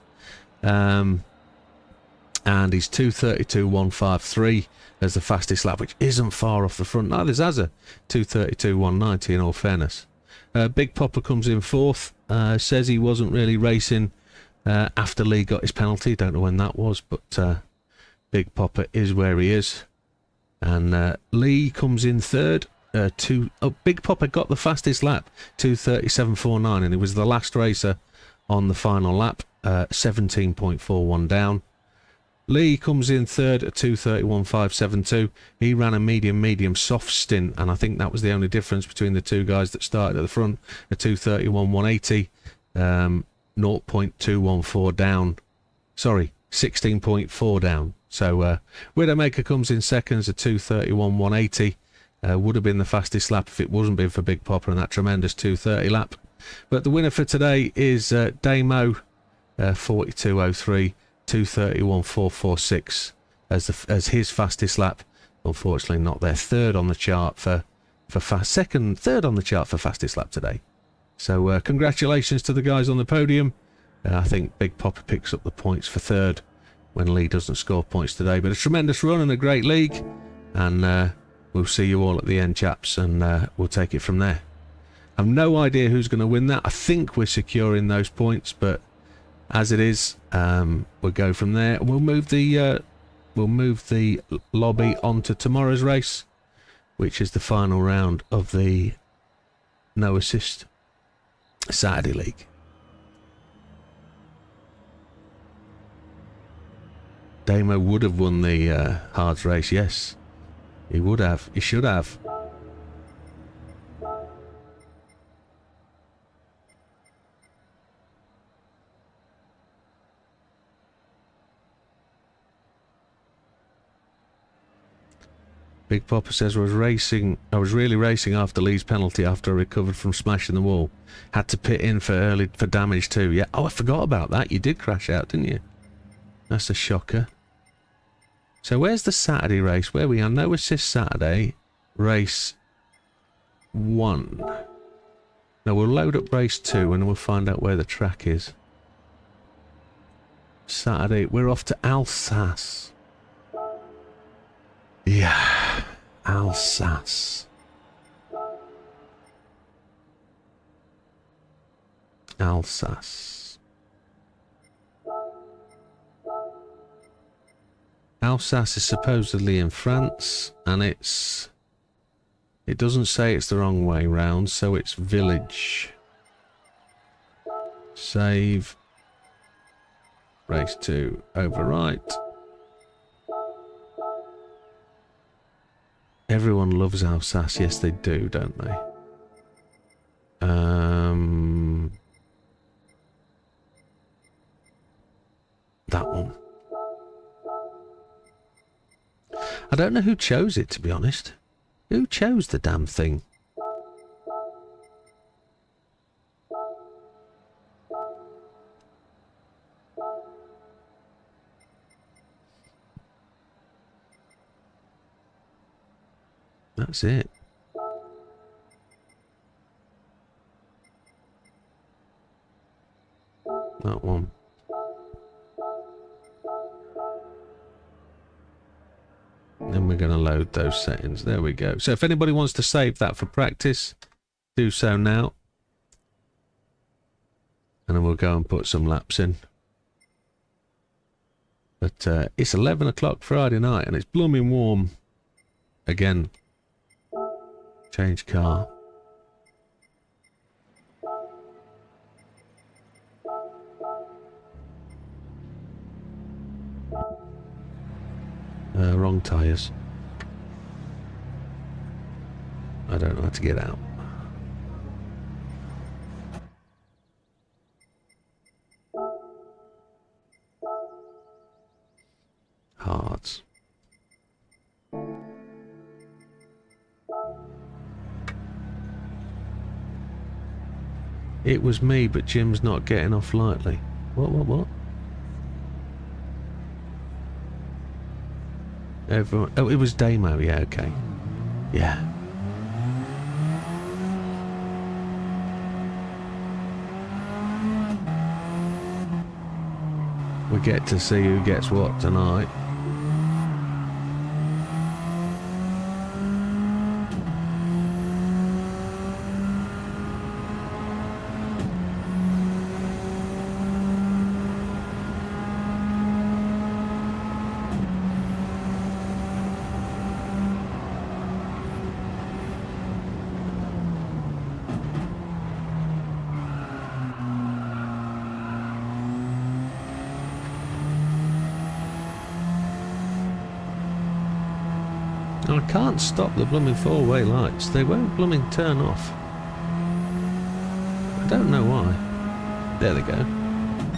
And he's 2:32.153 as the fastest lap, which isn't far off the front. Neither's Azza, 2:32.190 in all fairness. Big Popper comes in 4th. Says he wasn't really racing after Lee got his penalty. Don't know when that was, but Big Popper is where he is. And Lee comes in 3rd. Big Popper got the fastest lap, 2:37.49, and he was the last racer on the final lap, 17.41 down. Lee comes in 3rd at 2:31.572. He ran a medium soft stint, and I think that was the only difference between the two guys that started at the front, a 2:31.180, 0.214 down. Sorry, 16.4 down. So Widdowmaker comes in 2nd at 2:31.180. Would have been the fastest lap if it wasn't been for Big Popper and that tremendous 2:30 lap. But the winner for today is Damo, 42.03, 2:31.446 as his fastest lap. Unfortunately, not there. Third on the chart third on the chart for fastest lap today. So congratulations to the guys on the podium. I think Big Popper picks up the points for 3rd when Lee doesn't score points today. But a tremendous run and a great league, and we'll see you all at the end, chaps, and we'll take it from there. I've no idea who's going to win that. I think we're securing those points, but as it is, we'll go from there. We'll move the lobby onto tomorrow's race, which is the final round of the no assist Saturday League. Damo would have won the Hards race, yes. He would have. He should have. Big Popper says, I was really racing after Lee's penalty after I recovered from smashing the wall. Had to pit in for damage too. Yeah. Oh, I forgot about that. You did crash out, didn't you? That's a shocker. So where's the Saturday race? Where we are? No assist Saturday. Race 1. Now we'll load up race 2 and we'll find out where the track is. Saturday, we're off to Alsace. Yeah, Alsace. Alsace. Alsace is supposedly in France, and it doesn't say it's the wrong way round, so it's village. Save. Race 2, overwrite. Everyone loves Alsace, yes they do, don't they? That one. I don't know who chose it, to be honest. Who chose the damn thing? That's it. That one. Then we're going to load those settings. There we go. So if anybody wants to save that for practice, do so now. And then we'll go and put some laps in. But it's 11 o'clock Friday night and it's blooming warm. Again. Change car. Wrong tyres. I don't know how to get out. Hards. It was me, but Jim's not getting off lightly. What? Everyone, oh, it was Damo, yeah, okay. Yeah. We get to see who gets what tonight. I can't stop the blooming four-way lights. They won't blooming turn off. I don't know why. There they go.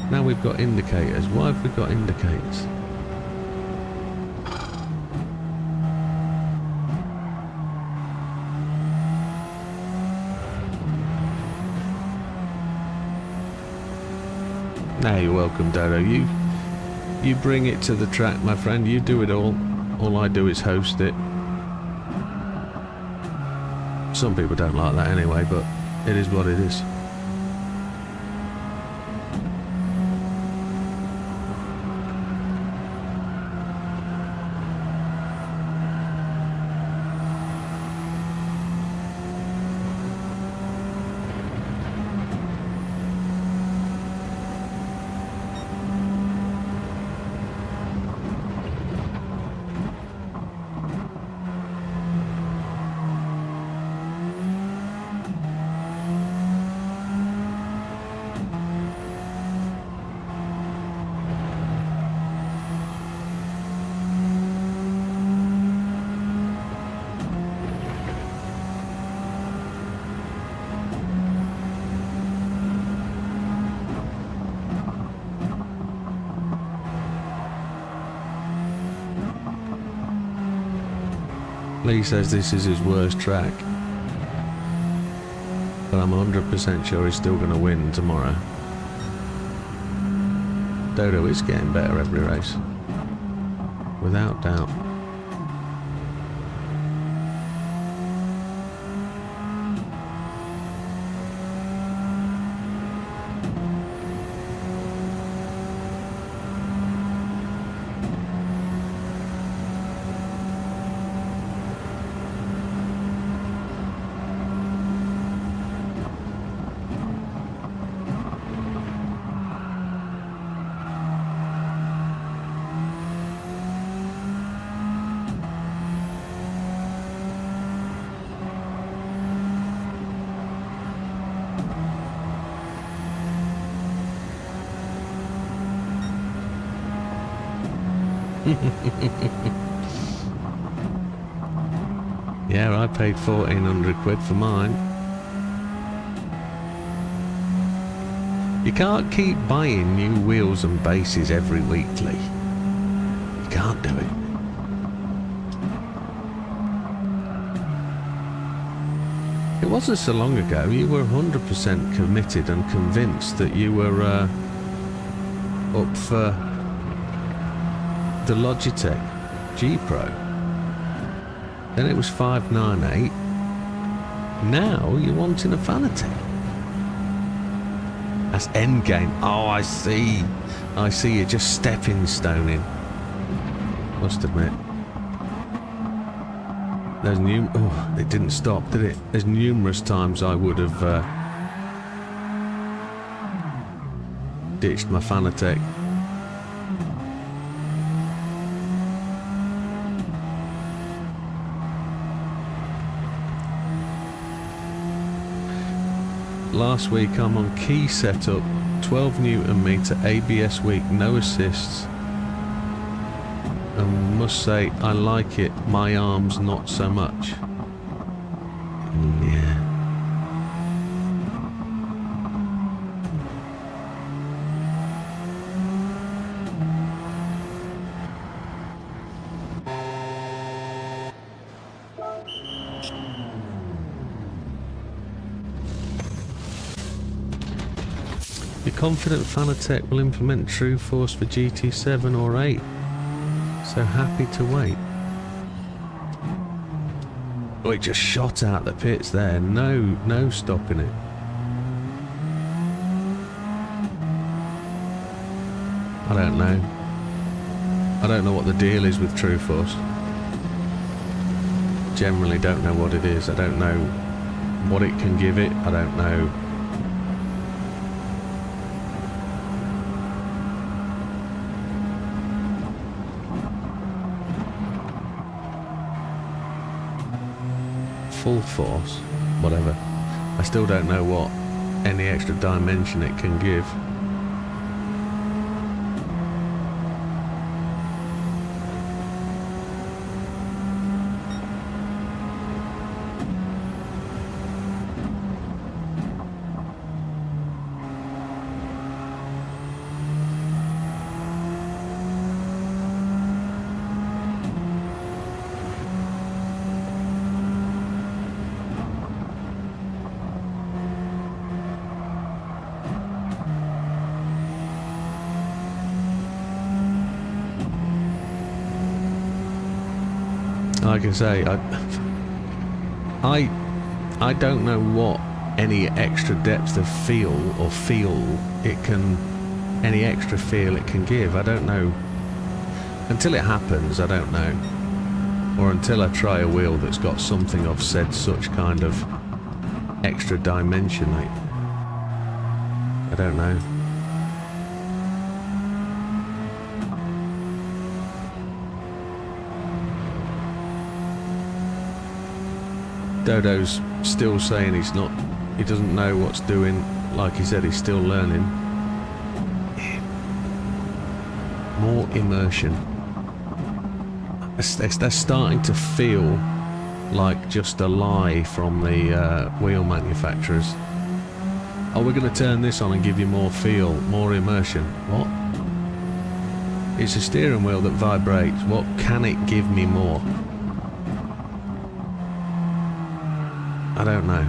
Now we've got indicators. Why have we got indicators? Now you're welcome, Dodo. You bring it to the track, my friend. You do it all. All I do is host it. Some people don't like that anyway, but it is what it is. Lee says this is his worst track, but I'm 100% sure he's still going to win tomorrow. Dodo is getting better every race, without doubt. Yeah, I paid 1,400 quid for mine. You can't keep buying new wheels and bases every weekly. You can't do it. It wasn't so long ago you were 100% committed and convinced that you were up for the Logitech G Pro. Then it was 598. Now you're wanting a Fanatec. That's endgame. Oh, I see. I see, you're just stepping stoning. Must admit. There's oh, it didn't stop, did it? There's numerous times I would have ditched my Fanatec. Last week I'm on key setup, 12 Newton meter, ABS weak, no assists. And must say I like it, my arms not so much. Yeah. You're confident Fanatec will implement True Force for GT7 or 8? So happy to wait. Oh, it just shot out the pits there. No stopping it. I don't know. I don't know what the deal is with True Force. Generally don't know what it is. I don't know what it can give it. I don't know. Full force, whatever. I still don't know what any extra dimension it can give. Like I say, I don't know what any extra depth of feel it can, any extra feel it can give. I don't know. Until it happens, I don't know. Or until I try a wheel that's got something of said such kind of extra dimension. I don't know. Dodo's still saying he doesn't know what's doing. Like he said, he's still learning. More immersion. They're starting to feel like just a lie from the wheel manufacturers. Oh, we're going to turn this on and give you more feel, more immersion. What? It's a steering wheel that vibrates. What can it give me more? I don't know.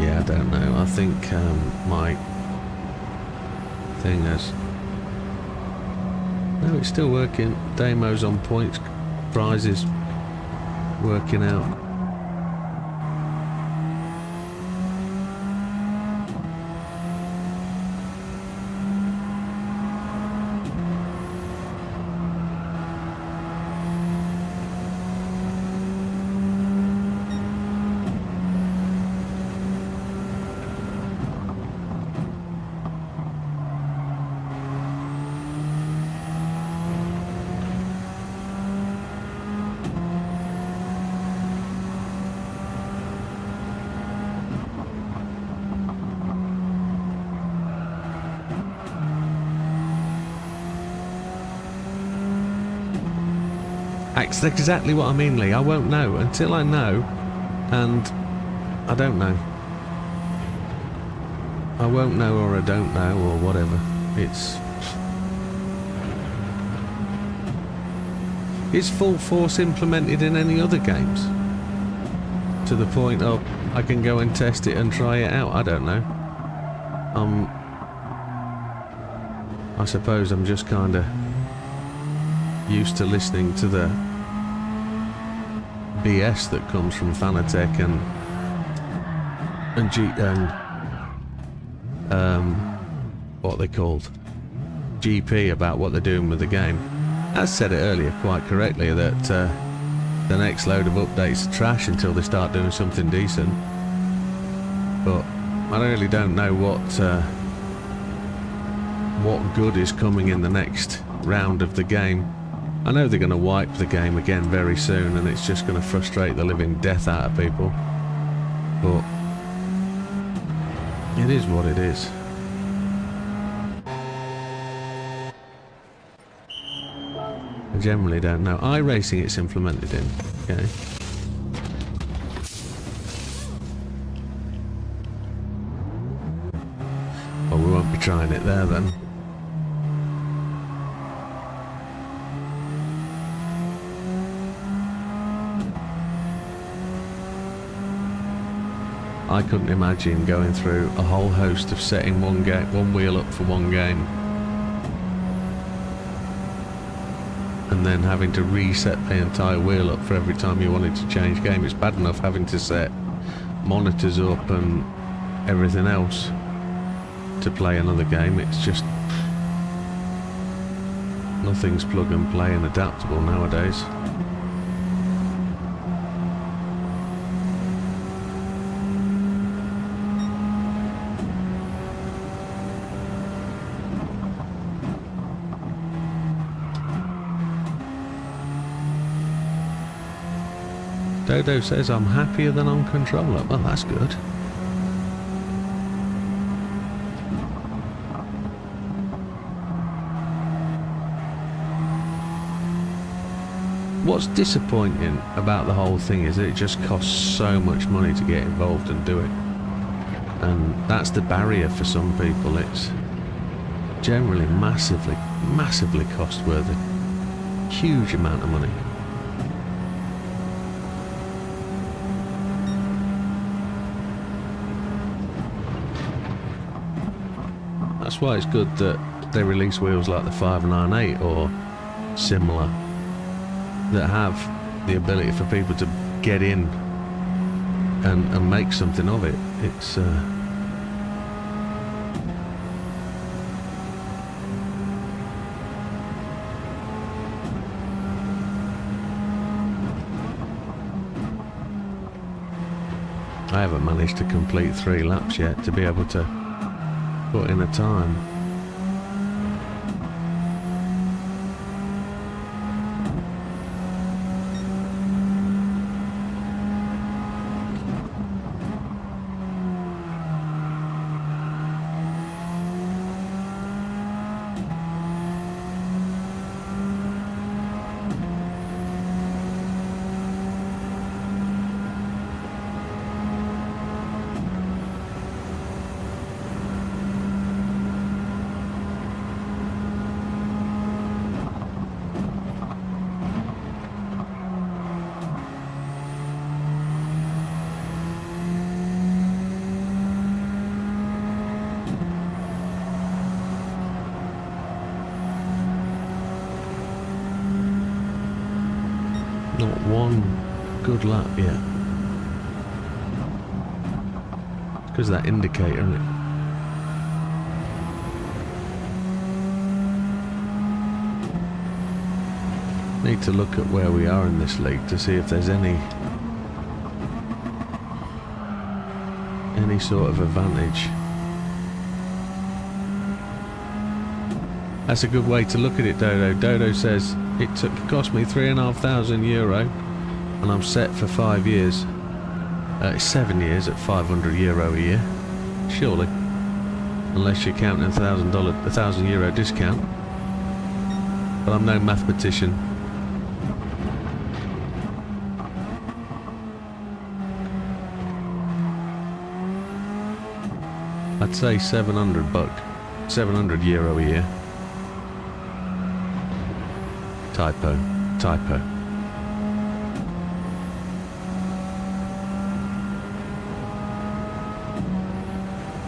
Yeah, I don't know. I think my thing has... No, it's still working. Demo's on points. Prizes working out. That's exactly what I mean, Lee. I won't know until I know, and I don't know. I won't know, or I don't know, or whatever. Is full force implemented in any other games? To the point of I can go and test it and try it out? I don't know. I suppose I'm just kind of used to listening to the BS that comes from Fanatec and what they called GP about what they're doing with the game. As said it earlier quite correctly that the next load of updates are trash until they start doing something decent. But I really don't know what good is coming in the next round of the game. I know they're going to wipe the game again very soon, and it's just going to frustrate the living death out of people. But it is what it is. I generally don't know. iRacing it's implemented in. Okay. Well, we won't be trying it there then. I couldn't imagine going through a whole host of setting one wheel up for one game and then having to reset the entire wheel up for every time you wanted to change game. It's bad enough having to set monitors up and everything else to play another game. It's just nothing's plug and play and adaptable nowadays. Dodo says I'm happier than on controller. Well, that's good. What's disappointing about the whole thing is that it just costs so much money to get involved and do it. And that's the barrier for some people. It's generally massively cost worthy. Huge amount of money. That's why it's good that they release wheels like the 598 or similar that have the ability for people to get in and make something of it. It's I haven't managed to complete 3 laps yet to be able to put in a time. Not one good lap yet. Because of that indicator, isn't it? Need to look at where we are in this league to see if there's any sort of advantage. That's a good way to look at it, Dodo. Dodo says it cost me €3,500 and I'm set for 5 years. 7 years at €500 a year, surely, unless you're counting €1,000 discount. But I'm no mathematician. I'd say 700 buck, 700 euro a year. Typo.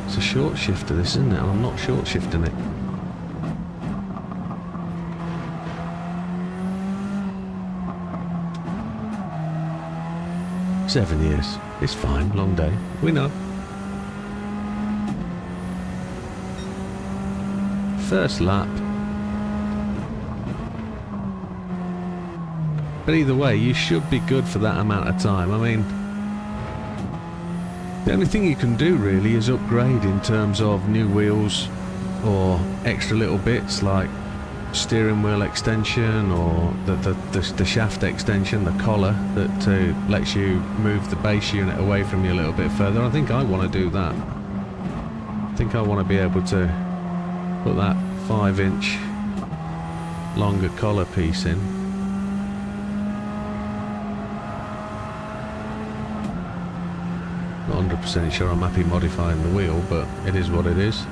It's a short shifter, this, isn't it? And I'm not short shifting it. Seven years. It's fine. Long day. We know. First lap. But either way, you should be good for that amount of time. I mean, the only thing you can do really is upgrade in terms of new wheels or extra little bits like steering wheel extension or the shaft extension, the collar that lets you move the base unit away from you a little bit further. I think I want to do that. I think I want to be able to put that 5-inch longer collar piece in. Not 100% sure I'm happy modifying the wheel, but it is what it is.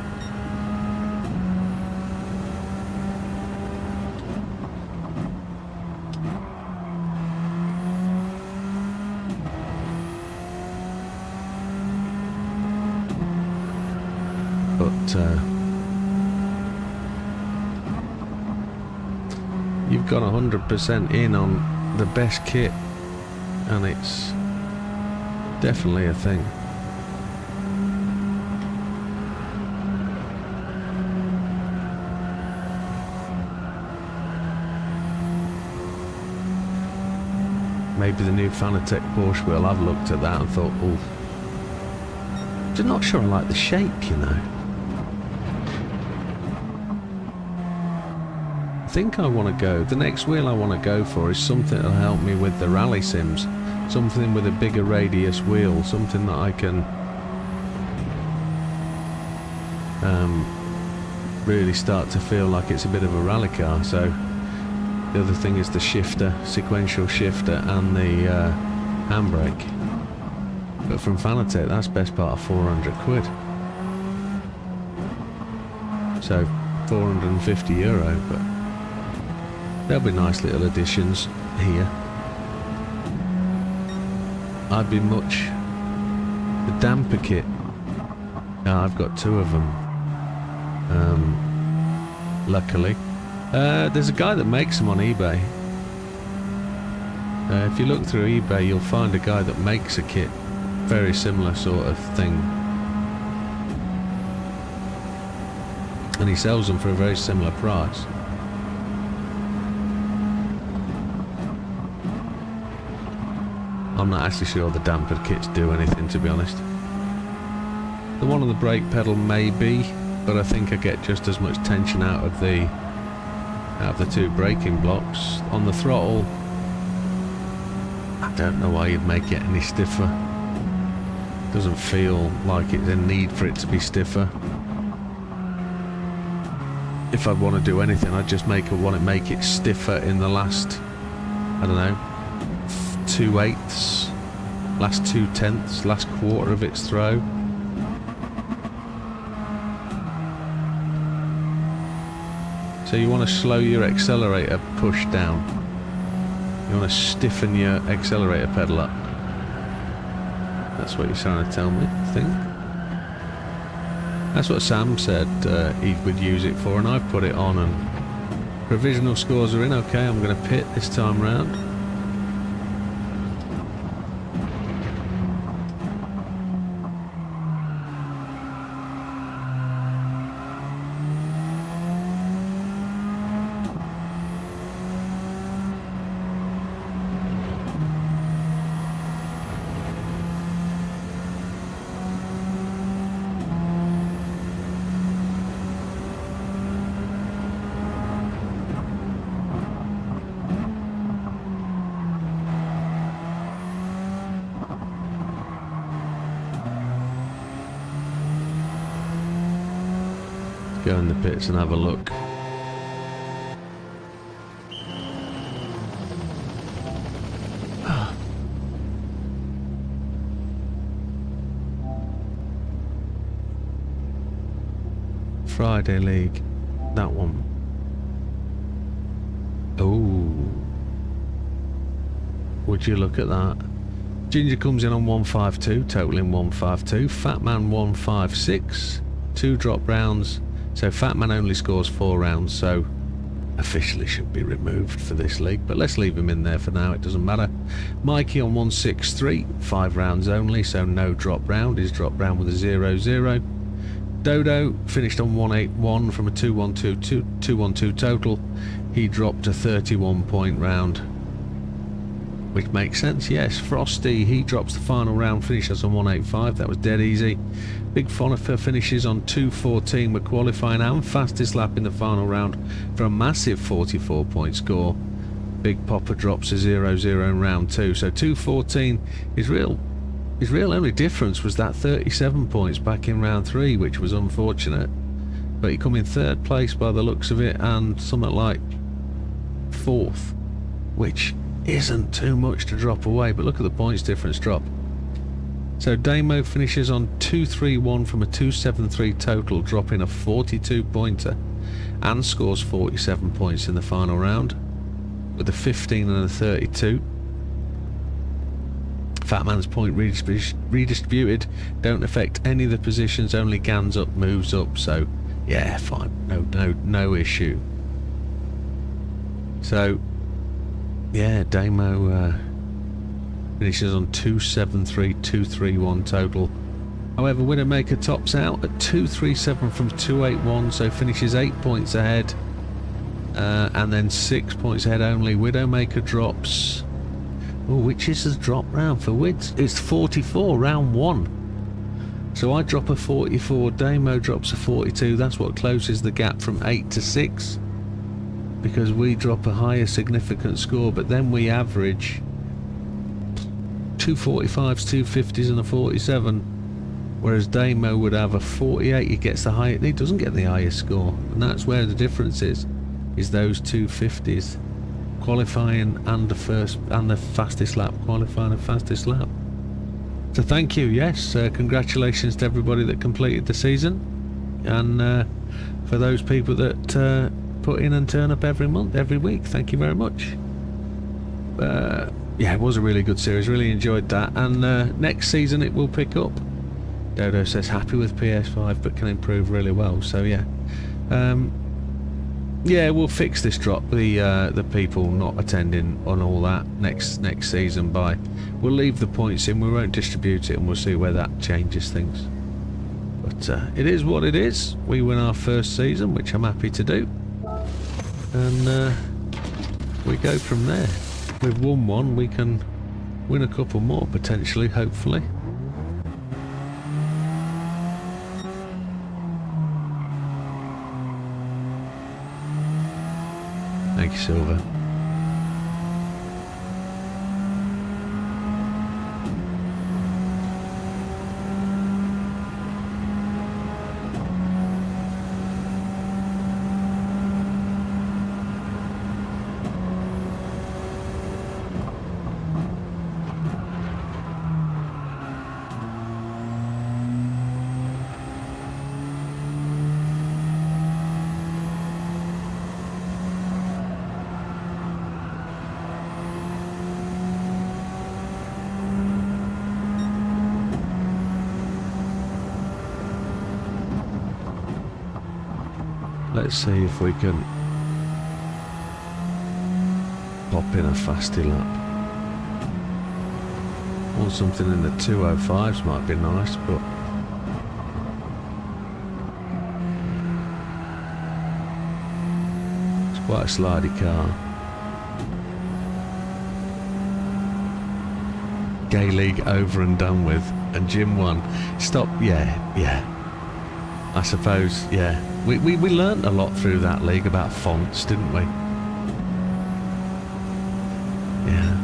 You've got 100% in on the best kit, and it's definitely a thing. Maybe the new Fanatec Porsche wheel, I've looked at that and thought, oh, I'm not sure I like the shape, you know. I think I want to go, the next wheel I want to go for is something that'll help me with the rally sims. Something with a bigger radius wheel, something that I can really start to feel like it's a bit of a rally car. So the other thing is the shifter, sequential shifter, and the handbrake. But from Fanatec, that's best part of 400 quid. So 450 euro, but there'll be nice little additions here. I'd be much... The damper kit, I've got two of them, luckily. There's a guy that makes them on eBay. If you look through eBay, you'll find a guy that makes a kit, very similar sort of thing. And he sells them for a very similar price. I'm not actually sure the damper kits do anything, to be honest. The one on the brake pedal maybe, but I think I get just as much tension out of the two braking blocks. On the throttle, I don't know why you'd make it any stiffer. Doesn't feel like it's a need for it to be stiffer. If I want to do anything, I'd just make it stiffer in the last, I don't know, 2/8, last 2/10, last quarter of its throw. So you want to slow your accelerator push down. You want to stiffen your accelerator pedal up. That's what you're trying to tell me, I think. That's what Sam said he would use it for, and I've put it on, and provisional scores are in. Okay, I'm going to pit this time round. Go in the pits and have a look. Friday League. That one. Oh. Would you look at that? Ginger comes in on 152, totaling 152. Fatman 156. 2 drop rounds. So Fatman only scores 4 rounds, so officially should be removed for this league. But let's leave him in there for now, it doesn't matter. Mikey on 163, 5 rounds only, so no drop round. His drop round with a 0-0. Dodo finished on 181 from a 212 total. He dropped a 31 point round, which makes sense, yes. Frosty, he drops the final round, finishes on 185. That was dead easy. Big Fonifer finishes on 214 with qualifying and fastest lap in the final round for a massive 44 point score. Big Popper drops a 0-0 in round 2. So 214, his real only difference was that 37 points back in round 3, which was unfortunate. But he come in 3rd place by the looks of it, and something like 4th, which isn't too much to drop away, but look at the points difference drop. So Damo finishes on 231 from a 273 total, dropping a 42 pointer, and scores 47 points in the final round with a 15 and a 32. Fatman's point redistributed don't affect any of the positions, only Gans up moves up, so yeah, fine, no issue. So yeah, Damo finishes on 273, 231 total. However, Widdowmaker tops out at 237 from 281, so finishes 8 points ahead, and then 6 points ahead only. Widdowmaker drops, which is the drop round for Wids? It's 44, round 1. So I drop a 44, Damo drops a 42. That's what closes the gap from 8 to 6, because we drop a higher significant score, but then we average 245s, 250s and a 47, whereas Damo would have a 48. He gets the highest, he doesn't get the highest score, and that's where the difference is those 250s qualifying and the fastest lap, qualifying and fastest lap. So thank you, yes, congratulations to everybody that completed the season, and for those people that put in and turn up every month, every week, thank you very much. Yeah, it was a really good series, really enjoyed that, and next season it will pick up. Dodo says happy with PS5 but can improve really well, so yeah. Yeah, we'll fix this drop, the people not attending on all that next season by, we'll leave the points in, we won't distribute it, and we'll see where that changes things. But it is what it is. We win our first season, which I'm happy to do, and we go from there. We've won one, we can win a couple more potentially, hopefully. Thank you, Silver. Let's see if we can pop in a fasty lap. Or something in the 205s might be nice, but it's quite a slidey car. Gay League over and done with, and Gym 1. Stop, yeah. I suppose, yeah. We learnt a lot through that league about fonts, didn't we? Yeah.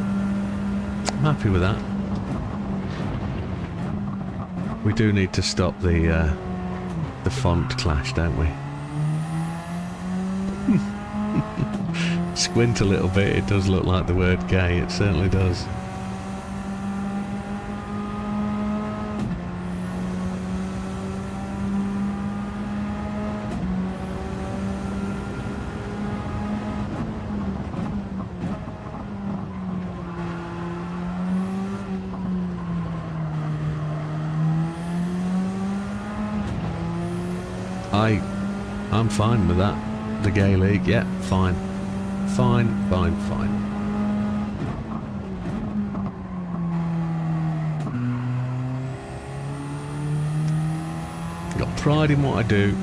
I'm happy with that. We do need to stop the font clash, don't we? Squint a little bit, it does look like the word gay, it certainly does. I'm fine with that. The Gay League, yeah, fine. Fine. Got pride in what I do.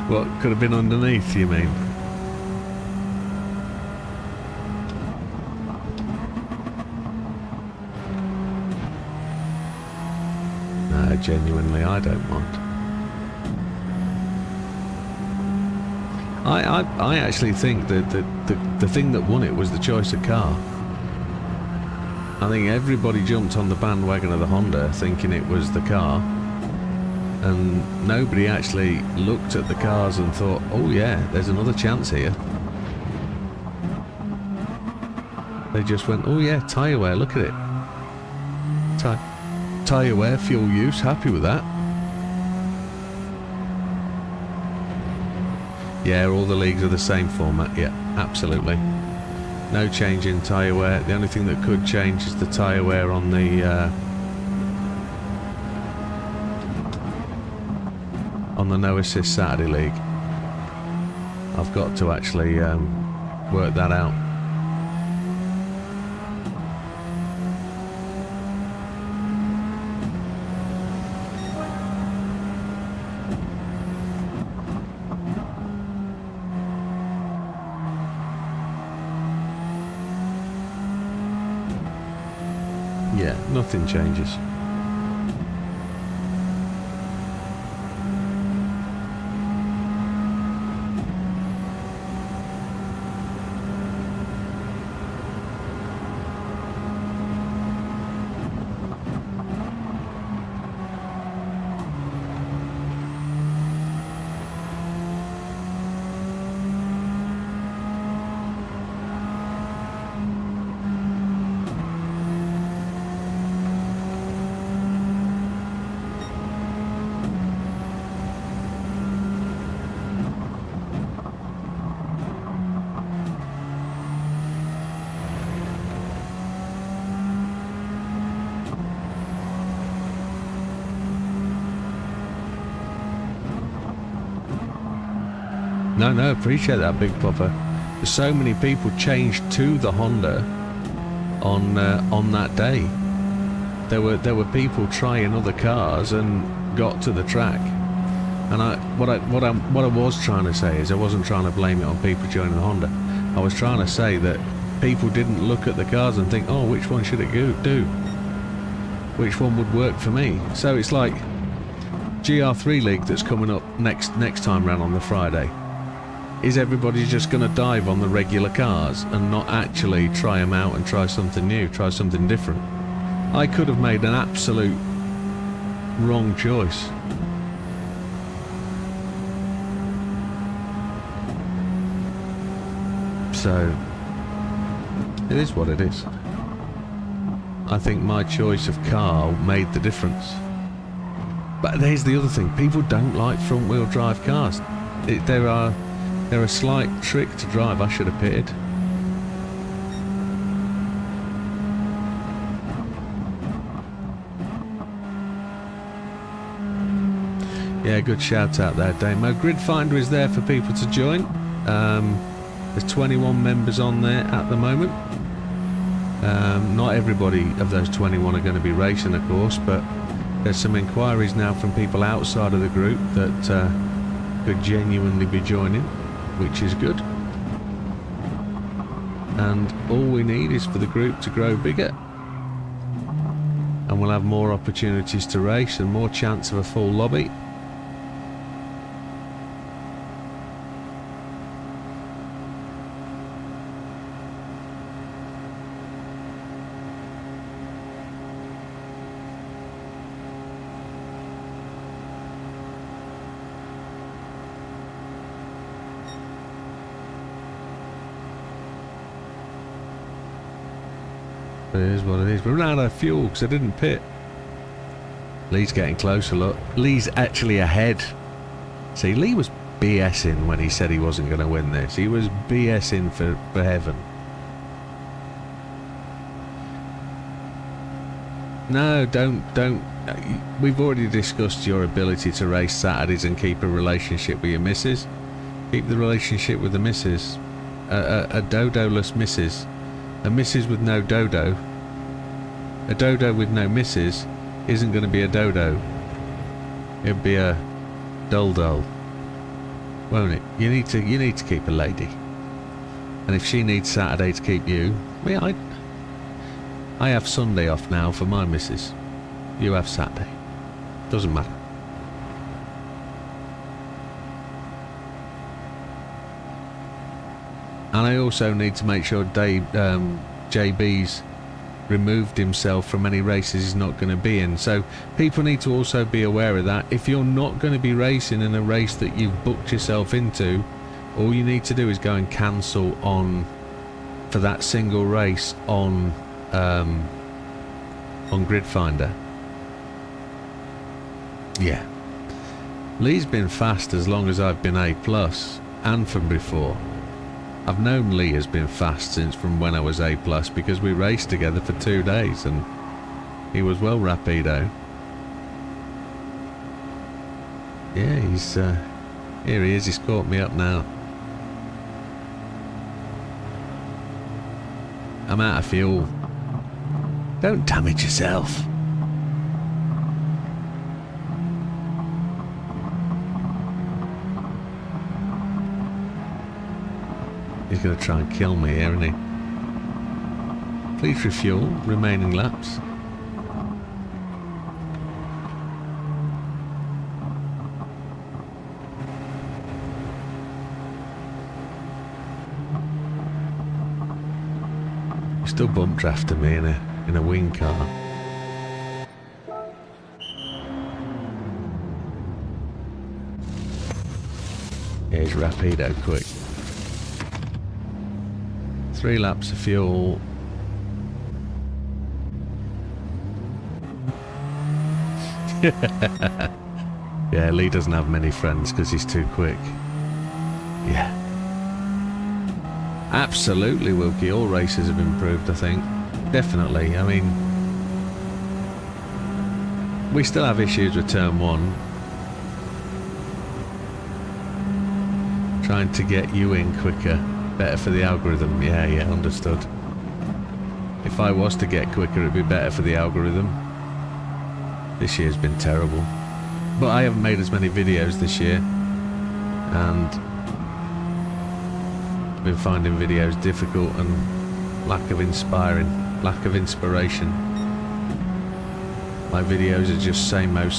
What could have been underneath, you mean? No, genuinely, I don't mind. I actually think that the thing that won it was the choice of car. I think everybody jumped on the bandwagon of the Honda thinking it was the car. And nobody actually looked at the cars and thought, oh yeah, there's another chance here. They just went, oh yeah, tyre wear, look at it. Tyre wear, fuel use, happy with that. Yeah, all the leagues are the same format, yeah, absolutely. No change in tyre wear. The only thing that could change is the tyre wear on the No Assist Saturday League. I've got to actually work that out. Yeah, nothing changes. No, appreciate that, Big Popper. So many people changed to the Honda on that day. There were people trying other cars and got to the track. And what I was trying to say is I wasn't trying to blame it on people joining the Honda. I was trying to say that people didn't look at the cars and think, oh, which one should it do? Which one would work for me? So it's like Gr4 League that's coming up next time round on the Friday. Is everybody just going to dive on the regular cars and not actually try them out and try something new, try something different? I could have made an absolute wrong choice. So, it is what it is. I think my choice of car made the difference. But there's the other thing, people don't like front wheel drive cars. They're a slight trick to drive. I should have pitted. Yeah, good shout out there, Damo. Grid Finder is there for people to join. There's 21 members on there at the moment. Not everybody of those 21 are going to be racing, of course, but there's some inquiries now from people outside of the group that could genuinely be joining, which is good. And all we need is for the group to grow bigger, and we'll have more opportunities to race and more chance of a full lobby. But it is what it is. We ran out of fuel because I didn't pit. Lee's getting closer, look. Lee's actually ahead. See, Lee was BSing when he said he wasn't going to win this. He was BSing for heaven. No, don't. We've already discussed your ability to race Saturdays and keep a relationship with your missus. Keep the relationship with the missus. A dodo-less missus. A missus with no dodo. A dodo with no missus isn't going to be a dodo. It'll be a dull, won't it? You need to keep a lady. And if she needs Saturday to keep you, I have Sunday off now for my missus. You have Saturday. Doesn't matter. And I also need to make sure JB's removed himself from any races he's not going to be in. So people need to also be aware of that. If you're not going to be racing in a race that you've booked yourself into, all you need to do is go and cancel for that single race on Grid Finder. Yeah. Lee's been fast as long as I've been A+, and from before. I've known Lee has been fast since from when I was A+, because we raced together for 2 days and he was well rapido. Yeah, he's here he is, he's caught me up now. I'm out of fuel. Don't damage yourself. He's going to try and kill me here, isn't he? Please refuel. Remaining laps. He's still bump drafting me in a wing car. Here's rapido quick. 3 laps of fuel. Yeah, Lee doesn't have many friends because he's too quick. Yeah. Absolutely, Wilkie. All races have improved, I think. Definitely. I mean, we still have issues with turn 1. Trying to get you in quicker. Better for the algorithm. Yeah, understood. If I was to get quicker, it'd be better for the algorithm. This year's been terrible. But I haven't made as many videos this year. And I've been finding videos difficult and lack of inspiration. My videos are just same-o,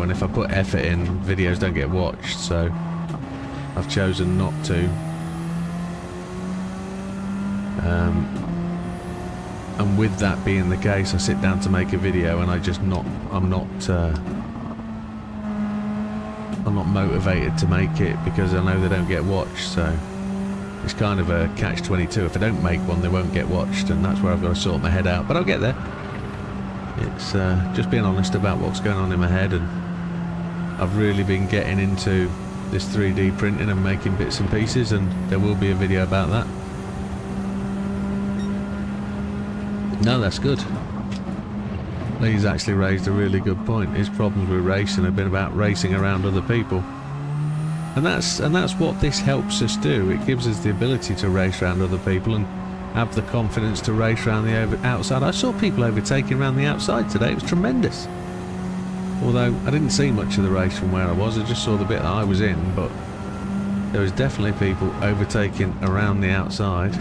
and if I put effort in, videos don't get watched, so I've chosen not to. And with that being the case, I sit down to make a video and I'm not motivated to make it because I know they don't get watched, so it's kind of a catch-22. If I don't make one, they won't get watched, and that's where I've got to sort my head out, but I'll get there. It's just being honest about what's going on in my head, and I've really been getting into this 3D printing and making bits and pieces, and there will be a video about that. No, that's good. Lee's actually raised a really good point. His problems with racing have been about racing around other people, and that's what this helps us do. It gives us the ability to race around other people and have the confidence to race around the outside. I saw people overtaking around the outside today. It was tremendous. Although I didn't see much of the race from where I was, I just saw the bit that I was in, but there was definitely people overtaking around the outside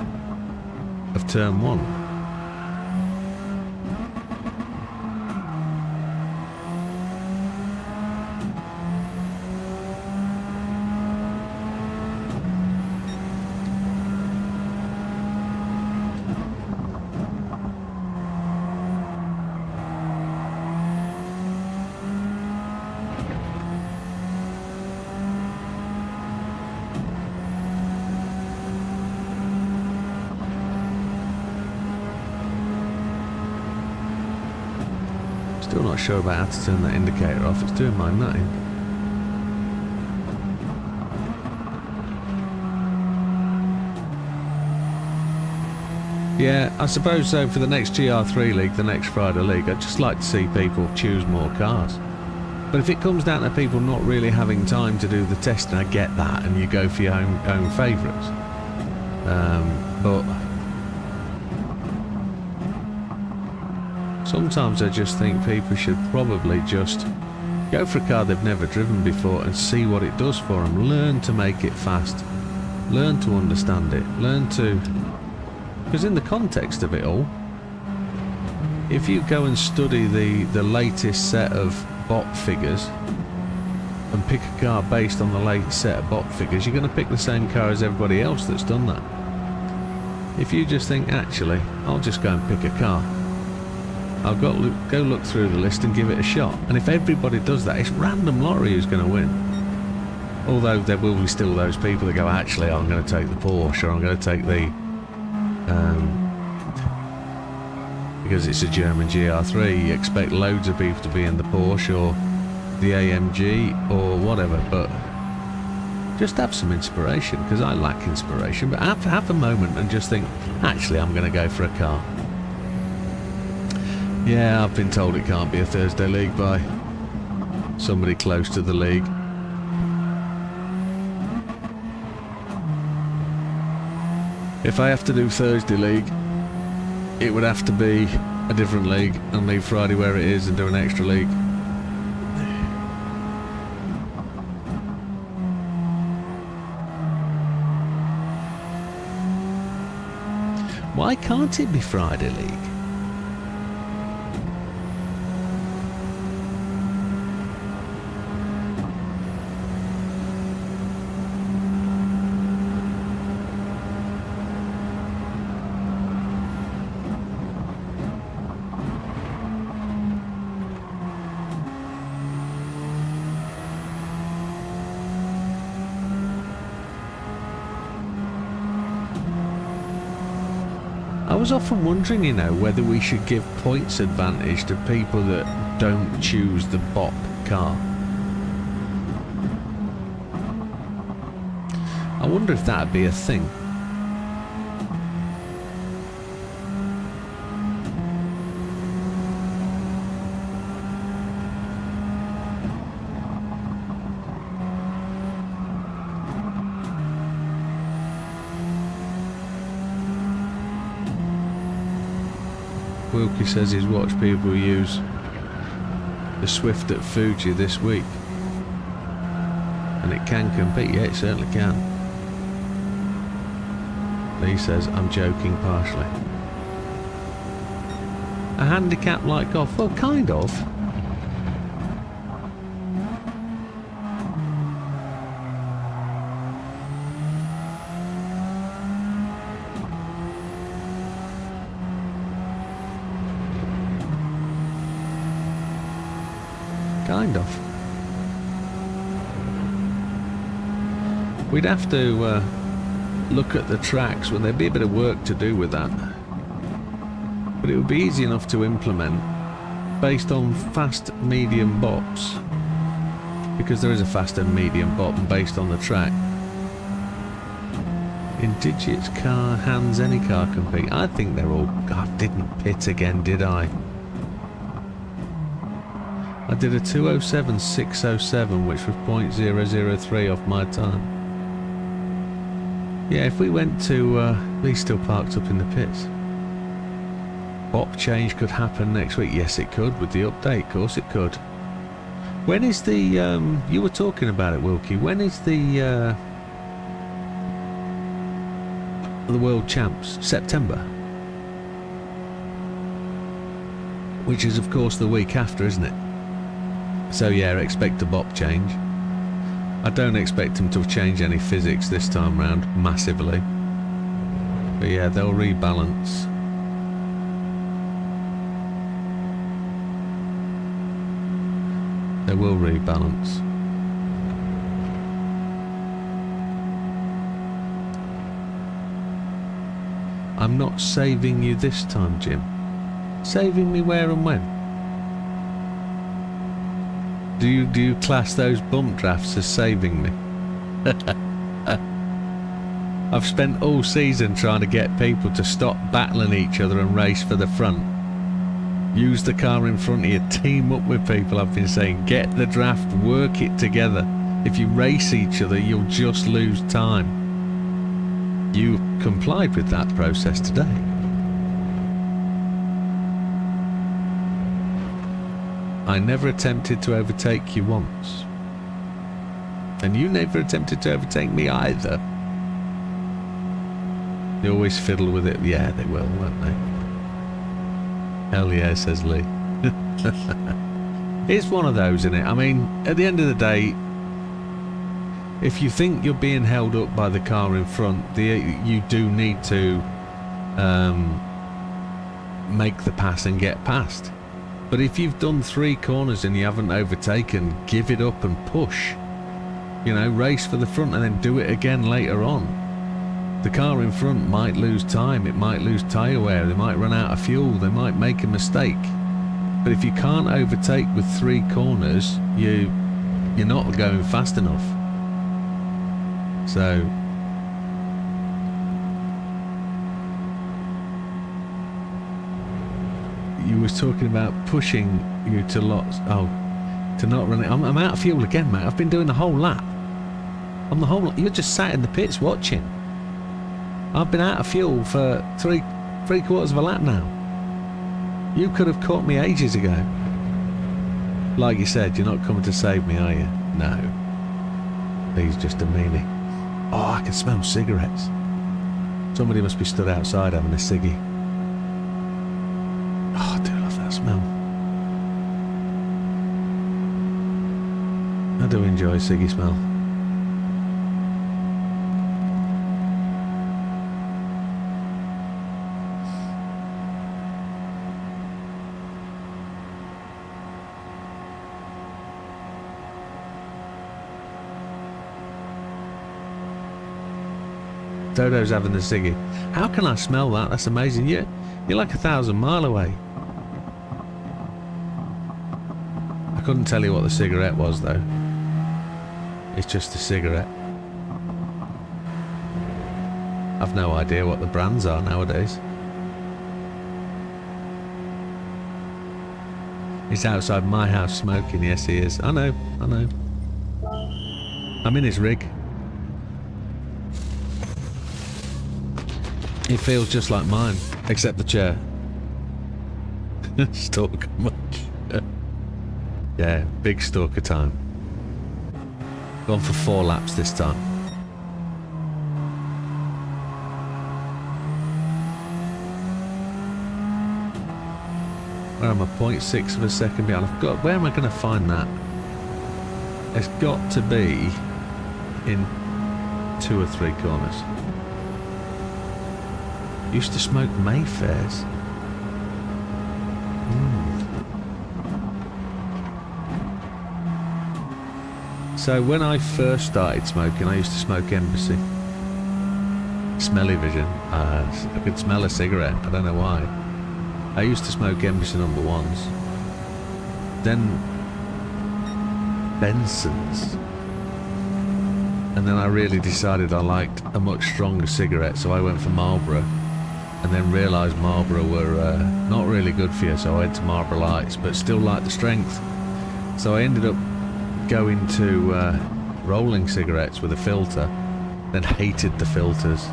of turn 1. Still not sure about how to turn that indicator off. It's doing my nutting. Yeah, I suppose so. For the next GR3 league, the next Friday league, I'd just like to see people choose more cars. But if it comes down to people not really having time to do the testing, I get that, and you go for your own favourites. But sometimes I just think people should probably just go for a car they've never driven before and see what it does for them. Learn to make it fast. Learn to understand it. Learn to... Because in the context of it all, if you go and study the latest set of bot figures and pick a car based on the latest set of bot figures, you're going to pick the same car as everybody else that's done that. If you just think, actually, I'll just go and pick a car, I'll go look through the list and give it a shot. And if everybody does that, it's random lottery who's going to win. Although there will be still those people that go, actually, I'm going to take the Porsche, or I'm going to take the... because it's a German GR3, you expect loads of people to be in the Porsche or the AMG or whatever, but just have some inspiration, because I lack inspiration. But have a moment and just think, actually, I'm going to go for a car. Yeah, I've been told it can't be a Thursday league by somebody close to the league. If I have to do Thursday league, it would have to be a different league and leave Friday where it is and do an extra league. Why can't it be Friday league? I was often wondering, you know, whether we should give points advantage to people that don't choose the BOP car. I wonder if that'd be a thing. Wilkie says he's watched people use the Swift at Fuji this week, and it can compete. Yeah, it certainly can. Lee says, I'm joking partially. A handicap like golf? Well, kind of. Kind of. We'd have to look at the tracks. Well, there'd be a bit of work to do with that, but it would be easy enough to implement based on fast medium bops, because there is a fast and medium bop, and based on the track. In digits, car, hands, any car compete. I think they're all... I didn't pit again, did I? I did a 2:07.607, which was 0.003 off my time. Yeah, if we went to... Lee's still parked up in the pits. Bop change could happen next week. Yes, it could, with the update. Of course it could. When is the... you were talking about it, Wilkie. When is the World Champs? September? Which is, of course, the week after, isn't it? So yeah, expect a bop change. I don't expect them to change any physics this time round massively, but yeah, they'll rebalance. They will rebalance. I'm not saving you this time, Jim. Saving me where and when? Do you class those bump drafts as saving me? I've spent all season trying to get people to stop battling each other and race for the front. Use the car in front of you, team up with people. I've been saying, get the draft, work it together. If you race each other, you'll just lose time. You complied with that process today. I never attempted to overtake you once. And you never attempted to overtake me either. They always fiddle with it. Yeah, they will, won't they? Hell yeah, says Lee. It's one of those, isn't it? I mean, at the end of the day, if you think you're being held up by the car in front, you do need to make the pass and get past. But if you've done 3 corners and you haven't overtaken, give it up and push. You know, race for the front and then do it again later on. The car in front might lose time, it might lose tyre wear, they might run out of fuel, they might make a mistake. But if you can't overtake with 3 corners, you're not going fast enough. So you was talking about pushing you to lots. Oh, to not run it. I'm out of fuel again, mate. I've been doing the whole lap. I'm the whole lap. You're just sat in the pits watching. I've been out of fuel for three quarters of a lap now. You could have caught me ages ago. Like you said, you're not coming to save me, are you? No. He's just a meanie. Oh, I can smell cigarettes. Somebody must be stood outside having a ciggy. Oh, I do love that smell. I do enjoy ciggy smell. Dodo's having the ciggy. How can I smell that? That's amazing. You're like 1,000 miles away. I couldn't tell you what the cigarette was though. It's just a cigarette. I've no idea what the brands are nowadays. He's outside my house smoking. Yes, he is. I know. I'm in his rig. It feels just like mine, except the chair. Stalker much. Yeah, big stalker time. Gone for 4 laps this time. Where am I? 0.6 of a second behind. Where am I going to find that? It's got to be in 2 or 3 corners. Used to smoke Mayfairs. So when I first started smoking, I used to smoke Embassy. Smelly vision. I could smell a cigarette. I don't know why. I used to smoke Embassy number 1s. Then Benson's. And then I really decided I liked a much stronger cigarette, so I went for Marlboro. And then realised Marlboro were not really good for you, so I went to Marlboro Lights, but still liked the strength. So I ended up going to rolling cigarettes with a filter, then hated the filters.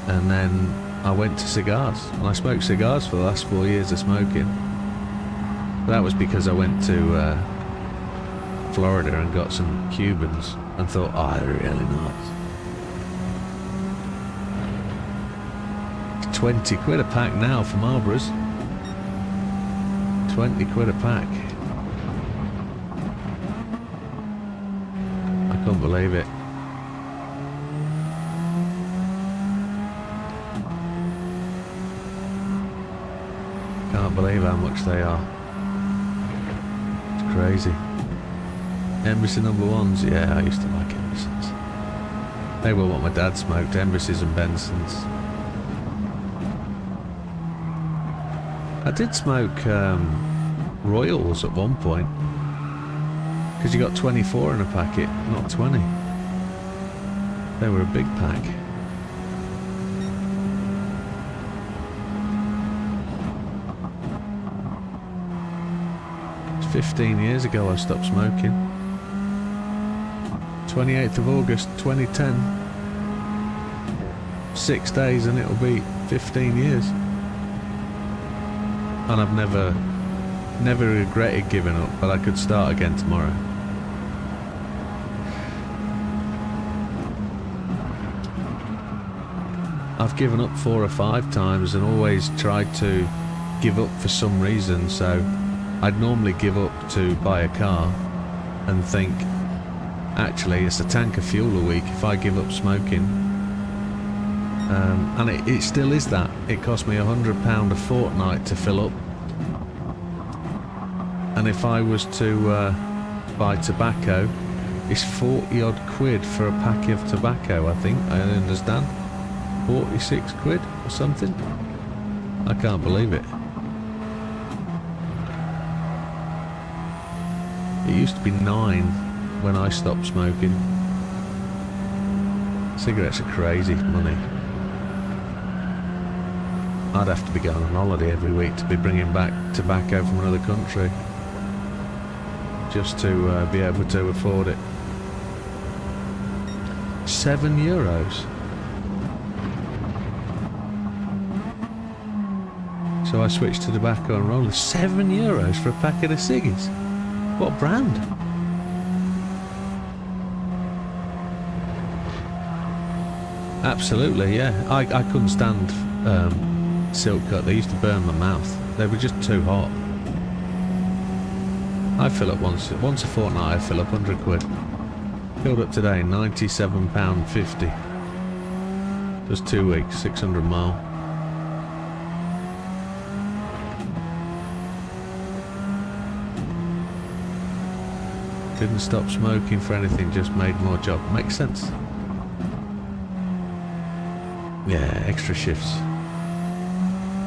And then I went to cigars, and I smoked cigars for the last 4 years of smoking. But that was because I went to Florida and got some Cubans and thought, oh, they're really nice. 20 quid a pack now for Marlboros. 20 quid a pack. I can't believe it. Can't believe how much they are. It's crazy. Embassy number 1s, yeah, I used to like Embassy's. They were what my dad smoked, Embassy's and Benson's. I did smoke Royals at one point. Because you got 24 in a packet, not 20. They were a big pack. It's 15 years ago I stopped smoking. 28th of August 2010. 6 days and it'll be 15 years. And I've never regretted giving up, but I could start again tomorrow. I've given up 4 or 5 times and always tried to give up for some reason, so I'd normally give up to buy a car and think, actually it's a tank of fuel a week if I give up smoking. And it still is that. It cost me £100 a fortnight to fill up. And if I was to buy tobacco, it's 40 odd quid for a pack of tobacco, I think. I understand. 46 quid or something. I can't believe it. It used to be 9 when I stopped smoking. Cigarettes are crazy money. I'd have to be going on holiday every week to be bringing back tobacco from another country just to be able to afford it. €7. So I switched to tobacco and rollers. €7 for a packet of ciggies. What brand? Absolutely, yeah. I couldn't stand silk cut. They used to burn my mouth. They were just too hot. I fill up once a fortnight. I fill up 100 quid. Filled up today, £97.50. Just 2 weeks, 600 mile. Didn't stop smoking for anything, just made more job. Makes sense. Yeah, extra shifts.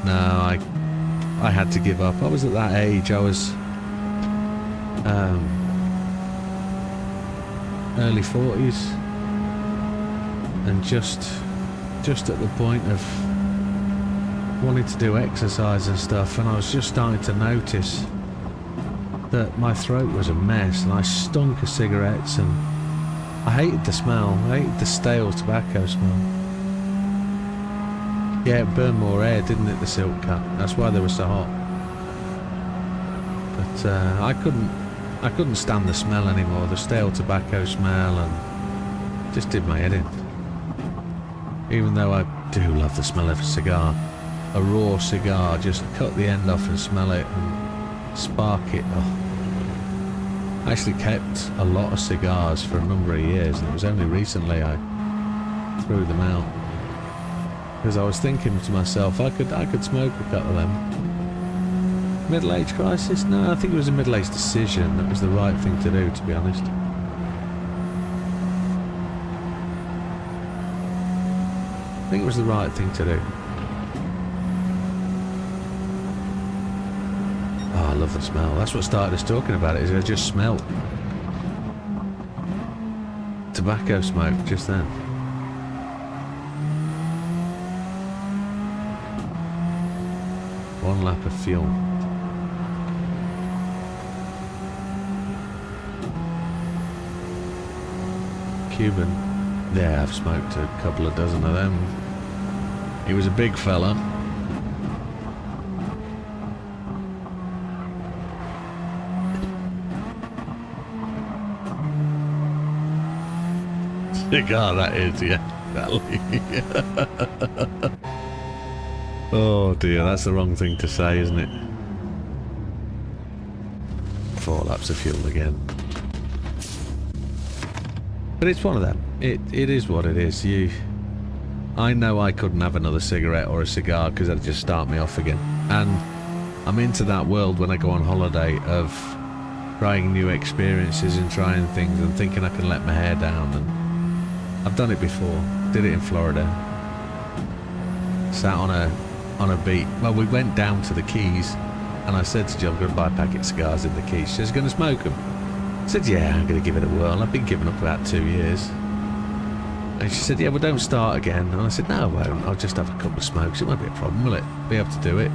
No, I had to give up. I was at that age. I was early 40s, and just at the point of wanting to do exercise and stuff, and I was just starting to notice that my throat was a mess and I stunk of cigarettes, and I hated the smell. I hated the stale tobacco smell. Yeah, it burned more air, didn't it, the silk cut? That's why they were so hot. But I couldn't stand the smell anymore, the stale tobacco smell, and it just did my head in. Even though I do love the smell of a cigar, a raw cigar, just cut the end off and smell it and spark it. Oh. I actually kept a lot of cigars for a number of years, and it was only recently I threw them out. Because I was thinking to myself, I could smoke a couple of them. Middle-age crisis? No, I think it was a middle-aged decision. That was the right thing to do, to be honest. I think it was the right thing to do. Oh, I love the smell. That's what started us talking about it, is I just smelled tobacco smoke just then. One lap of fuel. Cuban. Yeah, I've smoked a couple of dozen of them. He was a big fella. Cigar, that is, yeah. Oh dear, that's the wrong thing to say, isn't it? 4 laps of fuel again. But it's one of them. It is what it is. I know I couldn't have another cigarette or a cigar because that'd just start me off again. And I'm into that world when I go on holiday of trying new experiences and trying things and thinking I can let my hair down. And I've done it before. Did it in Florida. Sat on a beach. Well, we went down to the Keys, and I said to Jill, I'm going to buy a packet of cigars in the Keys. She says, going to smoke them? said, yeah, I'm going to give it a whirl. I've been giving up about 2 years. And she said, yeah, well, don't start again. And I said, no, I won't. I'll just have a couple of smokes. It won't be a problem, will it? Be able to do it.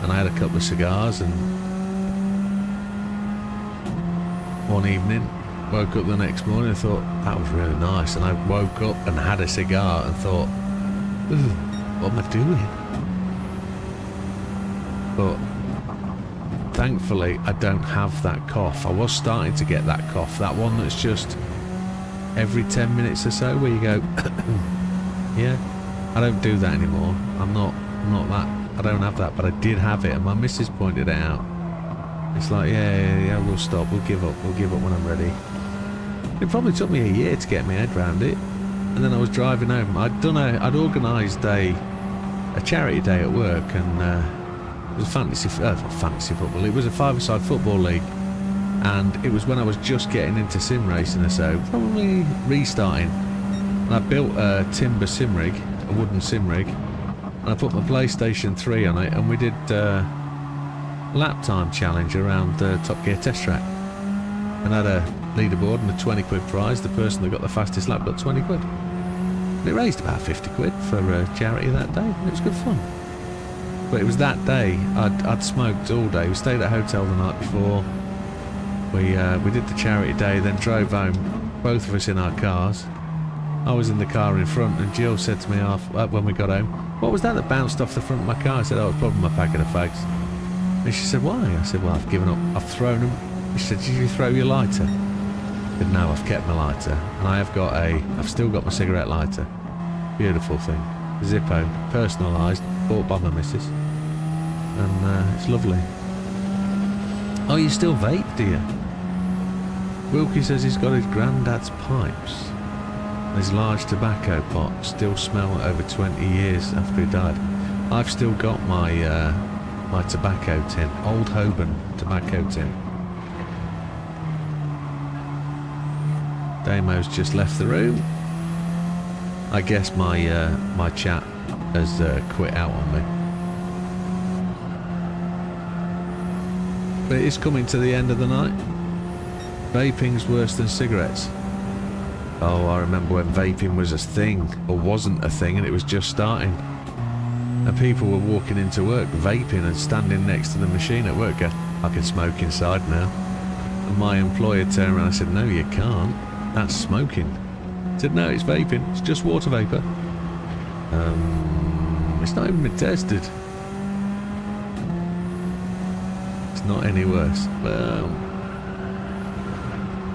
And I had a couple of cigars, and one evening, woke up the next morning and thought, that was really nice. And I woke up and had a cigar and thought, ooh, what am I doing? But thankfully, I don't have that cough. I was starting to get that cough. That one that's just every 10 minutes or so where you go, yeah. I don't do that anymore. I'm not that. I don't have that, but I did have it, and my missus pointed it out. It's like, yeah, we'll stop. We'll give up. We'll give up when I'm ready. It probably took me a year to get my head around it. And then I was driving home. I'd organised a charity day at work, and it was fantasy football. It was a five-a-side football league, and it was when I was just getting into sim racing or so, probably restarting. And I built a timber sim rig, a wooden sim rig, and I put my PlayStation 3 on it, and we did lap time challenge around the Top Gear test track, and had a leaderboard and a 20 quid prize. The person that got the fastest lap got 20 quid. And it raised about 50 quid for charity that day. It was good fun. But it was that day I'd smoked all day. We stayed at a hotel the night before. We did the charity day, then drove home, both of us in our cars. I was in the car in front, and Jill said to me when we got home, what was that bounced off the front of my car? I said, oh, it's probably my packet of fags. And she said, why? I said, well, I've given up. I've thrown them. She said, did you throw your lighter? I said, no, I've kept my lighter. And I've still got my cigarette lighter. Beautiful thing. Zippo, personalised, bought by my missus. And it's lovely. Oh, you still vape, do you? Wilkie says he's got his granddad's pipes. His large tobacco pot still smell over 20 years after he died. I've still got my my tobacco tin, old Holborn tobacco tin. Damo's just left the room. I guess my my chat has quit out on me. But it is coming to the end of the night. Vaping's worse than cigarettes. Oh, I remember when vaping was a thing, or wasn't a thing, and it was just starting. And people were walking into work vaping and standing next to the machine at work going, I can smoke inside now. And my employer turned around and said, no, you can't. That's smoking. I said, no, it's vaping. It's just water vapour. It's not even been tested. It's not any worse. Well,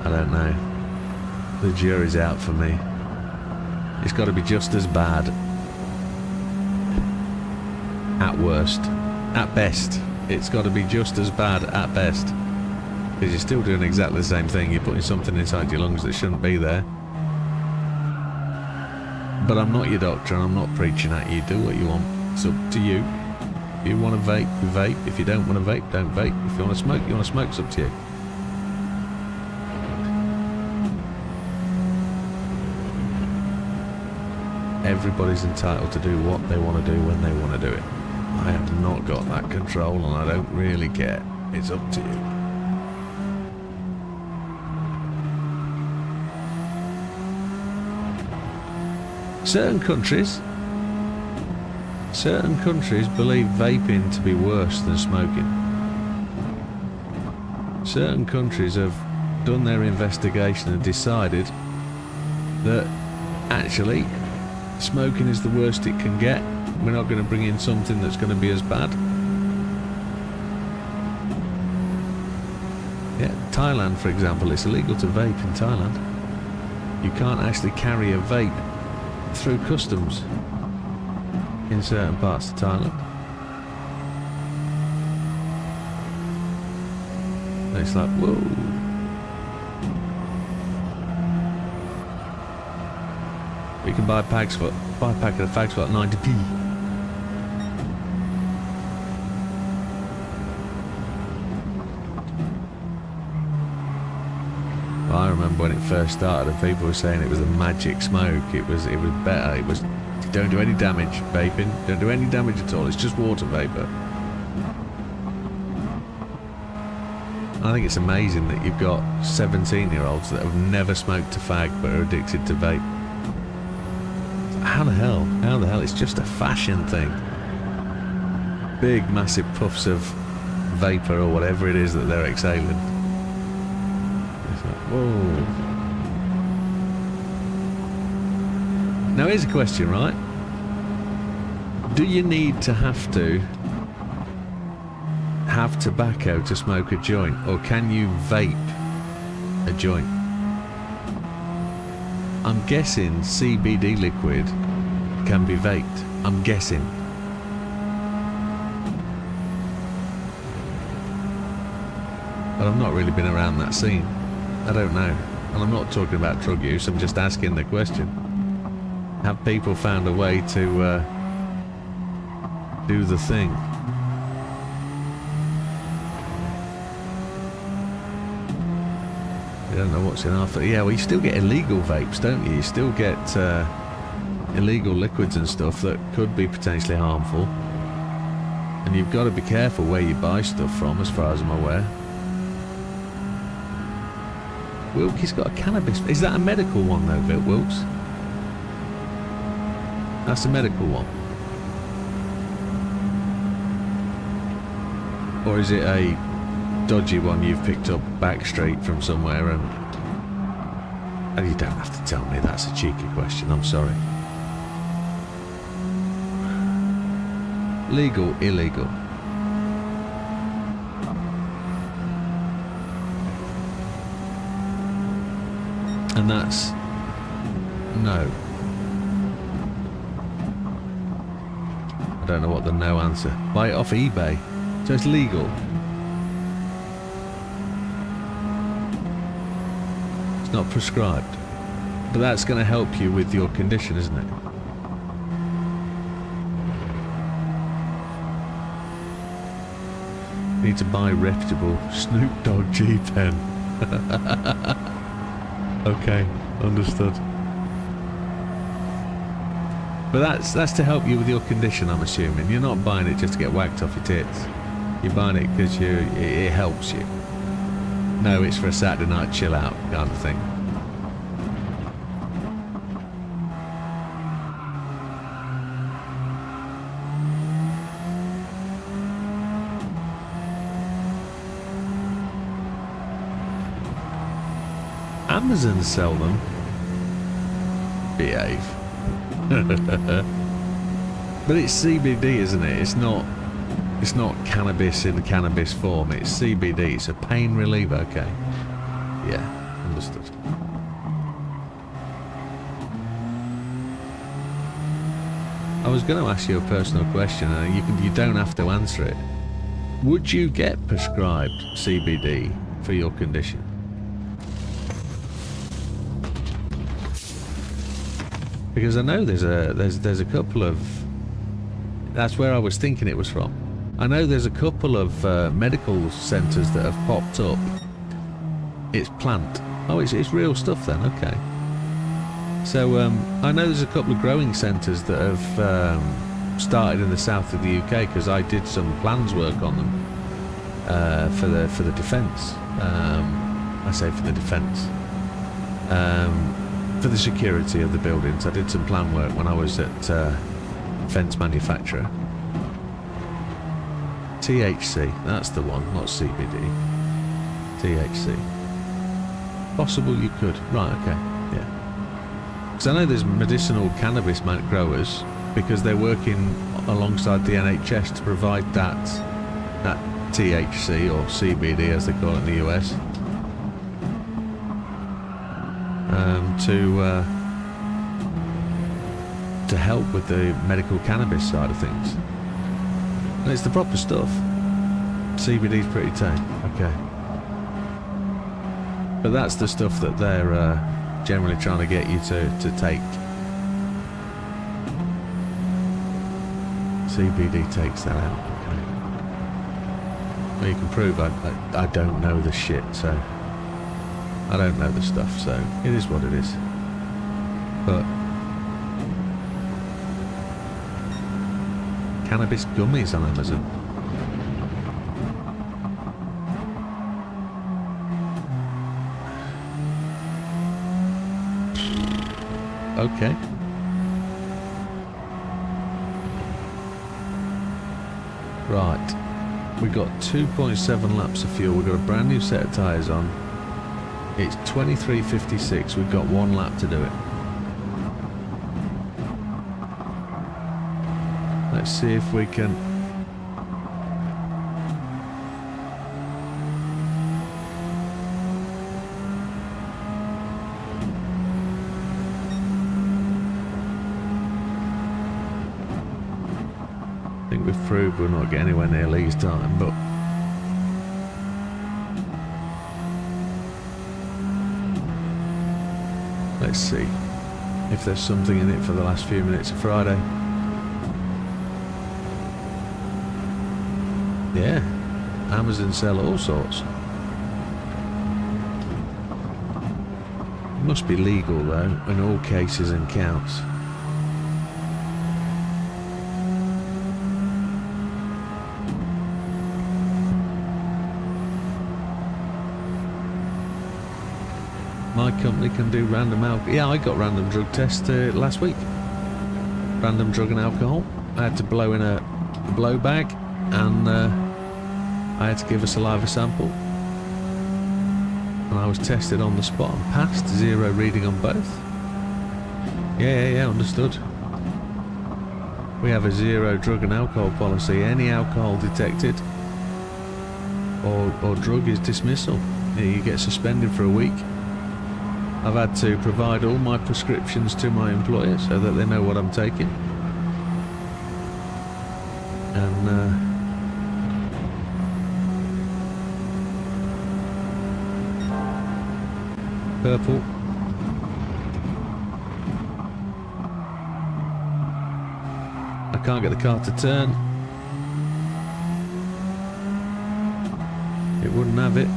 I don't know. The jury's out for me. It's got to be just as bad. At worst. At best. It's got to be just as bad at best. Because you're still doing exactly the same thing. You're putting something inside your lungs that shouldn't be there. But I'm not your doctor, and I'm not preaching at you. Do what you want. It's up to you. If you want to vape, you vape. If you don't want to vape, don't vape. If you want to smoke, you want to smoke. It's up to you. Everybody's entitled to do what they want to do when they want to do it. I have not got that control, and I don't really care. It's up to you. Certain countries believe vaping to be worse than smoking. Certain countries have done their investigation and decided that actually smoking is the worst it can get. We're not going to bring in something that's going to be as bad. Yeah, Thailand, for example, it's illegal to vape in Thailand. You can't actually carry a vape through customs in certain parts of Thailand. And it's like, whoa. You can buy a packet of fags for like 90p. Well, I remember when it first started and people were saying it was a magic smoke. It was better. It was, you don't do any damage, vaping. Don't do any damage at all. It's just water vapour. I think it's amazing that you've got 17-year-olds that have never smoked a fag but are addicted to vape. How the hell? How the hell? It's just a fashion thing. Big, massive puffs of vapor or whatever it is that they're exhaling. It's like, whoa. Now here's a question, right? Do you need to have tobacco to smoke a joint, or can you vape a joint? I'm guessing CBD liquid can be vaped. I'm guessing. But I've not really been around that scene. I don't know. And I'm not talking about drug use, I'm just asking the question. Have people found a way to do the thing? I don't know what's in after. Yeah, well, you still get illegal vapes, don't you? You still get illegal liquids and stuff that could be potentially harmful. And you've got to be careful where you buy stuff from, as far as I'm aware. Wilkie's got a cannabis... Is that a medical one, though, Wilkes? That's a medical one. Or is it a dodgy one you've picked up back street from somewhere and you don't have to tell me, that's a cheeky question, I'm sorry. Legal, illegal. And that's no. I don't know what the no answer. Buy it off eBay. So it's legal. It's not prescribed. But that's going to help you with your condition, isn't it? You need to buy reputable Snoop Dogg G-Pen. Okay, understood. But that's to help you with your condition, I'm assuming. You're not buying it just to get whacked off your tits. You're buying it because it helps you. No, it's for a Saturday night chill out kind of thing. Amazon sell them. Behave. But it's CBD, isn't it? It's not cannabis in cannabis form. It's CBD. It's a pain reliever. Okay. Yeah, understood. I was going to ask you a personal question, and you don't have to answer it. Would you get prescribed CBD for your condition? Because I know there's a couple of... That's where I was thinking it was from. I know there's a couple of medical centres that have popped up. It's plant. Oh, it's real stuff then, okay. So I know there's a couple of growing centres that have started in the south of the UK, because I did some plans work on them for the defence. I say for the defence. For the security of the buildings. I did some plan work when I was at fence manufacturer. THC, that's the one, not CBD. THC. Possible you could. Right, okay, yeah. Because I know there's medicinal cannabis growers, because they're working alongside the NHS to provide that THC or CBD as they call it in the US. To help with the medical cannabis side of things. And it's the proper stuff. CBD's pretty tame, okay. But that's the stuff that they're generally trying to get you to take. CBD takes that out, okay. Well, you can prove I don't know the shit, so... I don't know the stuff, so it is what it is. But cannabis gummies on Amazon. okay. Right. We got 2.7 laps of fuel. We've got a brand new set of tyres on. It's 23:56. We've got 1 lap to do it. Let's see if we can... I think we've proved we're not getting anywhere near Lee's time, but... let's see if there's something in it for the last few minutes of Friday. Yeah, Amazon sell all sorts. It must be legal though, in all cases and counts. My company can do random alcohol. Yeah, I got random drug test last week. Random drug and alcohol. I had to blow in a blow bag, and I had to give a saliva sample. And I was tested on the spot and passed. 0 reading on both. Yeah, understood. We have a 0 drug and alcohol policy. Any alcohol detected or drug is dismissal. You get suspended for a week. I've had to provide all my prescriptions to my employer so that they know what I'm taking. And purple. I can't get the car to turn. It wouldn't have it.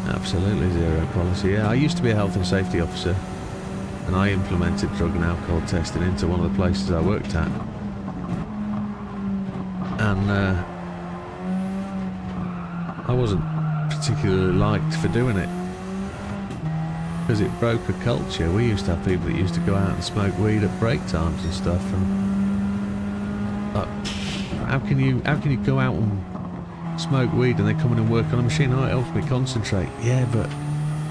Absolutely 0 policy. Yeah, I used to be a health and safety officer, and I implemented drug and alcohol testing into one of the places I worked at. And I wasn't particularly liked for doing it because it broke a culture. We used to have people that used to go out and smoke weed at break times and stuff, and like, how can you go out and smoke weed and they come in and work on a machine? Oh, it helps me concentrate. Yeah, but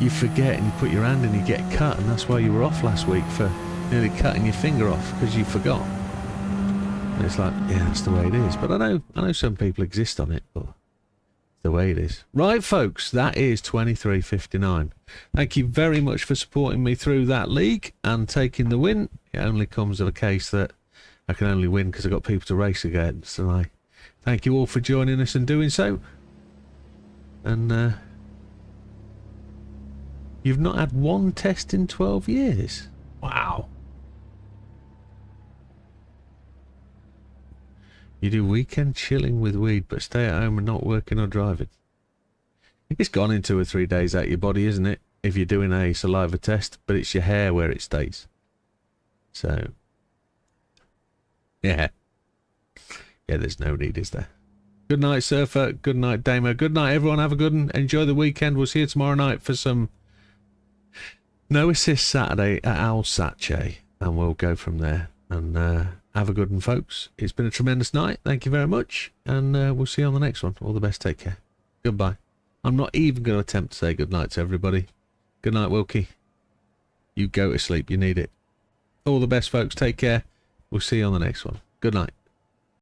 you forget and you put your hand in, you get cut, and that's why you were off last week, for nearly cutting your finger off because you forgot. And it's like, yeah, that's the way it is. But I know some people exist on it, but it's the way it is. Right, folks, that is 23:59. Thank you very much for supporting me through that league and taking the win. It only comes of a case that I can only win because I've got people to race against, and I thank you all for joining us and doing so. And you've not had 1 test in 12 years. Wow. You do weekend chilling with weed, but stay at home and not working or driving. It's gone in 2 or 3 days out of your body, isn't it? If you're doing a saliva test, but it's your hair where it stays. So, yeah. Yeah, there's no need, is there? Good night, Surfer. Good night, Damo. Good night, everyone. Have a good one. Enjoy the weekend. We'll see you tomorrow night for some No Assist Saturday at Al Sache, and we'll go from there. And have a good one, folks. It's been a tremendous night. Thank you very much, and we'll see you on the next one. All the best. Take care. Goodbye. I'm not even going to attempt to say good night to everybody. Good night, Wilkie. You go to sleep. You need it. All the best, folks. Take care. We'll see you on the next one. Good night.